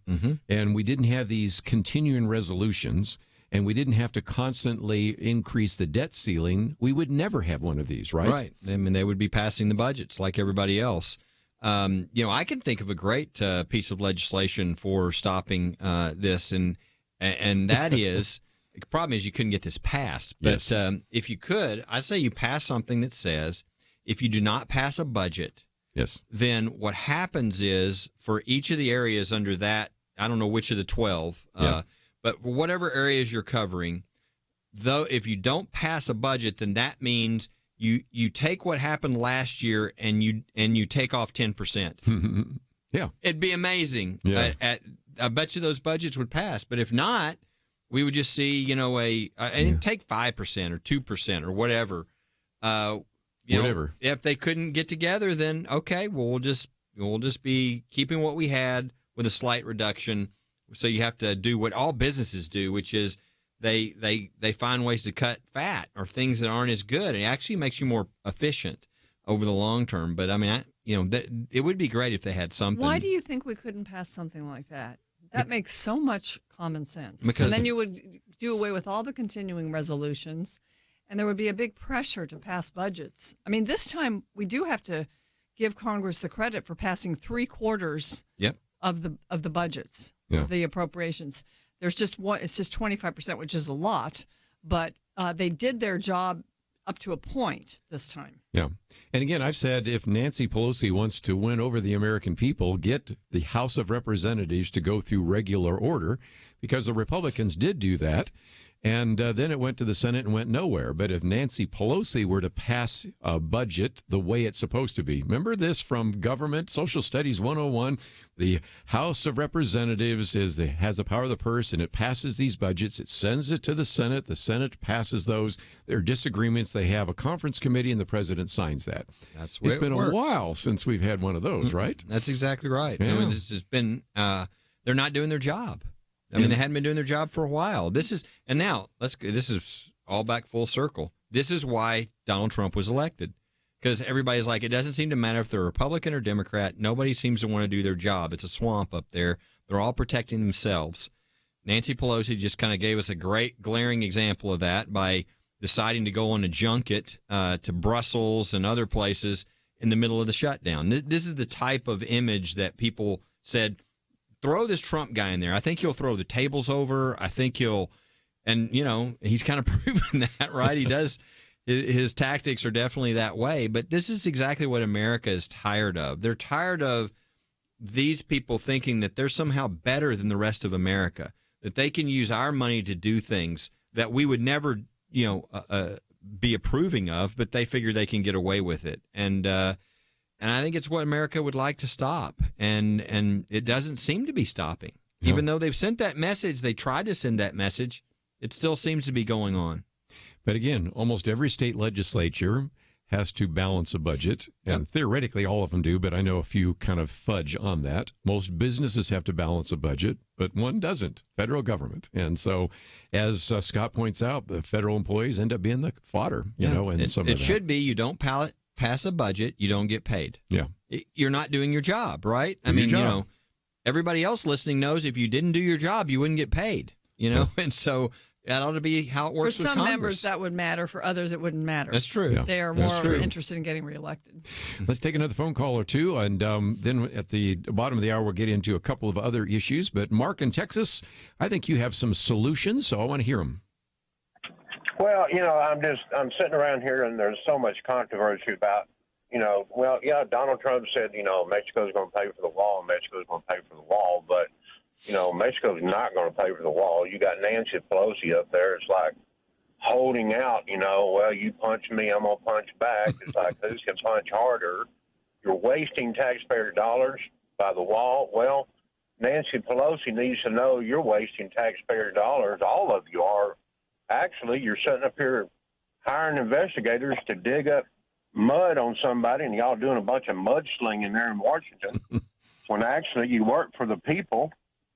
and we didn't have these continuing resolutions, and we didn't have to constantly increase the debt ceiling, we would never have one of these, right? Right. I mean, they would be passing the budgets like everybody else. I can think of a great piece of legislation for stopping this, and that is, the problem is you couldn't get this passed. But if you could, I say you pass something that says if you do not pass a budget, then what happens is for each of the areas under that, I don't know which of the 12, but for whatever areas you're covering, though, if you don't pass a budget, then that means you take what happened last year and you take off 10%. Yeah, it'd be amazing. Yeah. I bet you those budgets would pass, but if not, we would just see, and take 5% or 2% or whatever. Whatever. If they couldn't get together, then okay, well we'll just be keeping what we had with a slight reduction. So you have to do what all businesses do, which is they find ways to cut fat or things that aren't as good. It actually makes you more efficient over the long term. But I mean, it would be great if they had something. Why do you think we couldn't pass something like that? That makes so much common sense. Because, and then you would do away with all the continuing resolutions, and there would be a big pressure to pass budgets. I mean, this time we do have to give Congress the credit for passing 3/4 of the budgets, the appropriations. There's just one; it's just 25%, which is a lot, but they did their job up to a point this time. Yeah. And again, I've said if Nancy Pelosi wants to win over the American people, get the House of Representatives to go through regular order, because the Republicans did do that. And then it went to the Senate and went nowhere. But if Nancy Pelosi were to pass a budget the way it's supposed to be, remember this from Government Social Studies 101, the House of Representatives has the power of the purse, and it passes these budgets. It sends it to the Senate passes those. There are disagreements. They have a conference committee, and the president signs that. That's the way it's been it works. A while since we've had one of those, right? That's exactly right. Yeah. I mean, this has been, they're not doing their job. I mean, they hadn't been doing their job for a while. This is all back full circle. This is why Donald Trump was elected, because everybody's like, it doesn't seem to matter if they're Republican or Democrat. Nobody seems to want to do their job. It's a swamp up there. They're all protecting themselves. Nancy Pelosi just kind of gave us a great glaring example of that by deciding to go on a junket to Brussels and other places in the middle of the shutdown. This is the type of image that people said, throw this Trump guy in there. I think he'll throw the tables over. I think he's kind of proven that, right? He does. His tactics are definitely that way. But this is exactly what America is tired of. They're tired of these people thinking that they're somehow better than the rest of America, that they can use our money to do things that we would never, be approving of, but they figure they can get away with it. And I think it's what America would like to stop, and it doesn't seem to be stopping. No. Even though they've sent that message, they tried to send that message, it still seems to be going on. But again, almost every state legislature has to balance a budget, and theoretically all of them do, but I know a few kind of fudge on that. Most businesses have to balance a budget, but one doesn't, federal government. And so, as Scott points out, the federal employees end up being the fodder, and some of that. It should be you don't pass a budget, you don't get paid. Yeah. You're not doing your job, right? I mean, everybody else listening knows if you didn't do your job, you wouldn't get paid, and so that ought to be how it works for some with Congress. members, that would matter. For others, it wouldn't matter. That's true. Yeah. They are more interested in getting reelected. Let's take another phone call or two, and then at the bottom of the hour, we'll get into a couple of other issues. But Mark in Texas, I think you have some solutions, so I want to hear them. Well, I'm sitting around here, and there's so much controversy about, Donald Trump said, Mexico's going to pay for the wall, and Mexico's going to pay for the wall, but, Mexico's not going to pay for the wall. You got Nancy Pelosi up there. It's like holding out, well, you punch me, I'm going to punch back. It's like, who can punch harder? You're wasting taxpayer dollars by the wall. Well, Nancy Pelosi needs to know you're wasting taxpayer dollars. All of you are. Actually, you're sitting up here hiring investigators to dig up mud on somebody, and y'all doing a bunch of mudslinging there in Washington. When actually you work for the people.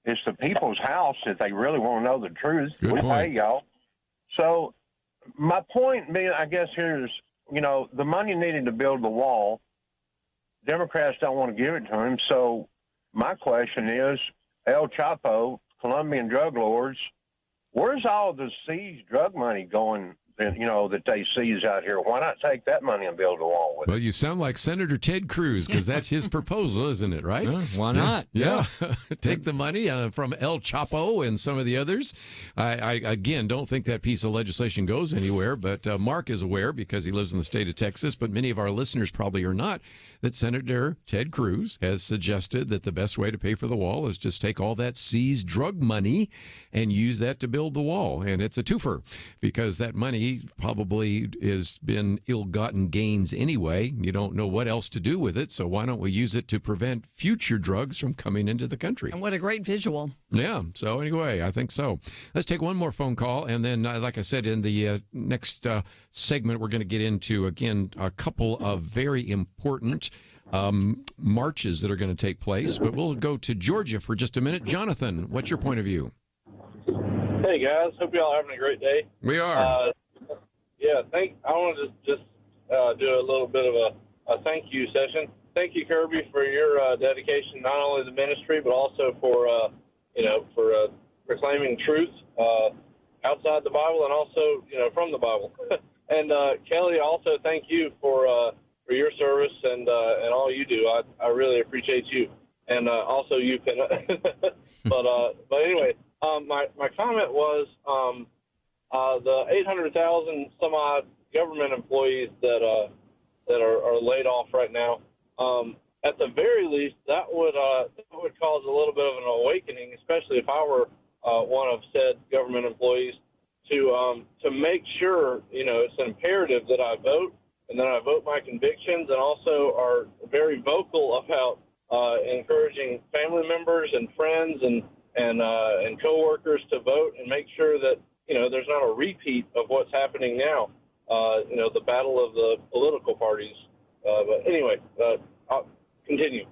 It's the people's house if they really want to know the truth. We pay y'all. So my point being, I guess, here is, the money needed to build the wall, Democrats don't want to give it to him. So my question is, El Chapo, Colombian drug lords, where's all the seized drug money going that they seize out here? Why not take that money and build a wall with it? Well, you sound like Senator Ted Cruz, because that's his proposal, isn't it, right? Why not? Yeah. Take the money from El Chapo and some of the others. I again, don't think that piece of legislation goes anywhere, but Mark is aware because he lives in the state of Texas, but many of our listeners probably are not, that Senator Ted Cruz has suggested that the best way to pay for the wall is just take all that seized drug money and use that to build the wall. And it's a twofer, because that money probably has been ill-gotten gains anyway. You don't know what else to do with it, so why don't we use it to prevent future drugs from coming into the country? And what a great visual. Yeah, so anyway, I think so. Let's take one more phone call, and then, like I said, in the next segment, we're going to get into, again, a couple of very important marches that are going to take place, but we'll go to Georgia for just a minute. Jonathan, what's your point of view? Hey, guys. Hope y'all are having a great day. We are. I want to just do a little bit of a thank you session. Thank you, Kerby, for your dedication, not only to the ministry, but also for proclaiming truth outside the Bible and also, from the Bible. And Kelly, also thank you for your service and all you do. I really appreciate you, and also you, Penna. But anyway, my comment was the 800,000 some odd government employees that are laid off right now. At the very least, that would cause a little bit of an awakening, especially if I were one of said government employees, to make sure it's imperative that I vote and that I vote my convictions, and also are very vocal about encouraging family members and friends and coworkers to vote, and make sure that there's not a repeat of what's happening now. The battle of the political parties. But anyway, I'll continue.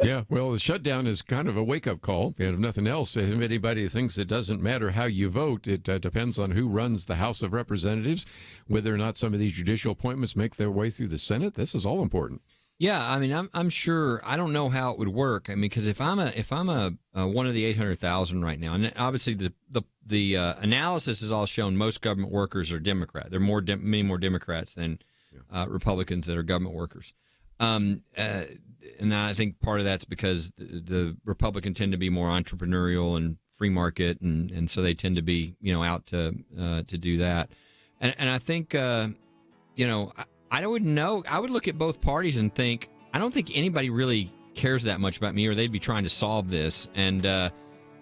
Yeah, well, the shutdown is kind of a wake-up call, and if nothing else, if anybody thinks it doesn't matter how you vote, it depends on who runs the House of Representatives, whether or not some of these judicial appointments make their way through the Senate. This is all important. Yeah, I mean, I'm sure. I don't know how it would work. I mean, because if I'm a one of the 800,000 right now, and obviously the analysis has all shown most government workers are Democrat. There are many more Democrats than Republicans that are government workers. And I think part of that's because the Republicans tend to be more entrepreneurial and free market, and so they tend to be out to do that. And I think I wouldn't know. I would look at both parties and think, I don't think anybody really cares that much about me, or they'd be trying to solve this. And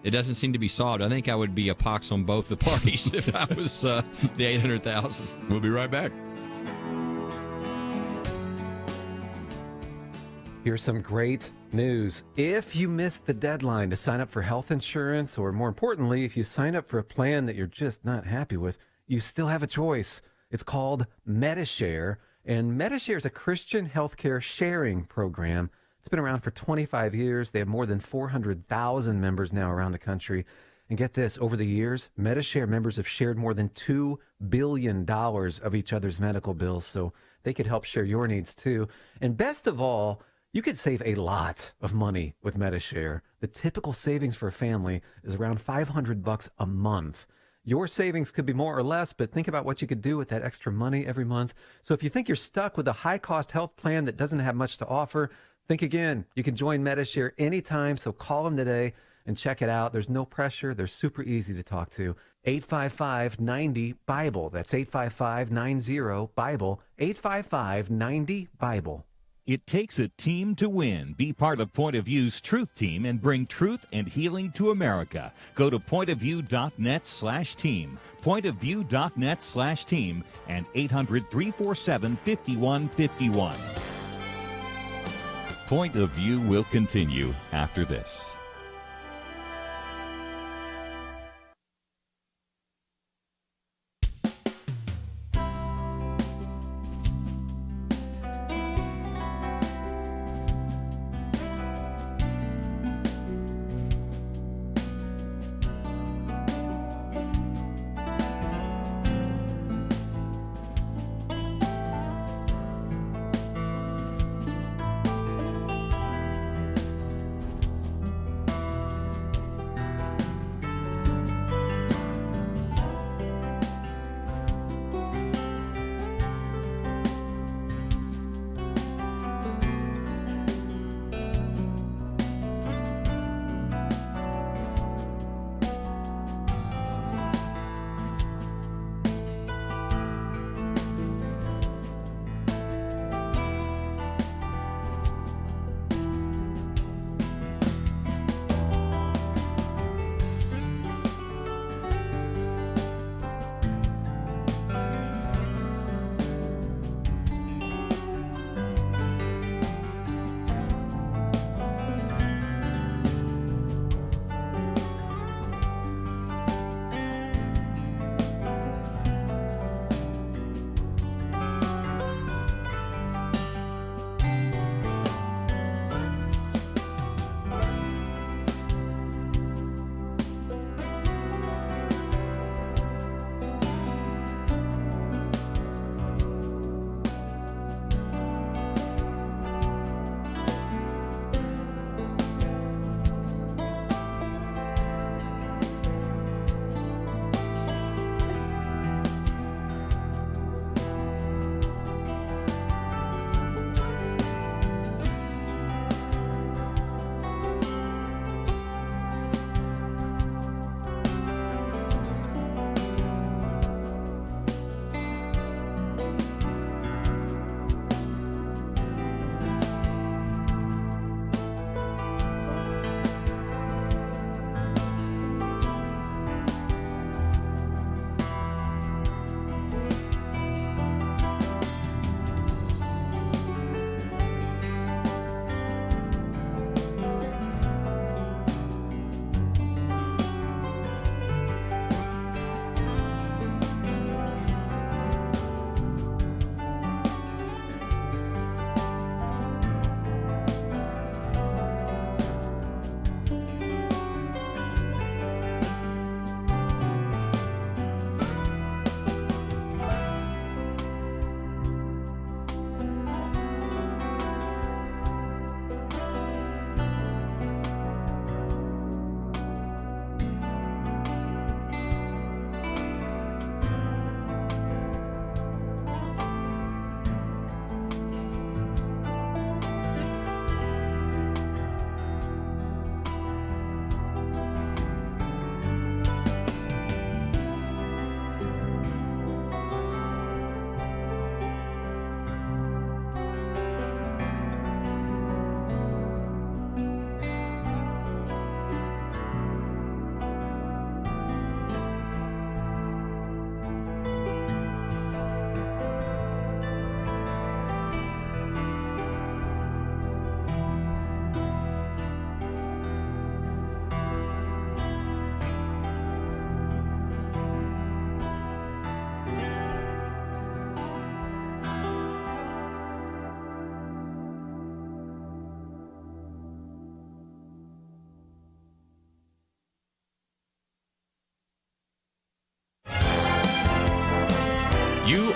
it doesn't seem to be solved. I think I would be a pox on both the parties if I was the 800,000. We'll be right back. Here's some great news. If you missed the deadline to sign up for health insurance, or more importantly, if you sign up for a plan that you're just not happy with, you still have a choice. It's called MediShare, and MediShare is a Christian healthcare sharing program. It's been around for 25 years. They have more than 400,000 members now around the country. And get this, over the years, MediShare members have shared more than $2 billion of each other's medical bills, so they could help share your needs too. And best of all, you could save a lot of money with MediShare. The typical savings for a family is around $500 a month. Your savings could be more or less, but think about what you could do with that extra money every month. So if you think you're stuck with a high-cost health plan that doesn't have much to offer, think again. You can join MediShare anytime, so call them today and check it out. There's no pressure. They're super easy to talk to. 855-90-BIBLE. That's 855-90-BIBLE. 855-90-BIBLE. It takes a team to win. Be part of Point of View's Truth Team and bring truth and healing to America. Go to pointofview.net/team, pointofview.net/team, and 800-347-5151. Point of View will continue after this.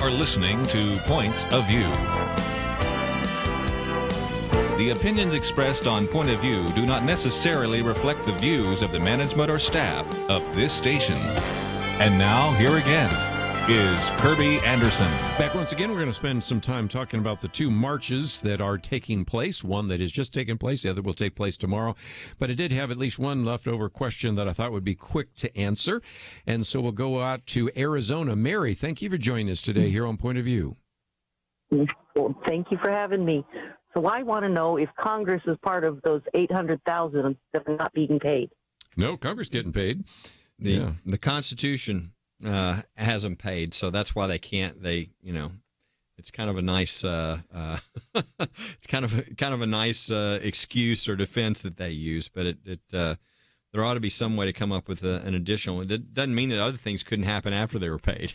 are listening to Point of View. The opinions expressed on Point of View do not necessarily reflect the views of the management or staff of this station. And now, here again is Kerby Anderson. Back once again, we're going to spend some time talking about the two marches that are taking place. One that has just taken place, the other will take place tomorrow. But I did have at least one leftover question that I thought would be quick to answer. And so we'll go out to Arizona. Mary, thank you for joining us today here on Point of View. Well, thank you for having me. So I want to know if Congress is part of those 800,000 that are not being paid. No, Congress getting paid. The Constitution has them paid, so that's why they can't. It's kind of a nice, it's kind of a nice excuse or defense that they use. But there ought to be some way to come up with an additional. It doesn't mean that other things couldn't happen after they were paid.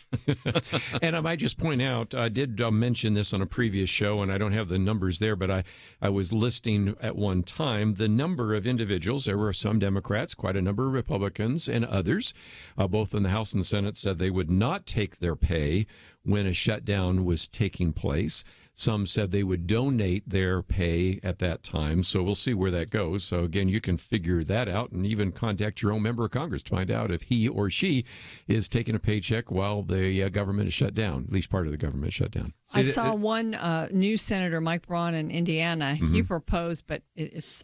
And I might just point out, I did mention this on a previous show, and I don't have the numbers there, but I was listing at one time the number of individuals. There were some Democrats, quite a number of Republicans, and others, both in the House and the Senate, said they would not take their pay when a shutdown was taking place. Some said they would donate their pay at that time, so we'll see where that goes. So, again, you can figure that out and even contact your own member of Congress to find out if he or she is taking a paycheck while the government is shut down, at least part of the government is shut down. I saw one new Senator, Mike Braun in Indiana. Mm-hmm. He proposed, but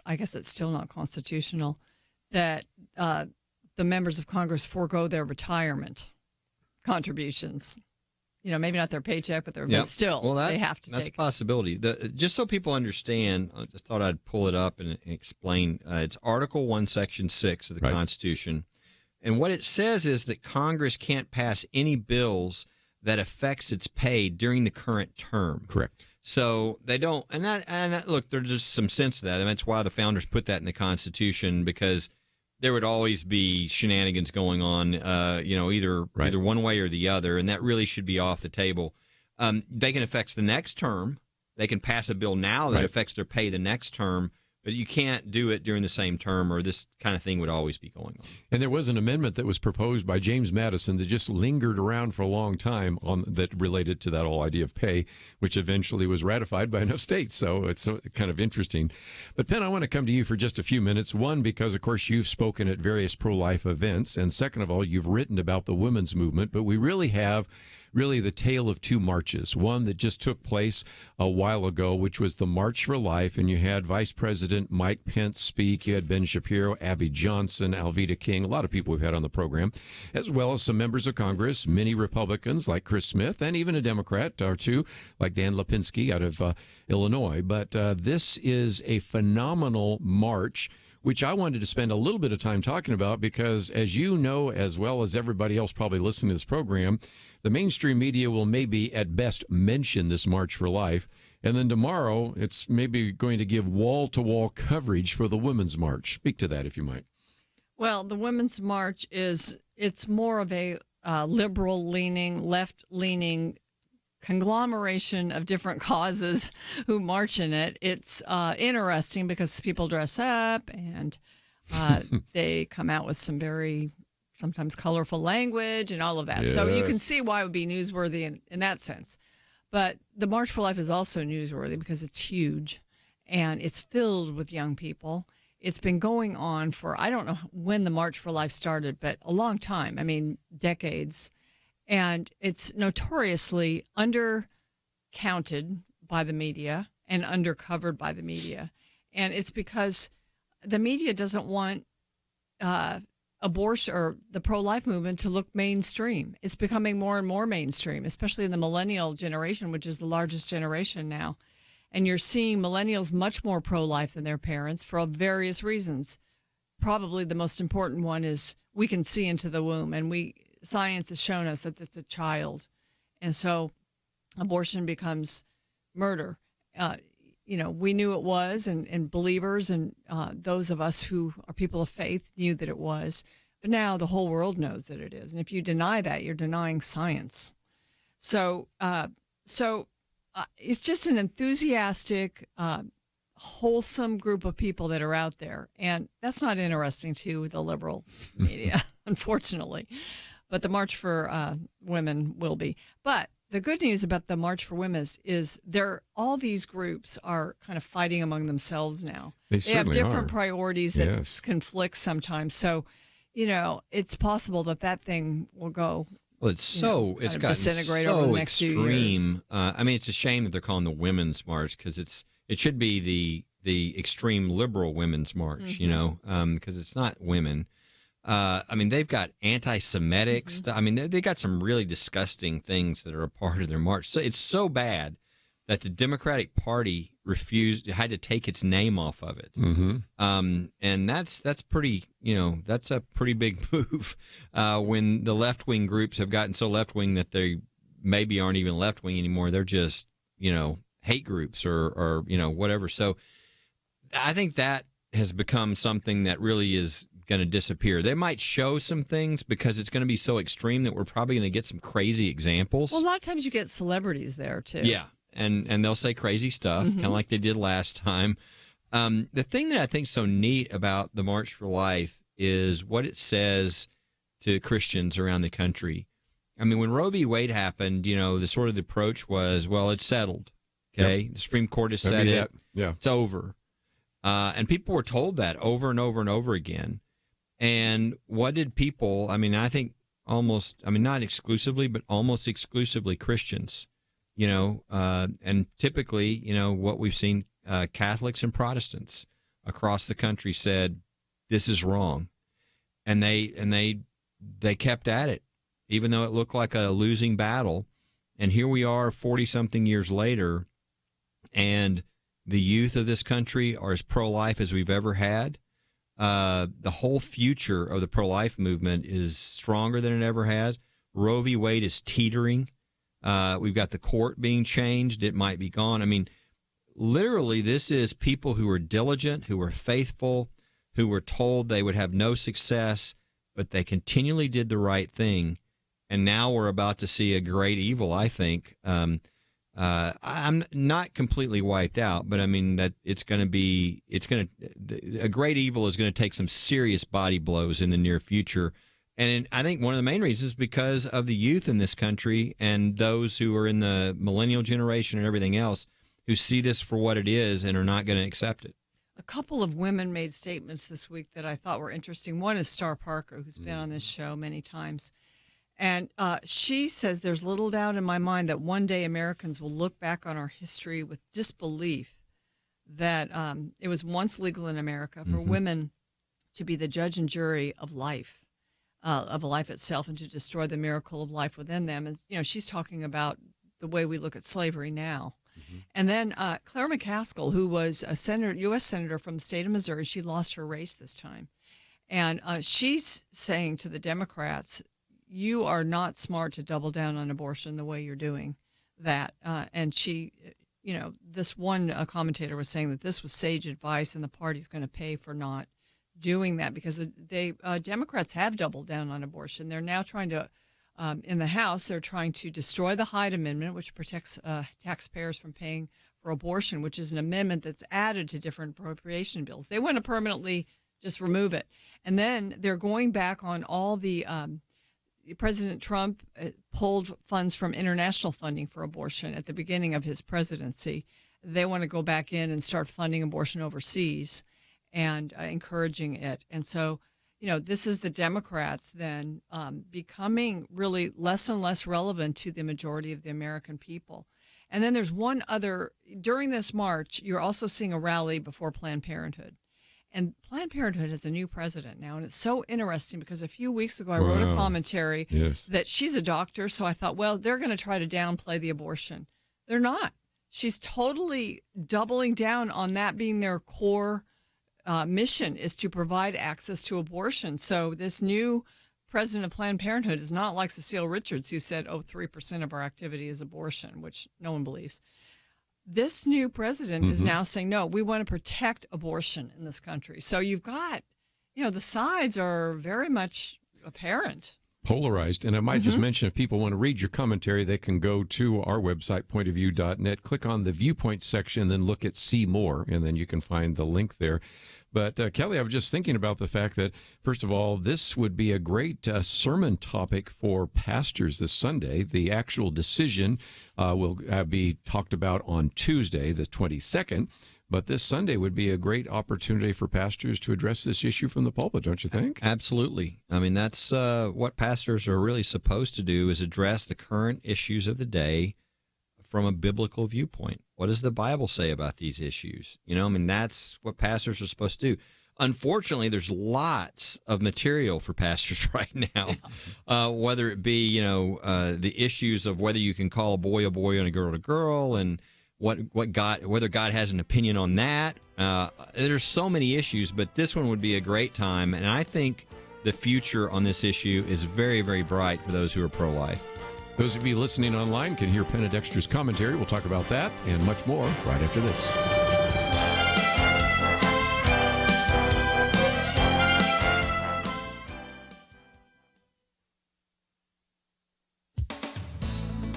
I guess it's still not constitutional, that the members of Congress forego their retirement contributions. Maybe not their paycheck, but but still, they have to that's take a possibility. Just so people understand, I just thought I'd pull it up and explain. It's Article 1, Section 6 of the Constitution. And what it says is that Congress can't pass any bills that affects its pay during the current term. Correct. So they don't, look, there's just some sense to that. And that's why the founders put that in the Constitution, because there would always be shenanigans going on, either one way or the other, and that really should be off the table. They can affect the next term. They can pass a bill now that affects their pay the next term, but you can't do it during the same term, or this kind of thing would always be going on. And there was an amendment that was proposed by James Madison that just lingered around for a long time that related to that whole idea of pay, which eventually was ratified by enough states. So it's kind of interesting. But Penn, I want to come to you for just a few minutes. One, because, of course, you've spoken at various pro-life events. And second of all, you've written about the women's movement. But we really have the tale of two marches. One that just took place a while ago, which was the March for Life, and you had Vice President Mike Pence speak. You had Ben Shapiro, Abby Johnson, Alveda King, a lot of people we've had on the program, as well as some members of Congress, many Republicans like Chris Smith, and even a Democrat or two like Dan Lipinski out of Illinois. But this is a phenomenal march, which I wanted to spend a little bit of time talking about because, as you know, as well as everybody else probably listening to this program, the mainstream media will maybe at best mention this March for Life. And then tomorrow, it's maybe going to give wall-to-wall coverage for the Women's March. Speak to that, if you might. Well, the Women's March it's more of a liberal-leaning, left-leaning conglomeration of different causes who march in it. It's interesting because people dress up and they come out with some very sometimes colorful language and all of that. Yes. So you can see why it would be newsworthy in that sense. But the March for Life is also newsworthy because it's huge and it's filled with young people. It's been going on for, I don't know when the March for Life started, but a long time. I mean, decades. And it's notoriously undercounted by the media and undercovered by the media. And it's because the media doesn't want abortion or the pro-life movement to look mainstream. It's becoming more and more mainstream, especially in the millennial generation, which is the largest generation now. And you're seeing millennials much more pro-life than their parents for various reasons. Probably the most important one is we can see into the womb, and science has shown us that it's a child. And so abortion becomes murder. We knew it was, and believers and those of us who are people of faith knew that it was. But now the whole world knows that it is. And if you deny that, you're denying science. So it's just an enthusiastic, wholesome group of people that are out there. And that's not interesting to the liberal media, unfortunately. But the March for Women will be. But the good news about the March for Women is all these groups are kind of fighting among themselves now. They have certainly different are. priorities that Yes. conflict sometimes. So, it's possible that thing will go. Well, it's kind it's of gotten disintegrate so over the next few years. extreme. It's a shame that they're calling the Women's March because it should be the extreme liberal Women's March, because it's not women. They've got anti-Semitic stuff. They got some really disgusting things that are a part of their march. So it's so bad that the Democratic Party had to take its name off of it. Mm-hmm. And that's pretty, that's a pretty big move when the left-wing groups have gotten so left-wing that they maybe aren't even left-wing anymore. They're just, hate groups or whatever. So I think that has become something that really is going to disappear. They might show some things because it's going to be so extreme that we're probably going to get some crazy examples. Well, a lot of times you get celebrities there too. Yeah, and they'll say crazy stuff, kind of like they did last time. The thing that I think is so neat about the March for Life is what it says to Christians around the country. When Roe v. Wade happened, the approach was, well, it's settled. Okay, Yep. The Supreme Court has said it. Yeah. It's over. And people were told that over and over and over again. And what did people, I think almost, not exclusively, but almost exclusively Christians, and typically, what we've seen, Catholics and Protestants across the country said, this is wrong. And they kept at it, even though it looked like a losing battle. And here we are 40-something years later, and the youth of this country are as pro-life as we've ever had. The whole future of the pro-life movement is stronger than it ever has. Roe v. Wade is teetering. We've got the court being changed. It might be gone. Literally, this is people who are diligent, who are faithful, who were told they would have no success, but they continually did the right thing. And now we're about to see a great evil, I think. I'm not completely wiped out, but that a great evil is going to take some serious body blows in the near future. And I think one of the main reasons is because of the youth in this country and those who are in the millennial generation and everything else who see this for what it is and are not going to accept it. A couple of women made statements this week that I thought were interesting. One is Star Parker, who's been on this show many times. And she says, there's little doubt in my mind that one day Americans will look back on our history with disbelief that it was once legal in America for women to be the judge and jury of life itself, and to destroy the miracle of life within them. And, she's talking about the way we look at slavery now. And then Claire McCaskill, who was a U.S. Senator from the state of Missouri, she lost her race this time. And she's saying to the Democrats, you are not smart to double down on abortion the way you're doing that. And she, this one commentator was saying that this was sage advice and the party's going to pay for not doing that because the Democrats have doubled down on abortion. They're now trying to, in the House, they're trying to destroy the Hyde Amendment, which protects taxpayers from paying for abortion, which is an amendment that's added to different appropriation bills. They want to permanently just remove it. And then they're going back on all the President Trump pulled funds from international funding for abortion at the beginning of his presidency. They want to go back in and start funding abortion overseas and encouraging it. And so, this is the Democrats then becoming really less and less relevant to the majority of the American people. And then there's one other, during this march, you're also seeing a rally before Planned Parenthood. And Planned Parenthood has a new president now, and it's so interesting because a few weeks ago I wrote a commentary that she's a doctor, so I thought, well, they're going to try to downplay the abortion. They're not. She's totally doubling down on that being their core mission, is to provide access to abortion. So this new president of Planned Parenthood is not like Cecile Richards, who said, 3% of our activity is abortion, which no one believes. This new president is now saying, no, we want to protect abortion in this country. So you've got, the sides are very much apparent. Polarized. And I might just mention, if people want to read your commentary, they can go to our website, pointofview.net, click on the viewpoint section, then look at See More, and then you can find the link there. But, Kelly, I was just thinking about the fact that, first of all, this would be a great sermon topic for pastors this Sunday. The actual decision will be talked about on Tuesday, the 22nd. But this Sunday would be a great opportunity for pastors to address this issue from the pulpit, don't you think? Absolutely. I mean, that's what pastors are really supposed to do, is address the current issues of the day from a biblical viewpoint. What does the Bible say about these issues? You know, I mean, that's what pastors are supposed to do. Unfortunately, there's lots of material for pastors right now, whether it be, the issues of whether you can call a boy and a girl, and whether God has an opinion on that. There's so many issues, but this one would be a great time. And I think the future on this issue is very, very bright for those who are pro-life. Those of you listening online can hear Penna Dexter's commentary. We'll talk about that and much more right after this.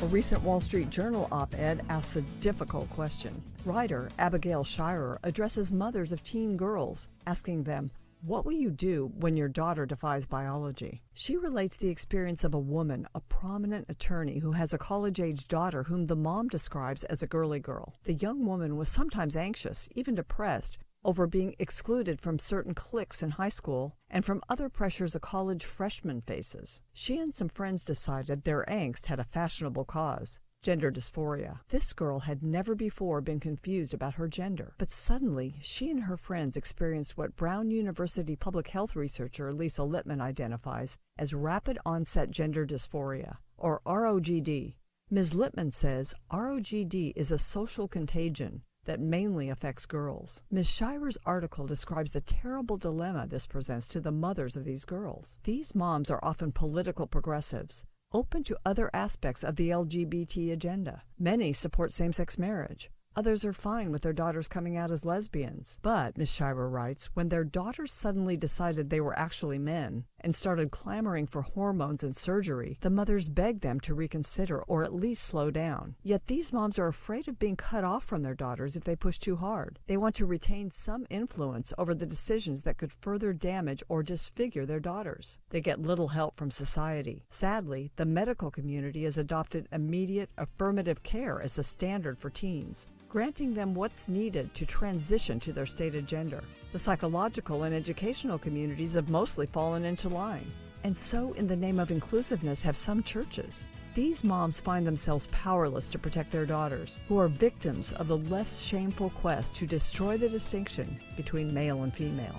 A recent Wall Street Journal op-ed asks a difficult question. Writer Abigail Shirer addresses mothers of teen girls, asking them, what will you do when your daughter defies biology? She relates the experience of a woman, a prominent attorney who has a college-age daughter whom the mom describes as a girly girl. The young woman was sometimes anxious, even depressed, over being excluded from certain cliques in high school and from other pressures a college freshman faces. She and some friends decided their angst had a fashionable cause: gender dysphoria. This girl had never before been confused about her gender, but suddenly she and her friends experienced what Brown University public health researcher Lisa Littman identifies as rapid onset gender dysphoria, or ROGD. Ms. Littman says ROGD is a social contagion that mainly affects girls. Ms. Shirer's article describes the terrible dilemma this presents to the mothers of these girls. These moms are often political progressives, open to other aspects of the LGBT agenda. Many support same-sex marriage. Others are fine with their daughters coming out as lesbians. But, Ms. Shirer writes, when their daughters suddenly decided they were actually men and started clamoring for hormones and surgery, the mothers begged them to reconsider or at least slow down. Yet these moms are afraid of being cut off from their daughters if they push too hard. They want to retain some influence over the decisions that could further damage or disfigure their daughters. They get little help from society. Sadly, the medical community has adopted immediate affirmative care as the standard for teens, granting them what's needed to transition to their stated gender. The psychological and educational communities have mostly fallen into line, and so in the name of inclusiveness have some churches. These moms find themselves powerless to protect their daughters, who are victims of the left's shameful quest to destroy the distinction between male and female.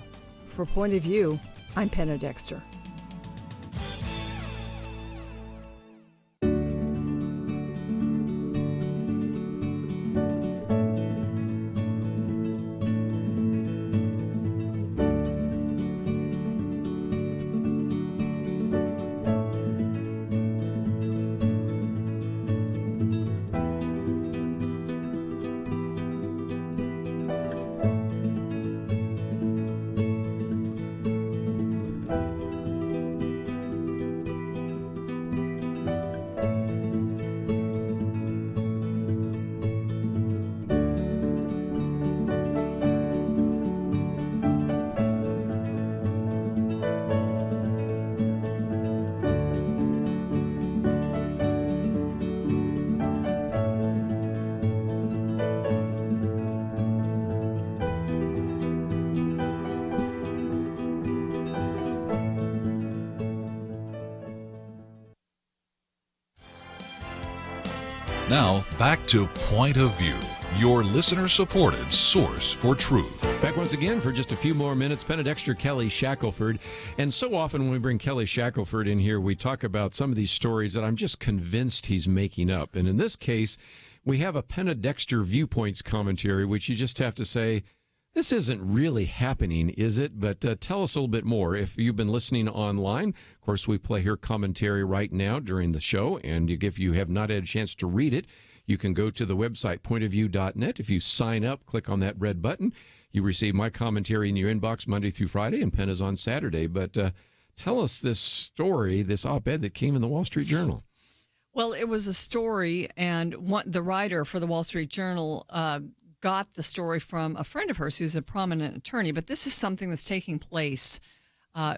For Point of View, I'm Penna Dexter. Now, back to Point of View, your listener-supported source for truth. Back once again for just a few more minutes. Penna Dexter, Kelly Shackelford. And so often when we bring Kelly Shackelford in here, we talk about some of these stories that I'm just convinced he's making up. And in this case, we have a Penna Dexter Viewpoints commentary, which you just have to say, this isn't really happening, is it? But tell us a little bit more. If you've been listening online, of course, we play her commentary right now during the show. And if you have not had a chance to read it, you can go to the website, pointofview.net. If you sign up, click on that red button. You receive my commentary in your inbox Monday through Friday, and Penna's on Saturday. But tell us this story, this op-ed that came in the Wall Street Journal. Well, it was a story, and the writer for the Wall Street Journal got the story from a friend of hers who's a prominent attorney. But this is something that's taking place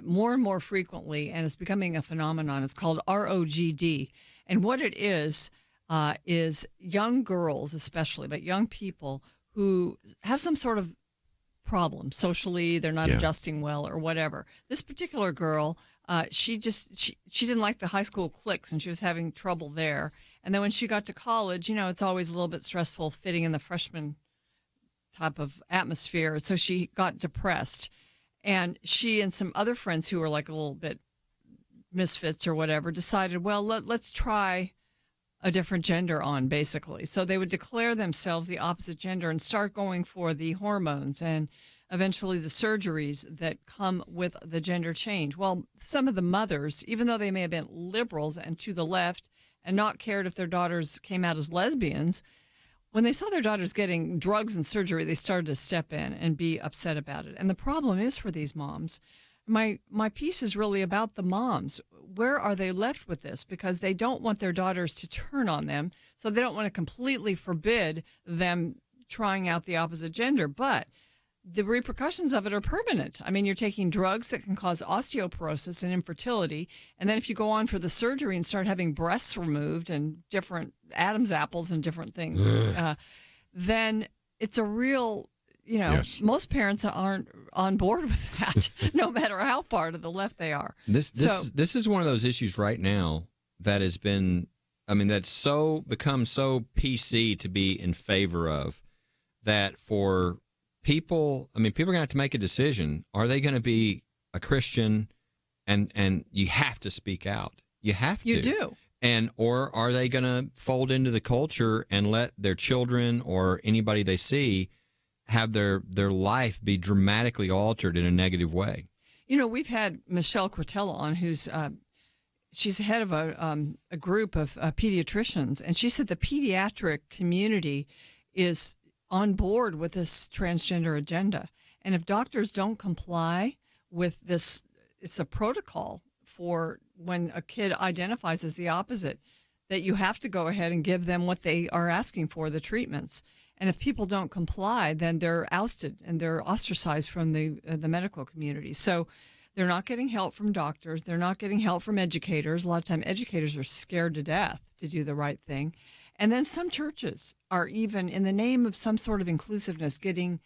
more and more frequently, and it's becoming a phenomenon. It's called ROGD. And what it is young girls especially, but young people who have some sort of problem socially, they're not adjusting well or whatever. This particular girl, she didn't like the high school cliques, and she was having trouble there. And then when she got to college, it's always a little bit stressful fitting in the freshman type of atmosphere. So she got depressed. And she and some other friends who were like a little bit misfits or whatever decided, well, let's try a different gender on, basically. So they would declare themselves the opposite gender and start going for the hormones and eventually the surgeries that come with the gender change. Well, some of the mothers, even though they may have been liberals and to the left and not cared if their daughters came out as lesbians, when they saw their daughters getting drugs and surgery, they started to step in and be upset about it. And the problem is for these moms, my piece is really about the moms. Where are they left with this? Because they don't want their daughters to turn on them, so they don't want to completely forbid them trying out the opposite gender. But the repercussions of it are permanent. I mean, you're taking drugs that can cause osteoporosis and infertility, and then if you go on for the surgery and start having breasts removed and different Adam's apples and different things, then it's a real... most parents aren't on board with that, no matter how far to the left they are. This is one of those issues right now that has been, that's become so PC to be in favor of, that for people, people are going to have to make a decision. Are they going to be a Christian, and you have to speak out? You have to. You do. Or are they going to fold into the culture and let their children or anybody they see have their life be dramatically altered in a negative way? We've had Michelle Cortella on, who's she's head of a group of pediatricians, and she said the pediatric community is on board with this transgender agenda. And if doctors don't comply with this, it's a protocol for when a kid identifies as the opposite, that you have to go ahead and give them what they are asking for, the treatments. And if people don't comply, then they're ousted and they're ostracized from the medical community. So they're not getting help from doctors. They're not getting help from educators. A lot of time educators are scared to death to do the right thing. And then some churches are even, in the name of some sort of inclusiveness, getting,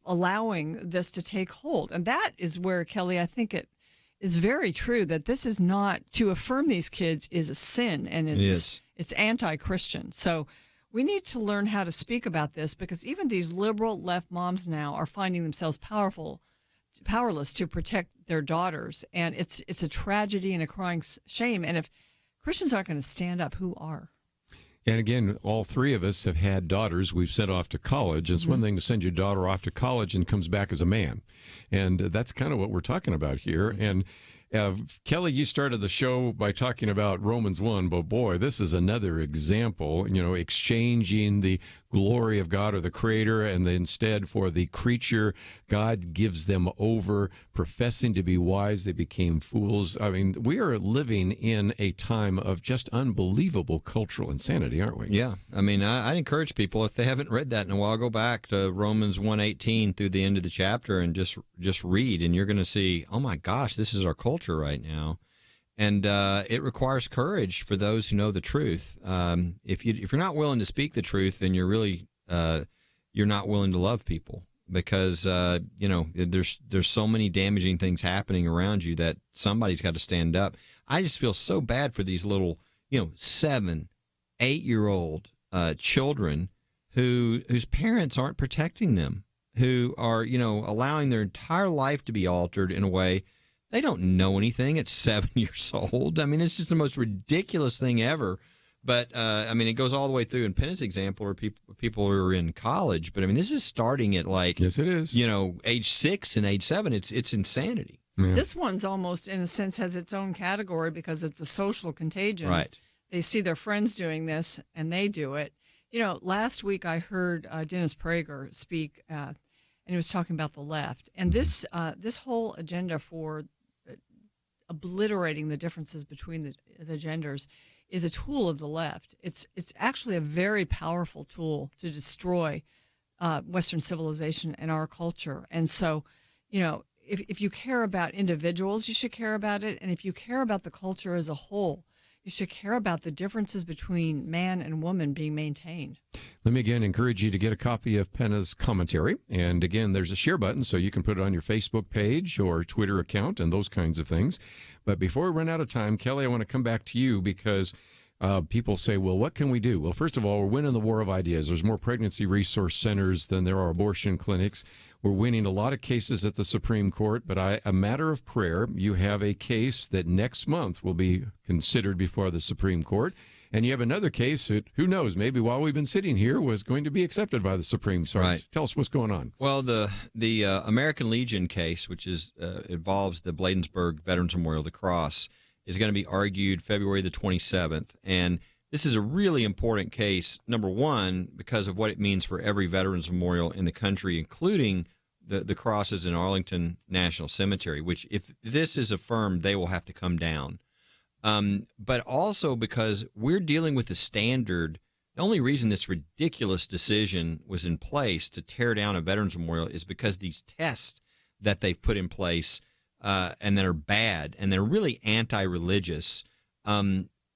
allowing this to take hold. And that is where, Kelly, I think it is very true that this is not, to affirm these kids is a sin, and it's anti-Christian. So we need to learn how to speak about this, because even these liberal left moms now are finding themselves powerless to protect their daughters. And it's a tragedy and a crying shame. And if Christians aren't going to stand up, who are? And again, all three of us have had daughters we've sent off to college. It's one thing to send your daughter off to college and comes back as a man. And that's kind of what we're talking about here. And Kelly, you started the show by talking about Romans 1, but boy, this is another example, exchanging the glory of God or the Creator, and instead for the creature, God gives them over. Professing to be wise, they became fools. We are living in a time of just unbelievable cultural insanity, aren't we? Yeah. I encourage people, if they haven't read that in a while, go back to Romans 1:18 through the end of the chapter and just read, and you're going to see, oh my gosh, this is our culture right now. And it requires courage for those who know the truth. If you're not willing to speak the truth, then you're really you're not willing to love people, because there's so many damaging things happening around you that somebody's got to stand up. I just feel so bad for these little 7, 8-year-old children whose parents aren't protecting them, who are allowing their entire life to be altered in a way. They don't know anything at 7 years old. It's just the most ridiculous thing ever. But, it goes all the way through in Penna's example, where people who are in college. But, this is starting at yes, it is. Age 6 and age 7. It's insanity. Yeah. This one's almost, in a sense, has its own category because it's a social contagion. Right. They see their friends doing this, and they do it. Last week I heard Dennis Prager speak, and he was talking about the left. And this whole agenda for obliterating the differences between the genders is a tool of the left. It's actually a very powerful tool to destroy Western civilization and our culture. And so, if you care about individuals, you should care about it. And if you care about the culture as a whole, you should care about the differences between man and woman being maintained. Let me again encourage you to get a copy of Penna's commentary. And again, there's a share button, so you can put it on your Facebook page or Twitter account and those kinds of things. But before we run out of time, Kelly, I want to come back to you because people say, well, what can we do? Well, first of all, we're winning the war of ideas. There's more pregnancy resource centers than there are abortion clinics. We're winning a lot of cases at the Supreme Court, but a matter of prayer, you have a case that next month will be considered before the Supreme Court, and you have another case that, who knows, maybe while we've been sitting here, was going to be accepted by the Supreme Court. Right. Tell us what's going on. Well, the American Legion case, which involves the Bladensburg Veterans Memorial, the Cross, is going to be argued February the 27th, and this is a really important case, number one, because of what it means for every Veterans Memorial in the country, including the crosses in Arlington National Cemetery, which if this is affirmed, they will have to come down. But also because we're dealing with the standard. The only reason this ridiculous decision was in place to tear down a Veterans Memorial is because these tests that they've put in place and that are bad and they're really anti-religious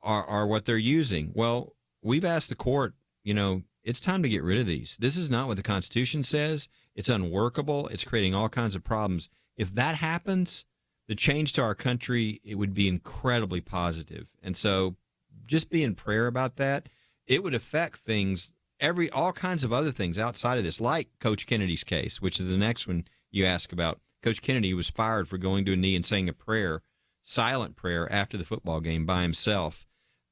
are what they're using. Well, we've asked the court, it's time to get rid of these. This is not what the Constitution says. It's unworkable. It's creating all kinds of problems. If that happens, the change to our country, it would be incredibly positive. And so just be in prayer about that. It would affect things, all kinds of other things outside of this, like Coach Kennedy's case, which is the next one you ask about. Coach Kennedy was fired for going to a knee and saying a prayer, silent prayer, after the football game by himself.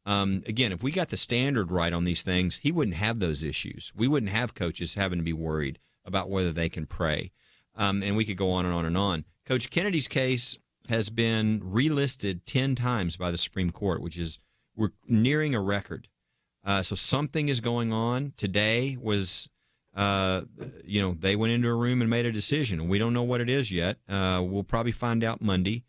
Again, if we got the standard right on these things, he wouldn't have those issues. We wouldn't have coaches having to be worried about whether they can pray. And we could go on and on and on. Coach Kennedy's case has been relisted 10 times by the Supreme Court, we're nearing a record. So something is going on. Today was, they went into a room and made a decision. We don't know what it is yet. We'll probably find out Monday.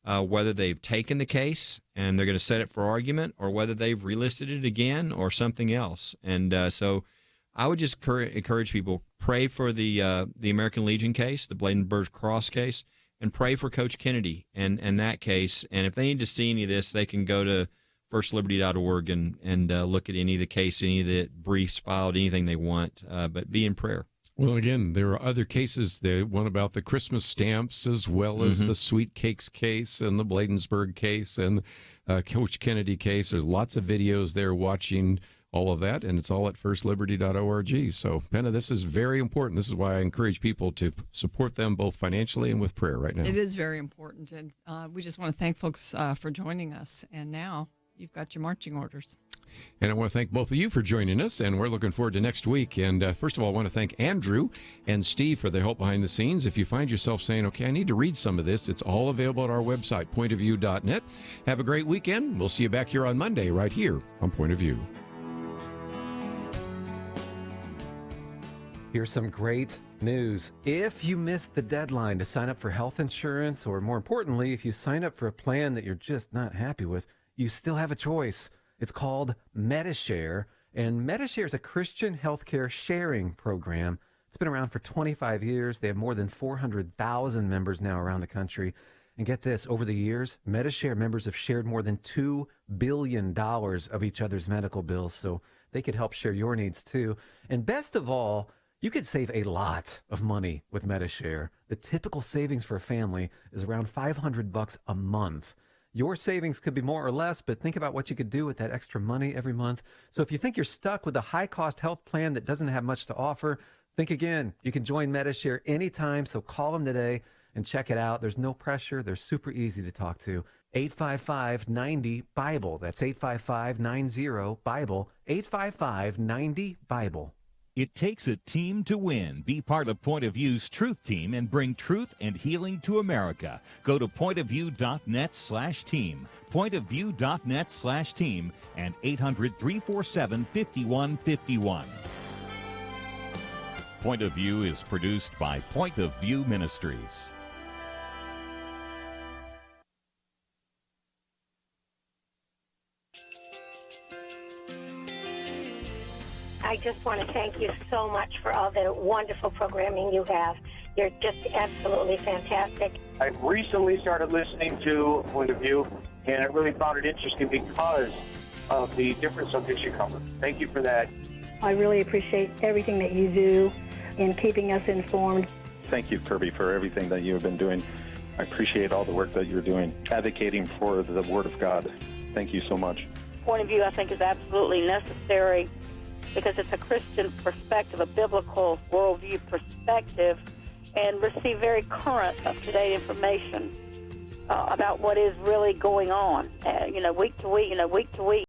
Whether they've taken the case and they're going to set it for argument, or whether they've relisted it again or something else. And so I would just encourage people, pray for the American Legion case, the Bladensburg Cross case, and pray for Coach Kennedy and that case. And if they need to see any of this, they can go to firstliberty.org and look at any of the case, any of the briefs filed, anything they want, but be in prayer. Well, again, there are other cases. The one about the Christmas stamps, as well as the sweet cakes case and the Bladensburg case and Coach Kennedy case. There's lots of videos there watching all of that, and it's all at firstliberty.org. So, Penna, this is very important. This is why I encourage people to support them both financially and with prayer right now. It is very important, and we just want to thank folks for joining us. And now you've got your marching orders. And I want to thank both of you for joining us, and we're looking forward to next week. And first of all, I want to thank Andrew and Steve for their help behind the scenes. If you find yourself saying, okay, I need to read some of this, it's all available at our website, pointofview.net. Have a great weekend. We'll see you back here on Monday right here on Point of View. Here's some great news. If you missed the deadline to sign up for health insurance, or more importantly, if you sign up for a plan that you're just not happy with, you still have a choice. It's called MediShare, and MediShare is a Christian healthcare sharing program. It's been around for 25 years. They have more than 400,000 members now around the country. And get this, over the years, MediShare members have shared more than $2 billion of each other's medical bills, so they could help share your needs too. And best of all, you could save a lot of money with MediShare. The typical savings for a family is around $500 a month. Your savings could be more or less, but think about what you could do with that extra money every month. So if you think you're stuck with a high-cost health plan that doesn't have much to offer, think again. You can join MediShare anytime, so call them today and check it out. There's no pressure. They're super easy to talk to. 855-90-BIBLE. That's 855-90-BIBLE. 855-90-BIBLE. It takes a team to win. Be part of Point of View's Truth Team and bring truth and healing to America. Go to pointofview.net/team, pointofview.net/team, and 800-347-5151. Point of View is produced by Point of View Ministries. I just want to thank you so much for all the wonderful programming you have. You're just absolutely fantastic. I recently started listening to Point of View, and I really found it interesting because of the different subjects you cover. Thank you for that. I really appreciate everything that you do in keeping us informed. Thank you, Kerby, for everything that you have been doing. I appreciate all the work that you're doing, advocating for the Word of God. Thank you so much. Point of View, I think, is absolutely necessary because it's a Christian perspective, a biblical worldview perspective, and receive very current, up-to-date information about what is really going on, week to week.